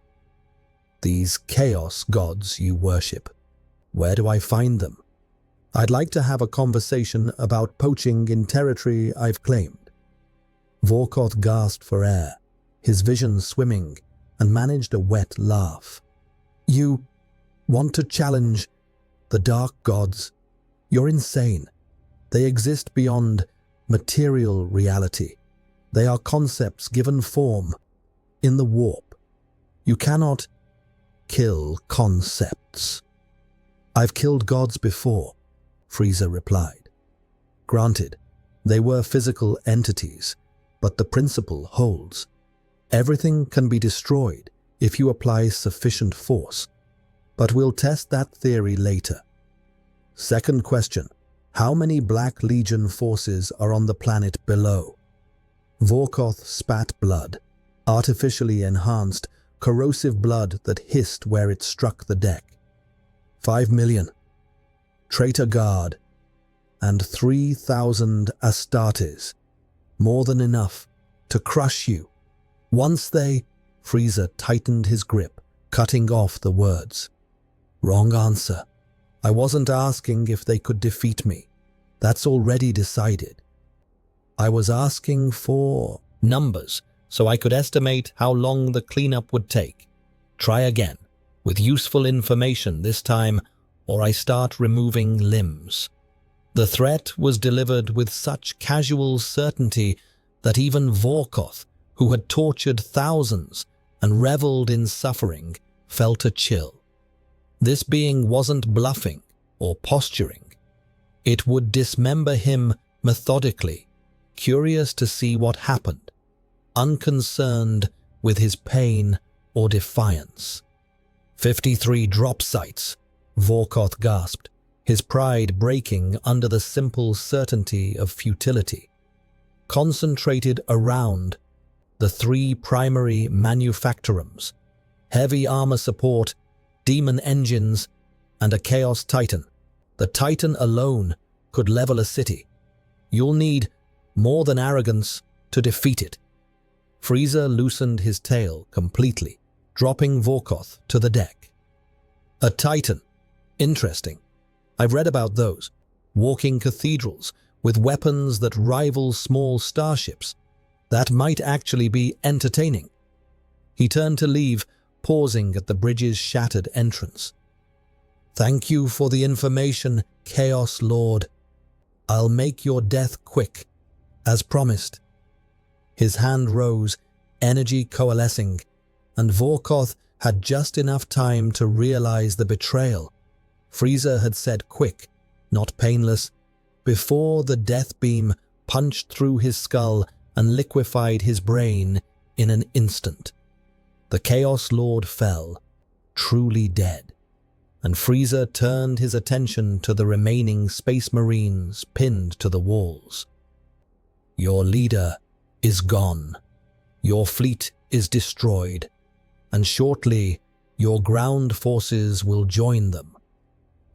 "These chaos gods you worship, where do I find them? I'd like to have a conversation about poaching in territory I've claimed." Vorkoth gasped for air, his vision swimming, and managed a wet laugh. "You want to challenge the dark gods? You're insane. They exist beyond material reality. They are concepts given form in the warp. You cannot kill concepts. I've killed gods before, Frieza replied. Granted, they were physical entities, but the principle holds. Everything can be destroyed if you apply sufficient force, but we'll test that theory later. Second question, how many Black Legion forces are on the planet below? Vorkoth spat blood, artificially enhanced, corrosive blood that hissed where it struck the deck. 5 million. Traitor Guard, and 3,000 Astartes, more than enough to crush you. Once they... Frieza tightened his grip, cutting off the words. Wrong answer. I wasn't asking if they could defeat me. That's already decided. I was asking for numbers, so I could estimate how long the cleanup would take. Try again, with useful information this time, or I start removing limbs. The threat was delivered with such casual certainty that even Vorkoth, who had tortured thousands and reveled in suffering, felt a chill. This being wasn't bluffing or posturing. It would dismember him methodically, curious to see what happened, unconcerned with his pain or defiance. 53 drop sites, Vorkoth gasped, his pride breaking under the simple certainty of futility. Concentrated around the 3 primary manufactorums, heavy armor support, demon engines, and a Chaos Titan. The Titan alone could level a city. You'll need more than arrogance to defeat it. Frieza loosened his tail completely, dropping Vorkoth to the deck. A Titan. Interesting. I've read about those. Walking cathedrals with weapons that rival small starships. That might actually be entertaining. He turned to leave, pausing at the bridge's shattered entrance. Thank you for the information, Chaos Lord. I'll make your death quick, as promised. His hand rose, energy coalescing, and Vorkoth had just enough time to realize the betrayal. Frieza had said quick, not painless, before the death beam punched through his skull and liquefied his brain in an instant. The Chaos Lord fell, truly dead, and Frieza turned his attention to the remaining Space Marines pinned to the walls. Your leader is gone. Your fleet is destroyed, and shortly your ground forces will join them.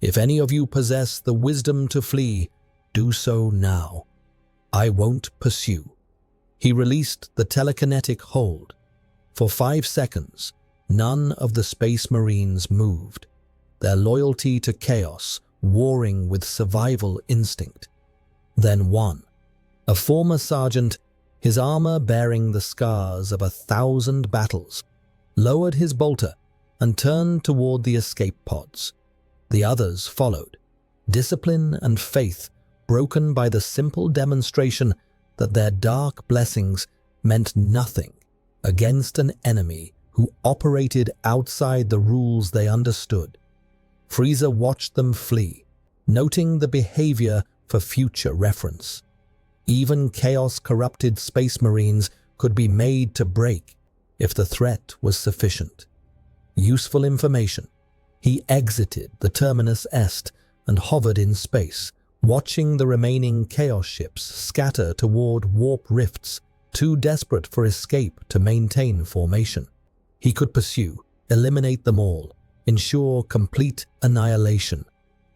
If any of you possess the wisdom to flee, do so now. I won't pursue. He released the telekinetic hold. For 5 seconds, none of the Space Marines moved, their loyalty to chaos warring with survival instinct. Then one, a former sergeant, his armor bearing the scars of 1,000 battles, lowered his bolter and turned toward the escape pods. The others followed, discipline and faith broken by the simple demonstration that their dark blessings meant nothing against an enemy who operated outside the rules they understood. Frieza watched them flee, noting the behavior for future reference. Even chaos-corrupted Space Marines could be made to break if the threat was sufficient. Useful information. He exited the Terminus Est and hovered in space, watching the remaining Chaos ships scatter toward warp rifts, too desperate for escape to maintain formation. He could pursue, eliminate them all, ensure complete annihilation.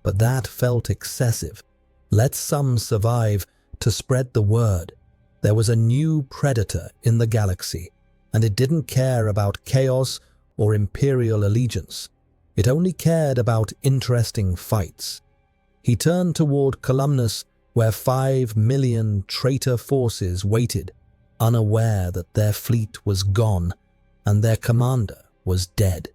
But that felt excessive. Let some survive to spread the word. There was a new predator in the galaxy, and it didn't care about chaos or imperial allegiance. It only cared about interesting fights. He turned toward Columnus, where 5 million traitor forces waited, unaware that their fleet was gone and their commander was dead.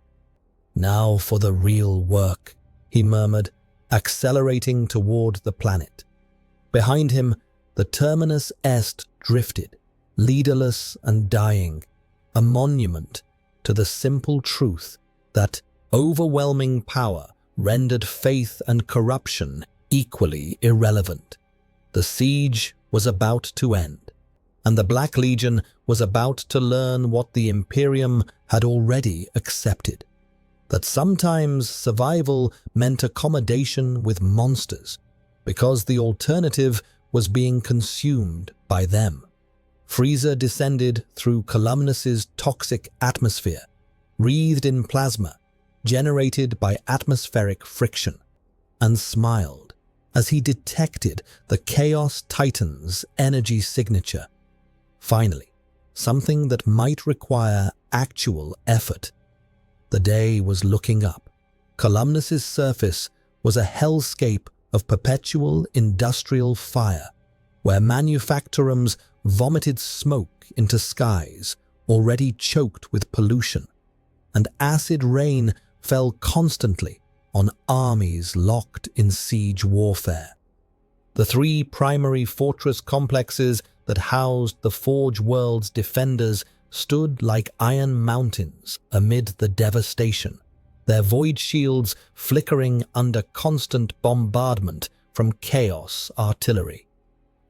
Now for the real work, he murmured, accelerating toward the planet. Behind him, the Terminus Est drifted, leaderless and dying, a monument to the simple truth that overwhelming power rendered faith and corruption equally irrelevant. The siege was about to end, and the Black Legion was about to learn what the Imperium had already accepted: that sometimes survival meant accommodation with monsters, because the alternative was being consumed by them. Frieza descended through Columnus's toxic atmosphere, wreathed in plasma, generated by atmospheric friction, and smiled as he detected the Chaos Titan's energy signature. Finally, something that might require actual effort. The day was looking up. Columnus's surface was a hellscape of perpetual industrial fire, where manufactorums vomited smoke into skies already choked with pollution, and acid rain fell constantly on armies locked in siege warfare. The three primary fortress complexes that housed the Forge World's defenders stood like iron mountains amid the devastation, their void shields flickering under constant bombardment from Chaos artillery.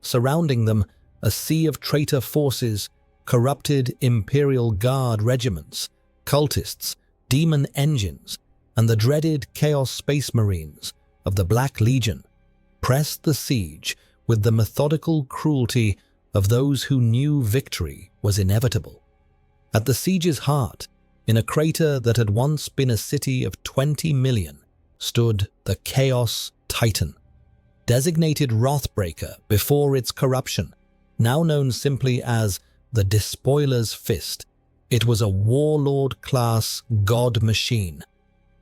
Surrounding them, a sea of traitor forces, corrupted Imperial Guard regiments, cultists, demon engines, and the dreaded Chaos Space Marines of the Black Legion pressed the siege with the methodical cruelty of those who knew victory was inevitable. At the siege's heart, in a crater that had once been a city of 20 million, stood the Chaos Titan, designated Wrathbreaker before its corruption, now known simply as the Despoiler's Fist. It was a warlord-class god machine,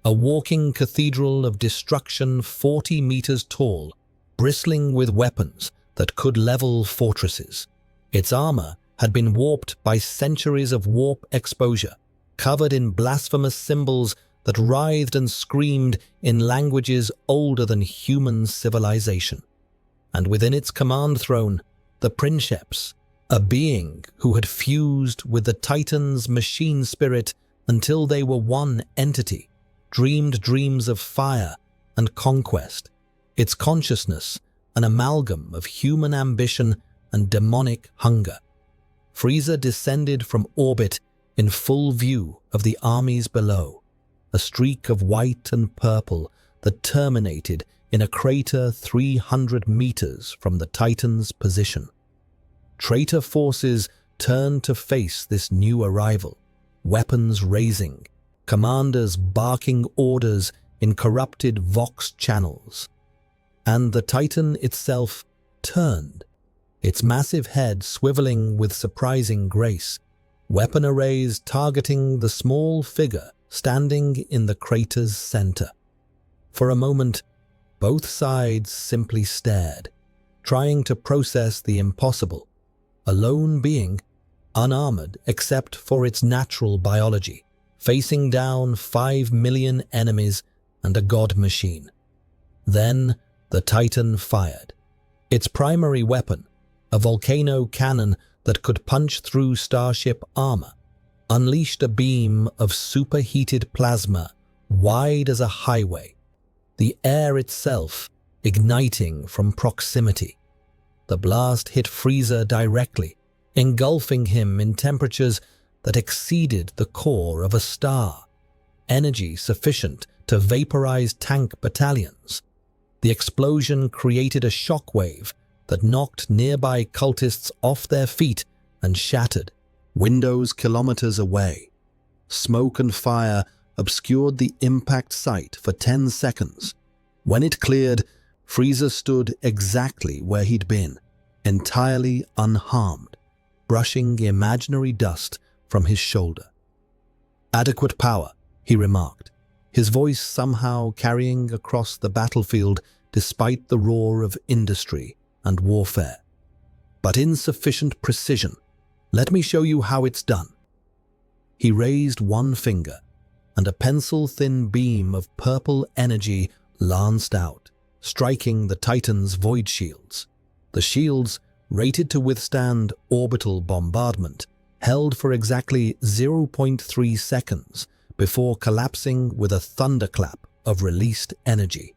a walking cathedral of destruction 40 meters tall, bristling with weapons that could level fortresses. Its armor had been warped by centuries of warp exposure, covered in blasphemous symbols that writhed and screamed in languages older than human civilization. And within its command throne, the Princeps, a being who had fused with the Titan's machine spirit until they were one entity, dreamed dreams of fire and conquest, its consciousness an amalgam of human ambition and demonic hunger. Frieza descended from orbit in full view of the armies below, a streak of white and purple that terminated in a crater 300 meters from the Titan's position. Traitor forces turned to face this new arrival, weapons raising, commanders barking orders in corrupted Vox channels. And the Titan itself turned, its massive head swiveling with surprising grace, weapon arrays targeting the small figure standing in the crater's center. For a moment, both sides simply stared, trying to process the impossible. A lone being, unarmored except for its natural biology, facing down 5 million enemies and a god machine. Then the Titan fired. Its primary weapon, a volcano cannon that could punch through starship armor, unleashed a beam of superheated plasma wide as a highway, the air itself igniting from proximity. The blast hit Frieza directly, engulfing him in temperatures that exceeded the core of a star, energy sufficient to vaporize tank battalions. The explosion created a shockwave that knocked nearby cultists off their feet and shattered windows kilometers away. Smoke and fire obscured the impact site for 10 seconds. When it cleared, Frieza stood exactly where he'd been, entirely unharmed, brushing imaginary dust from his shoulder. "Adequate power," he remarked, his voice somehow carrying across the battlefield despite the roar of industry and warfare. "But insufficient precision. Let me show you how it's done." He raised one finger, and a pencil-thin beam of purple energy lanced out, striking the Titan's void shields. The shields, rated to withstand orbital bombardment, held for exactly 0.3 seconds before collapsing with a thunderclap of released energy.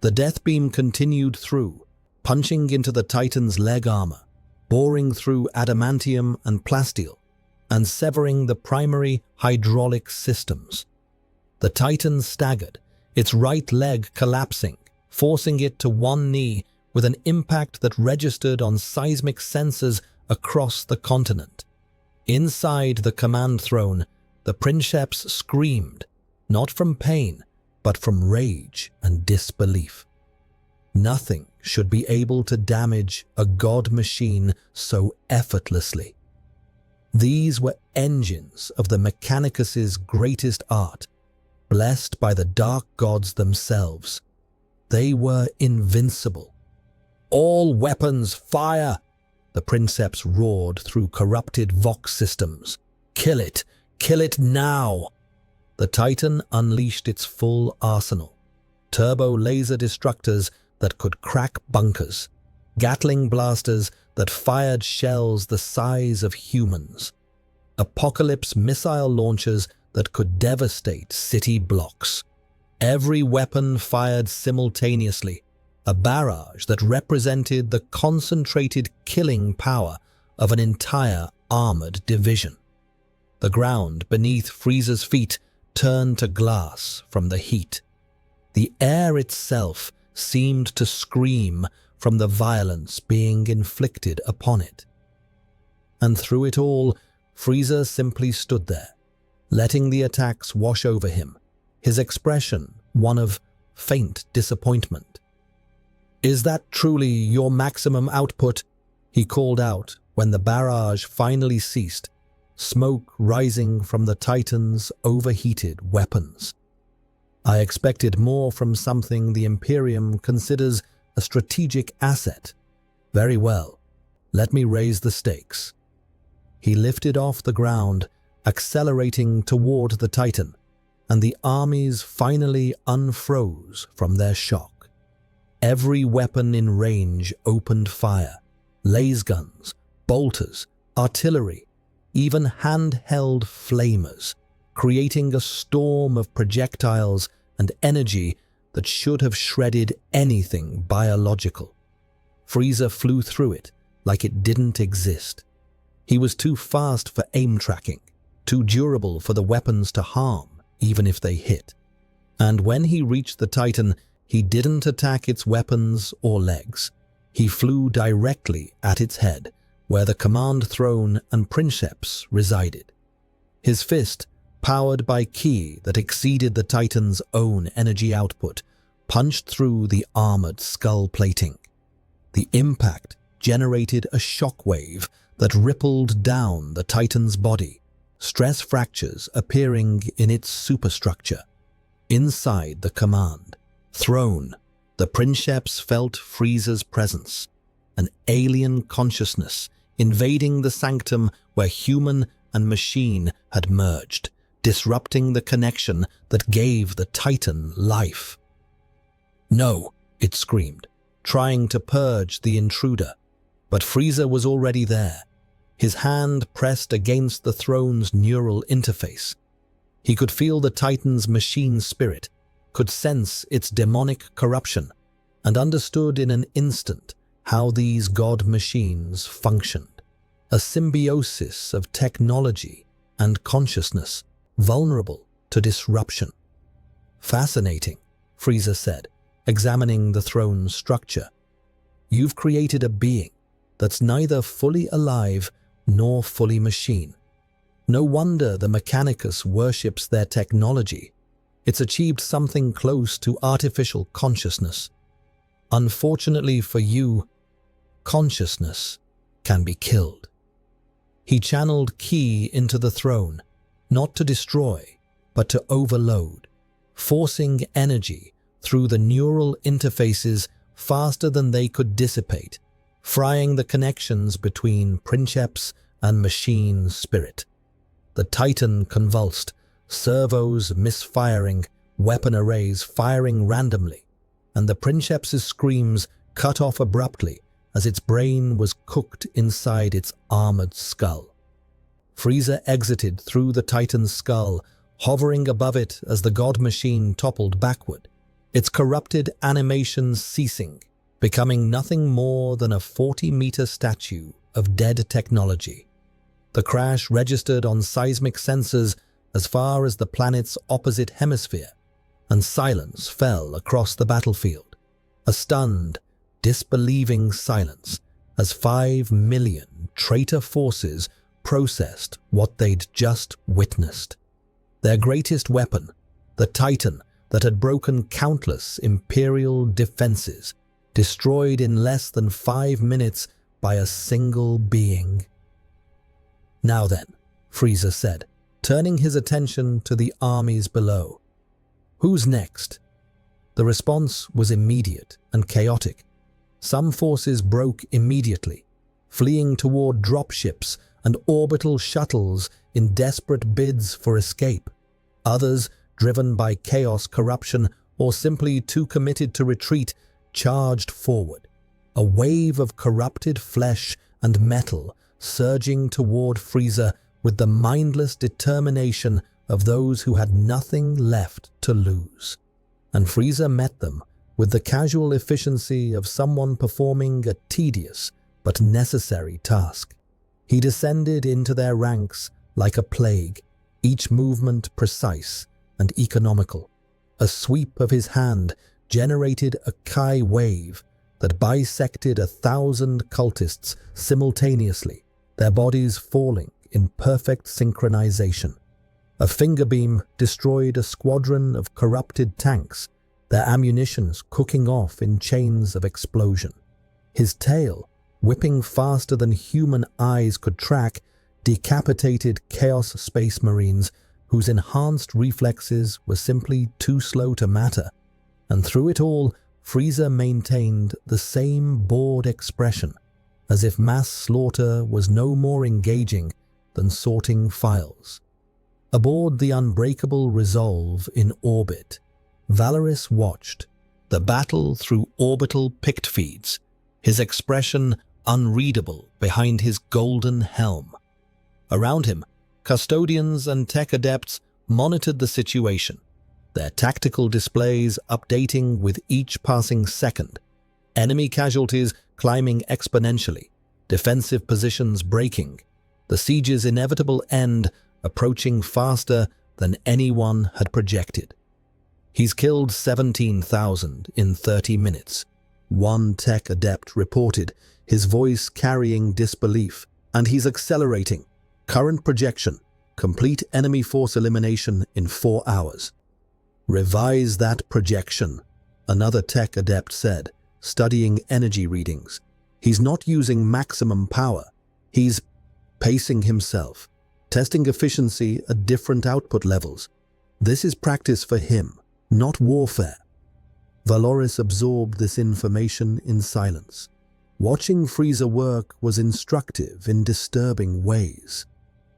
The death beam continued through, punching into the Titan's leg armor, boring through adamantium and plasteel, and severing the primary hydraulic systems. The Titan staggered, its right leg collapsing, forcing it to one knee with an impact that registered on seismic sensors across the continent. Inside the command throne, the princeps screamed, not from pain, but from rage and disbelief. Nothing should be able to damage a god machine so effortlessly. These were engines of the Mechanicus's greatest art, blessed by the dark gods themselves. They were invincible. "All weapons, fire!" the princeps roared through corrupted Vox systems. "Kill it! Kill it now!" The Titan unleashed its full arsenal. Turbo laser destructors that could crack bunkers. Gatling blasters that fired shells the size of humans. Apocalypse missile launchers that could devastate city blocks. Every weapon fired simultaneously, a barrage that represented the concentrated killing power of an entire armored division. The ground beneath Frieza's feet turned to glass from the heat. The air itself seemed to scream from the violence being inflicted upon it. And through it all, Frieza simply stood there, letting the attacks wash over him, his expression one of faint disappointment. "Is that truly your maximum output?" he called out when the barrage finally ceased, smoke rising from the Titan's overheated weapons. "I expected more from something the Imperium considers a strategic asset. Very well, let me raise the stakes." He lifted off the ground, accelerating toward the Titan, and the armies finally unfroze from their shock. Every weapon in range opened fire: laser guns, bolters, artillery, even handheld flamers, creating a storm of projectiles and energy that should have shredded anything biological. Frieza flew through it like it didn't exist. He was too fast for aim tracking, too durable for the weapons to harm, even if they hit. And when he reached the Titan, he didn't attack its weapons or legs. He flew directly at its head, where the command throne and princeps resided. His fist, powered by ki that exceeded the Titan's own energy output, punched through the armored skull plating. The impact generated a shockwave that rippled down the Titan's body, stress fractures appearing in its superstructure. Inside the command throne, the princeps felt Frieza's presence, an alien consciousness invading the sanctum where human and machine had merged, disrupting the connection that gave the Titan life. "No," it screamed, trying to purge the intruder, but Frieza was already there, his hand pressed against the throne's neural interface. He could feel the Titan's machine spirit, could sense its demonic corruption, and understood in an instant how these god machines functioned. A symbiosis of technology and consciousness, vulnerable to disruption. "Fascinating," Frieza said, examining the throne's structure. "You've created a being that's neither fully alive nor fully machine. No wonder the Mechanicus worships their technology. It's achieved something close to artificial consciousness. Unfortunately for you, consciousness can be killed." He channeled ki into the throne, not to destroy, but to overload, forcing energy through the neural interfaces faster than they could dissipate, frying the connections between princeps and machine spirit. The Titan convulsed, servos misfiring, weapon arrays firing randomly, and the princeps's screams cut off abruptly as its brain was cooked inside its armored skull. Frieza exited through the Titan's skull, hovering above it as the god machine toppled backward, its corrupted animations ceasing, becoming nothing more than a 40-meter statue of dead technology. The crash registered on seismic sensors as far as the planet's opposite hemisphere, and silence fell across the battlefield. A stunned, disbelieving silence as 5 million traitor forces processed what they'd just witnessed. Their greatest weapon, the Titan that had broken countless Imperial defenses, destroyed in less than 5 minutes by a single being. "Now then," Frieza said, turning his attention to the armies below. "Who's next?" The response was immediate and chaotic. Some forces broke immediately, fleeing toward dropships and orbital shuttles in desperate bids for escape. Others, driven by chaos, corruption, or simply too committed to retreat, charged forward, a wave of corrupted flesh and metal surging toward Frieza with the mindless determination of those who had nothing left to lose. And Frieza met them with the casual efficiency of someone performing a tedious but necessary task. He descended into their ranks like a plague, each movement precise and economical. A sweep of his hand generated a Kai wave that bisected 1,000 cultists simultaneously, their bodies falling in perfect synchronization. A finger beam destroyed a squadron of corrupted tanks, their ammunitions cooking off in chains of explosion. His tail, whipping faster than human eyes could track, decapitated Chaos Space Marines whose enhanced reflexes were simply too slow to matter. And through it all, Frieza maintained the same bored expression, as if mass slaughter was no more engaging than sorting files. Aboard the unbreakable Resolve in orbit, Valoris watched the battle through orbital pict feeds, his expression unreadable behind his golden helm. Around him, custodians and tech adepts monitored the situation, their tactical displays updating with each passing second, enemy casualties climbing exponentially, defensive positions breaking, the siege's inevitable end approaching faster than anyone had projected. "He's killed 17,000 in 30 minutes, one tech adept reported, his voice carrying disbelief. "And he's accelerating. Current projection, complete enemy force elimination in 4 hours. "Revise that projection," another tech adept said, studying energy readings. "He's not using maximum power. He's pacing himself, testing efficiency at different output levels. This is practice for him, not warfare." Valoris absorbed this information in silence. Watching Frieza work was instructive in disturbing ways.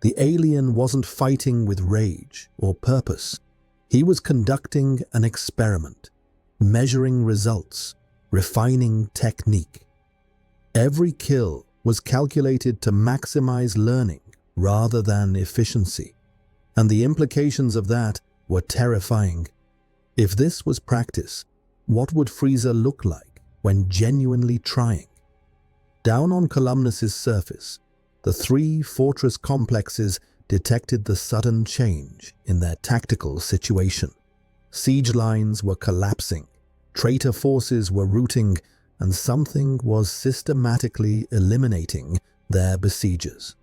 The alien wasn't fighting with rage or purpose. He was conducting an experiment, measuring results, refining technique. Every kill was calculated to maximize learning rather than efficiency, and the implications of that were terrifying. If this was practice, what would Frieza look like when genuinely trying? Down on Columnus's surface, the 3 fortress complexes detected the sudden change in their tactical situation. Siege lines were collapsing, traitor forces were routing, and something was systematically eliminating their besiegers.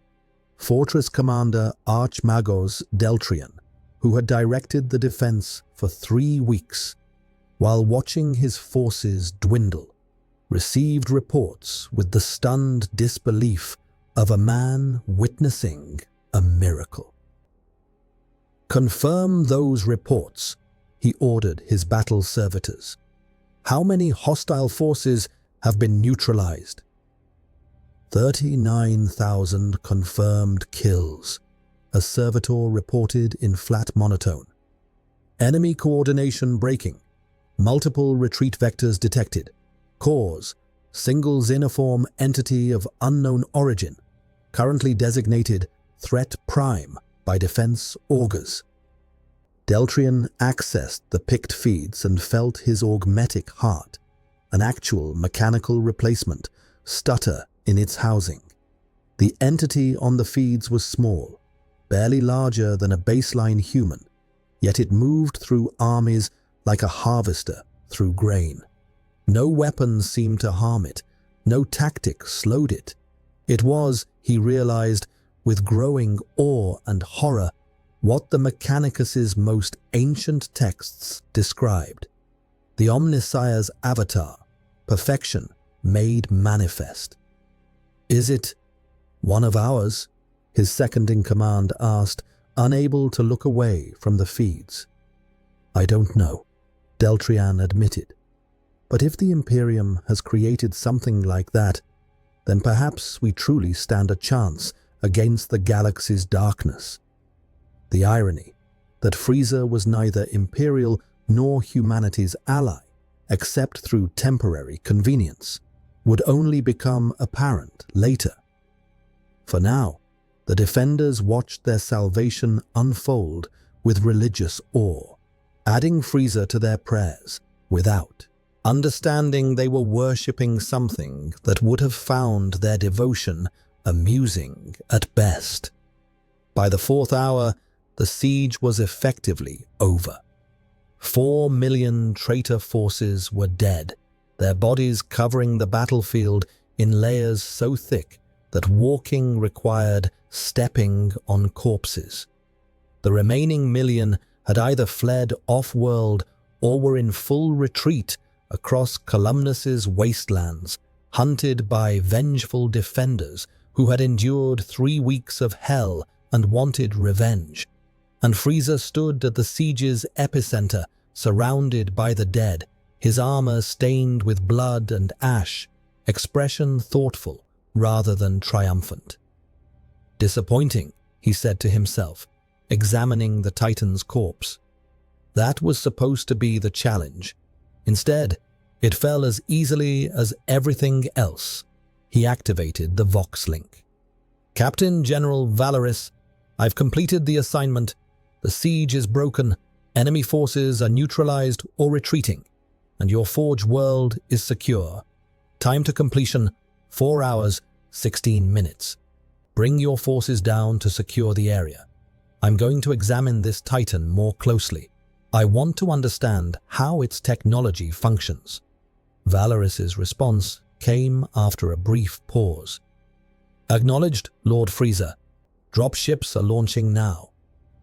Fortress Commander Archmagos Deltrian, who had directed the defense for 3 weeks, while watching his forces dwindle, received reports with the stunned disbelief of a man witnessing a miracle. "Confirm those reports," he ordered his battle servitors. "How many hostile forces have been neutralized?" 39,000 confirmed kills, a servitor reported in flat monotone. "Enemy coordination breaking. Multiple retreat vectors detected. Cause: single xenoform entity of unknown origin, currently designated Threat Prime by Defense Augurs. Deltrian accessed the picked feeds and felt his augmetic heart, an actual mechanical replacement, stutter in its housing. The entity on the feeds was small, barely larger than a baseline human, yet it moved through armies like a harvester through grain. No weapon seemed to harm it, no tactic slowed it. It was, he realized, with growing awe and horror, what the Mechanicus's most ancient texts described. The Omnissiah's avatar, perfection made manifest. "Is it one of ours?" his second-in-command asked, unable to look away from the feeds. "I don't know," Deltrian admitted. "But if the Imperium has created something like that, then perhaps we truly stand a chance against the galaxy's darkness." The irony that Frieza was neither Imperial nor humanity's ally, except through temporary convenience, would only become apparent later. For now, the defenders watched their salvation unfold with religious awe, adding Frieza to their prayers without, understanding they were worshipping something that would have found their devotion amusing at best. By the 4th hour, the siege was effectively over. 4 million traitor forces were dead, their bodies covering the battlefield in layers so thick that walking required stepping on corpses. The remaining million had either fled off-world or were in full retreat across Columnus's wastelands, hunted by vengeful defenders who had endured 3 weeks of hell and wanted revenge. And Frieza stood at the siege's epicenter, surrounded by the dead, his armor stained with blood and ash, expression thoughtful rather than triumphant. "Disappointing," he said to himself, examining the Titan's corpse. That was supposed to be the challenge. Instead, it fell as easily as everything else. He activated the Vox link. "Captain General Valoris, I've completed the assignment. The siege is broken, enemy forces are neutralized or retreating, and your forge world is secure. Time to completion, 4 hours, 16 minutes. Bring your forces down to secure the area. I'm going to examine this Titan more closely. I want to understand how its technology functions." Valoris's response came after a brief pause. "Acknowledged, Lord Frieza. Dropships are launching now.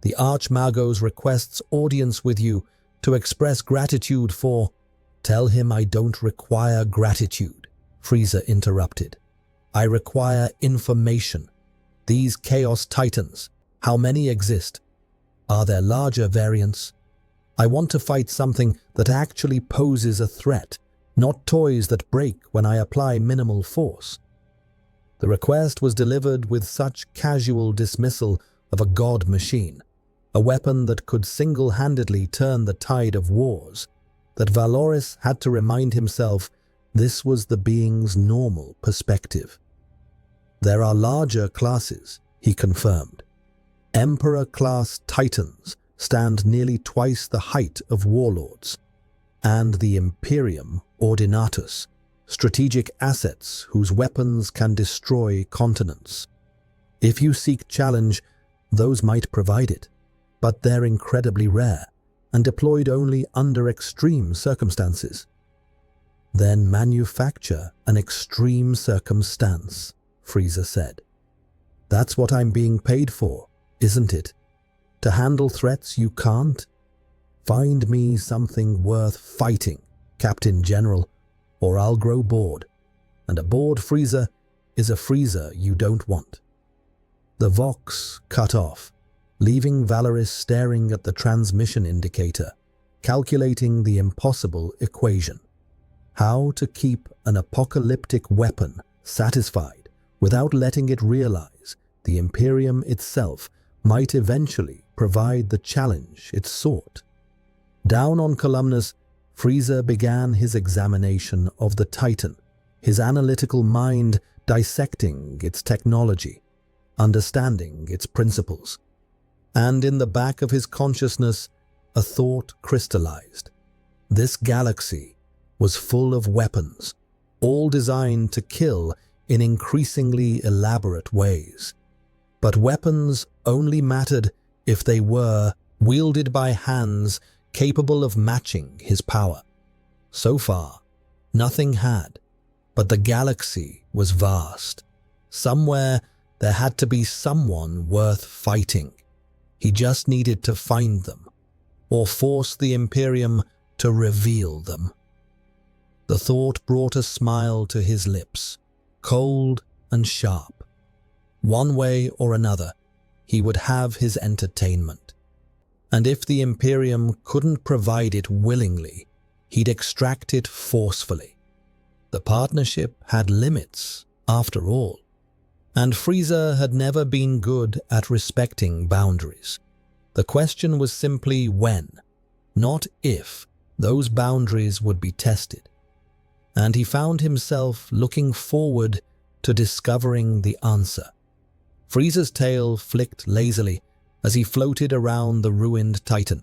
The Archmago's requests audience with you to express gratitude for—" "Tell him I don't require gratitude," Frieza interrupted. "I require information. These Chaos Titans, how many exist? Are there larger variants? I want to fight something that actually poses a threat, not toys that break when I apply minimal force." The request was delivered with such casual dismissal of a god machine, a weapon that could single-handedly turn the tide of wars, that Valoris had to remind himself this was the being's normal perspective. "There are larger classes," he confirmed. "Emperor-class Titans stand nearly twice the height of warlords, and the Imperium Ordinatus, strategic assets whose weapons can destroy continents. If you seek challenge, those might provide it, but they're incredibly rare and deployed only under extreme circumstances." "Then manufacture an extreme circumstance," Frieza said. "That's what I'm being paid for, isn't it? To handle threats you can't? Find me something worth fighting, Captain General, or I'll grow bored. And a bored Frieza is a Frieza you don't want." The Vox cut off, leaving Valoris staring at the transmission indicator, calculating the impossible equation. How to keep an apocalyptic weapon satisfied without letting it realize the Imperium itself might eventually provide the challenge it sought. Down on Columnus, Frieza began his examination of the Titan, his analytical mind dissecting its technology. understanding its principles. And in the back of his consciousness, a thought crystallized. This galaxy was full of weapons, all designed to kill in increasingly elaborate ways. But weapons only mattered if they were wielded by hands capable of matching his power. So far, nothing had, but the galaxy was vast. Somewhere there had to be someone worth fighting. He just needed to find them, or force the Imperium to reveal them. The thought brought a smile to his lips, cold and sharp. One way or another, he would have his entertainment. And if the Imperium couldn't provide it willingly, he'd extract it forcefully. The partnership had limits, after all, and Frieza had never been good at respecting boundaries. The question was simply when, not if, those boundaries would be tested. And he found himself looking forward to discovering the answer. Frieza's tail flicked lazily as he floated around the ruined Titan,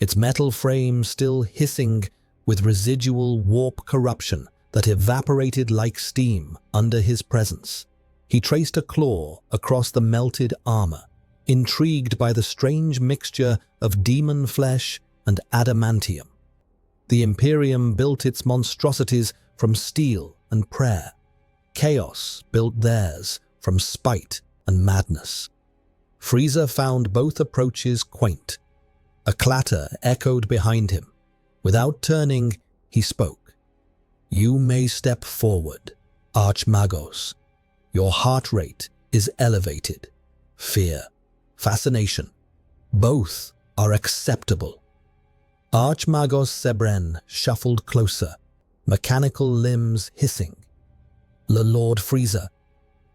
its metal frame still hissing with residual warp corruption that evaporated like steam under his presence. He traced a claw across the melted armor, intrigued by the strange mixture of demon flesh and adamantium. The Imperium built its monstrosities from steel and prayer. Chaos built theirs from spite and madness. Frieza found both approaches quaint. A clatter echoed behind him. Without turning, he spoke. "You may step forward, Archmagos. Your heart rate is elevated. Fear, fascination, both are acceptable." Archmagos Sebren shuffled closer, mechanical limbs hissing. "Lord Frieza,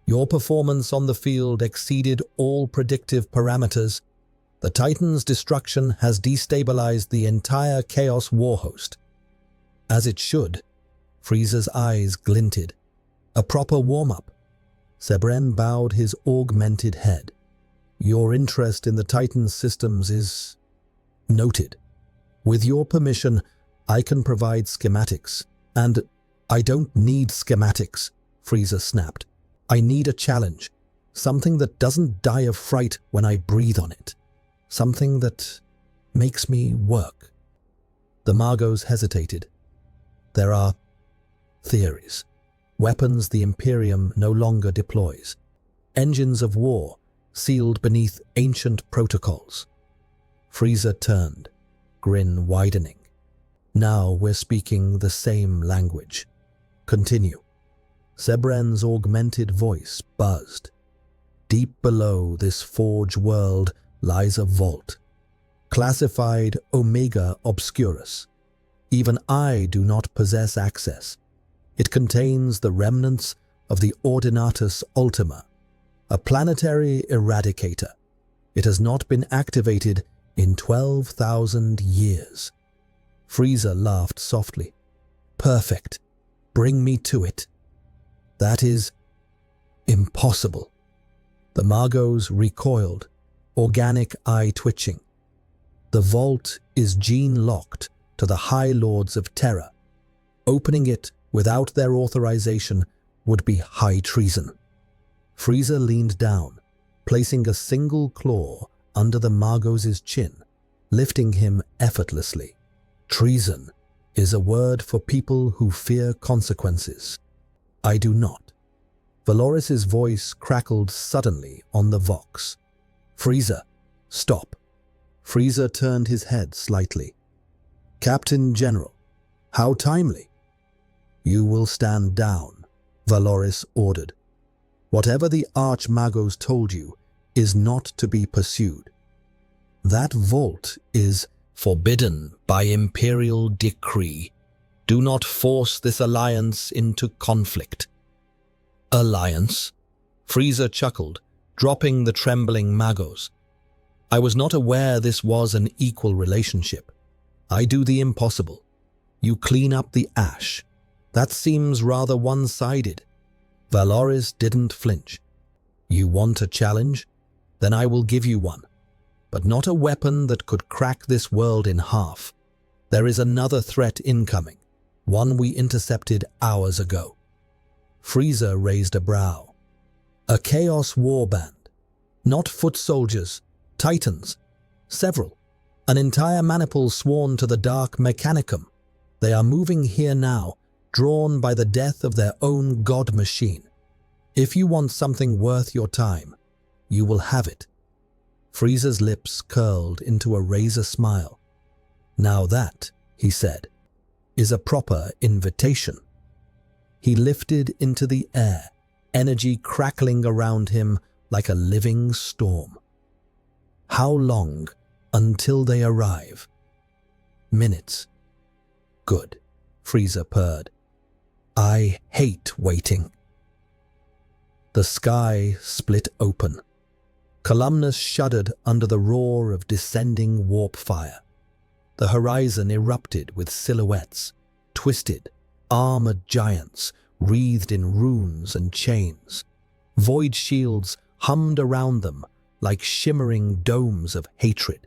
your performance on the field exceeded all predictive parameters. The Titan's destruction has destabilized the entire Chaos Warhost." "As it should." Frieza's eyes glinted. "A proper warm-up." Sebren bowed his augmented head. "Your interest in the Titan's systems is noted. With your permission, I can provide schematics." "And I don't need schematics," Frieza snapped. "I need a challenge, something that doesn't die of fright when I breathe on it. Something that makes me work." The Magos hesitated. "There are theories. Weapons the Imperium no longer deploys. Engines of war sealed beneath ancient protocols." Frieza turned, grin widening. "Now we're speaking the same language. Continue." Sebren's augmented voice buzzed. "Deep below this forge world lies a vault, classified Omega Obscurus. Even I do not possess access. It contains the remnants of the Ordinatus Ultima, a planetary eradicator. It has not been activated in 12,000 years." Frieza laughed softly. "Perfect. Bring me to it." "That is impossible." The Magos recoiled, organic eye twitching. "The vault is gene-locked to the High Lords of Terror. Opening it without their authorization would be high treason." Frieza leaned down, placing a single claw under the Magos' chin, lifting him effortlessly. "Treason is a word for people who fear consequences. I do not." Valoris' voice crackled suddenly on the Vox. "Frieza, stop." Frieza turned his head slightly. "Captain General, how timely." "You will stand down," Valoris ordered. "Whatever the Archmagos told you is not to be pursued. That vault is forbidden by Imperial decree. Do not force this alliance into conflict." "Alliance?" Frieza chuckled, dropping the trembling Magos. "I was not aware this was an equal relationship. I do the impossible. You clean up the ash. That seems rather one-sided." Valoris didn't flinch. You want a challenge? Then I will give you one. But not a weapon that could crack this world in half. There is another threat incoming, one we intercepted hours ago. Frieza raised a brow. A chaos warband. Not foot soldiers, titans. Several. An entire maniple sworn to the dark mechanicum. They are moving here now, drawn by the death of their own god machine. If you want something worth your time, you will have it. Frieza's lips curled into a razor smile. Now that, he said, is a proper invitation. He lifted into the air, energy crackling around him like a living storm. How long until they arrive? Minutes. Good, Frieza purred. I hate waiting. The sky split open. Columnus shuddered under the roar of descending warp fire. The horizon erupted with silhouettes, twisted, armored giants wreathed in runes and chains. Void shields hummed around them like shimmering domes of hatred.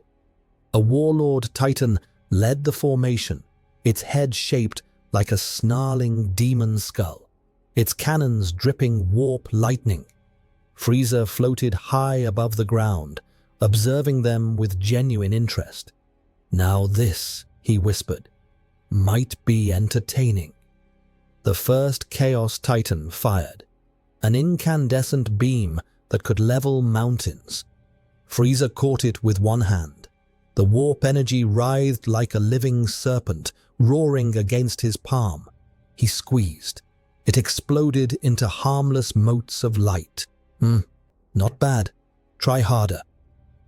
A warlord titan led the formation, its head shaped like a snarling demon skull, its cannons dripping warp lightning. Frieza floated high above the ground, observing them with genuine interest. Now this, he whispered, might be entertaining. The first Chaos Titan fired, an incandescent beam that could level mountains. Frieza caught it with one hand. The warp energy writhed like a living serpent, roaring against his palm. He squeezed. It exploded into harmless motes of light. Not bad. Try harder.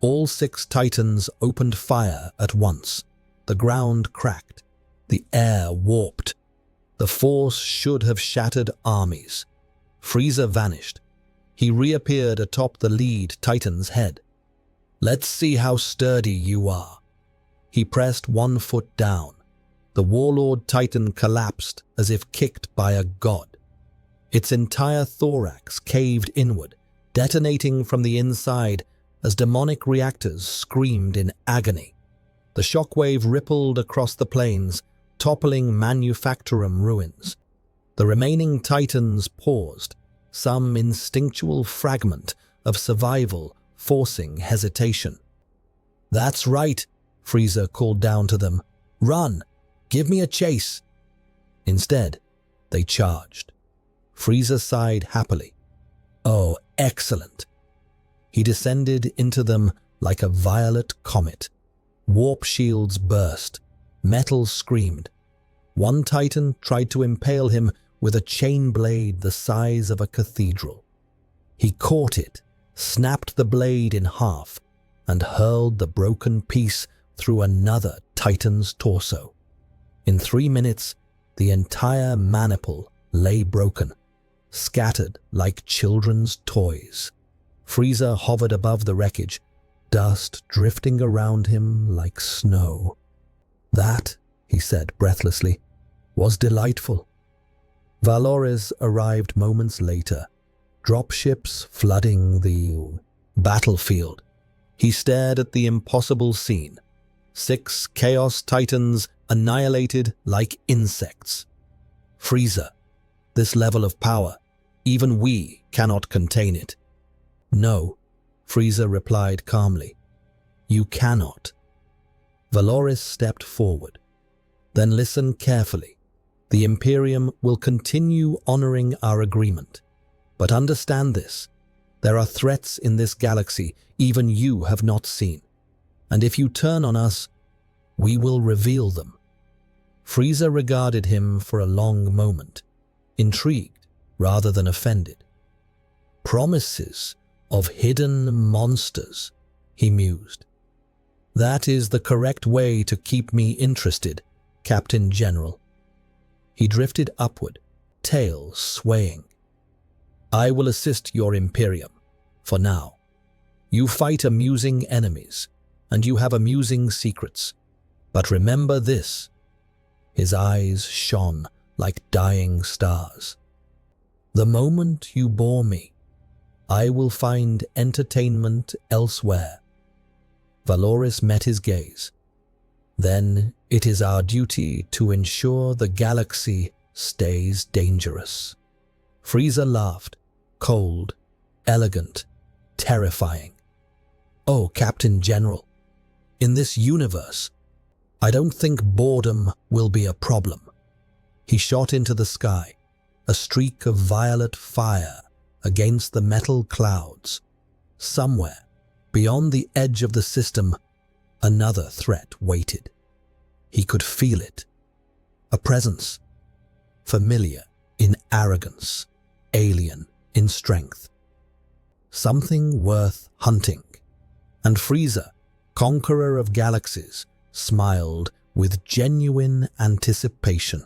All 6 titans opened fire at once. The ground cracked. The air warped. The force should have shattered armies. Frieza vanished. He reappeared atop the lead titan's head. Let's see how sturdy you are. He pressed one foot down. The warlord titan collapsed as if kicked by a god. Its entire thorax caved inward, detonating from the inside as demonic reactors screamed in agony. The shockwave rippled across the plains, toppling manufactorum ruins. The remaining titans paused, some instinctual fragment of survival forcing hesitation. That's right, Frieza called down to them. Run! Give me a chase! Instead, they charged. Frieza sighed happily. Oh, excellent! He descended into them like a violet comet. Warp shields burst. Metal screamed. One titan tried to impale him with a chain blade the size of a cathedral. He caught it, snapped the blade in half, and hurled the broken piece through another titan's torso. In 3 minutes, the entire maniple lay broken, scattered like children's toys. Frieza hovered above the wreckage, dust drifting around him like snow. That, he said breathlessly, was delightful. Valores arrived moments later, dropships flooding the battlefield. He stared at the impossible scene. 6 Chaos Titans annihilated like insects. Frieza, this level of power, even we cannot contain it. No, Frieza replied calmly. You cannot. Valores stepped forward. Then listen carefully. The Imperium will continue honoring our agreement. But understand this. There are threats in this galaxy even you have not seen. And if you turn on us, we will reveal them. Frieza regarded him for a long moment, intrigued rather than offended. Promises of hidden monsters, he mused. That is the correct way to keep me interested, Captain General. He drifted upward, tail swaying. I will assist your Imperium, for now. You fight amusing enemies, and you have amusing secrets. But remember this. His eyes shone like dying stars. The moment you bore me, I will find entertainment elsewhere." Valoris met his gaze. "Then it is our duty to ensure the galaxy stays dangerous." Frieza laughed, cold, elegant, terrifying. "Oh, Captain General, in this universe, I don't think boredom will be a problem." He shot into the sky, a streak of violet fire against the metal clouds. Somewhere, beyond the edge of the system, another threat waited. He could feel it. A presence, familiar in arrogance, alien in strength. Something worth hunting. And Frieza, conqueror of galaxies, smiled with genuine anticipation.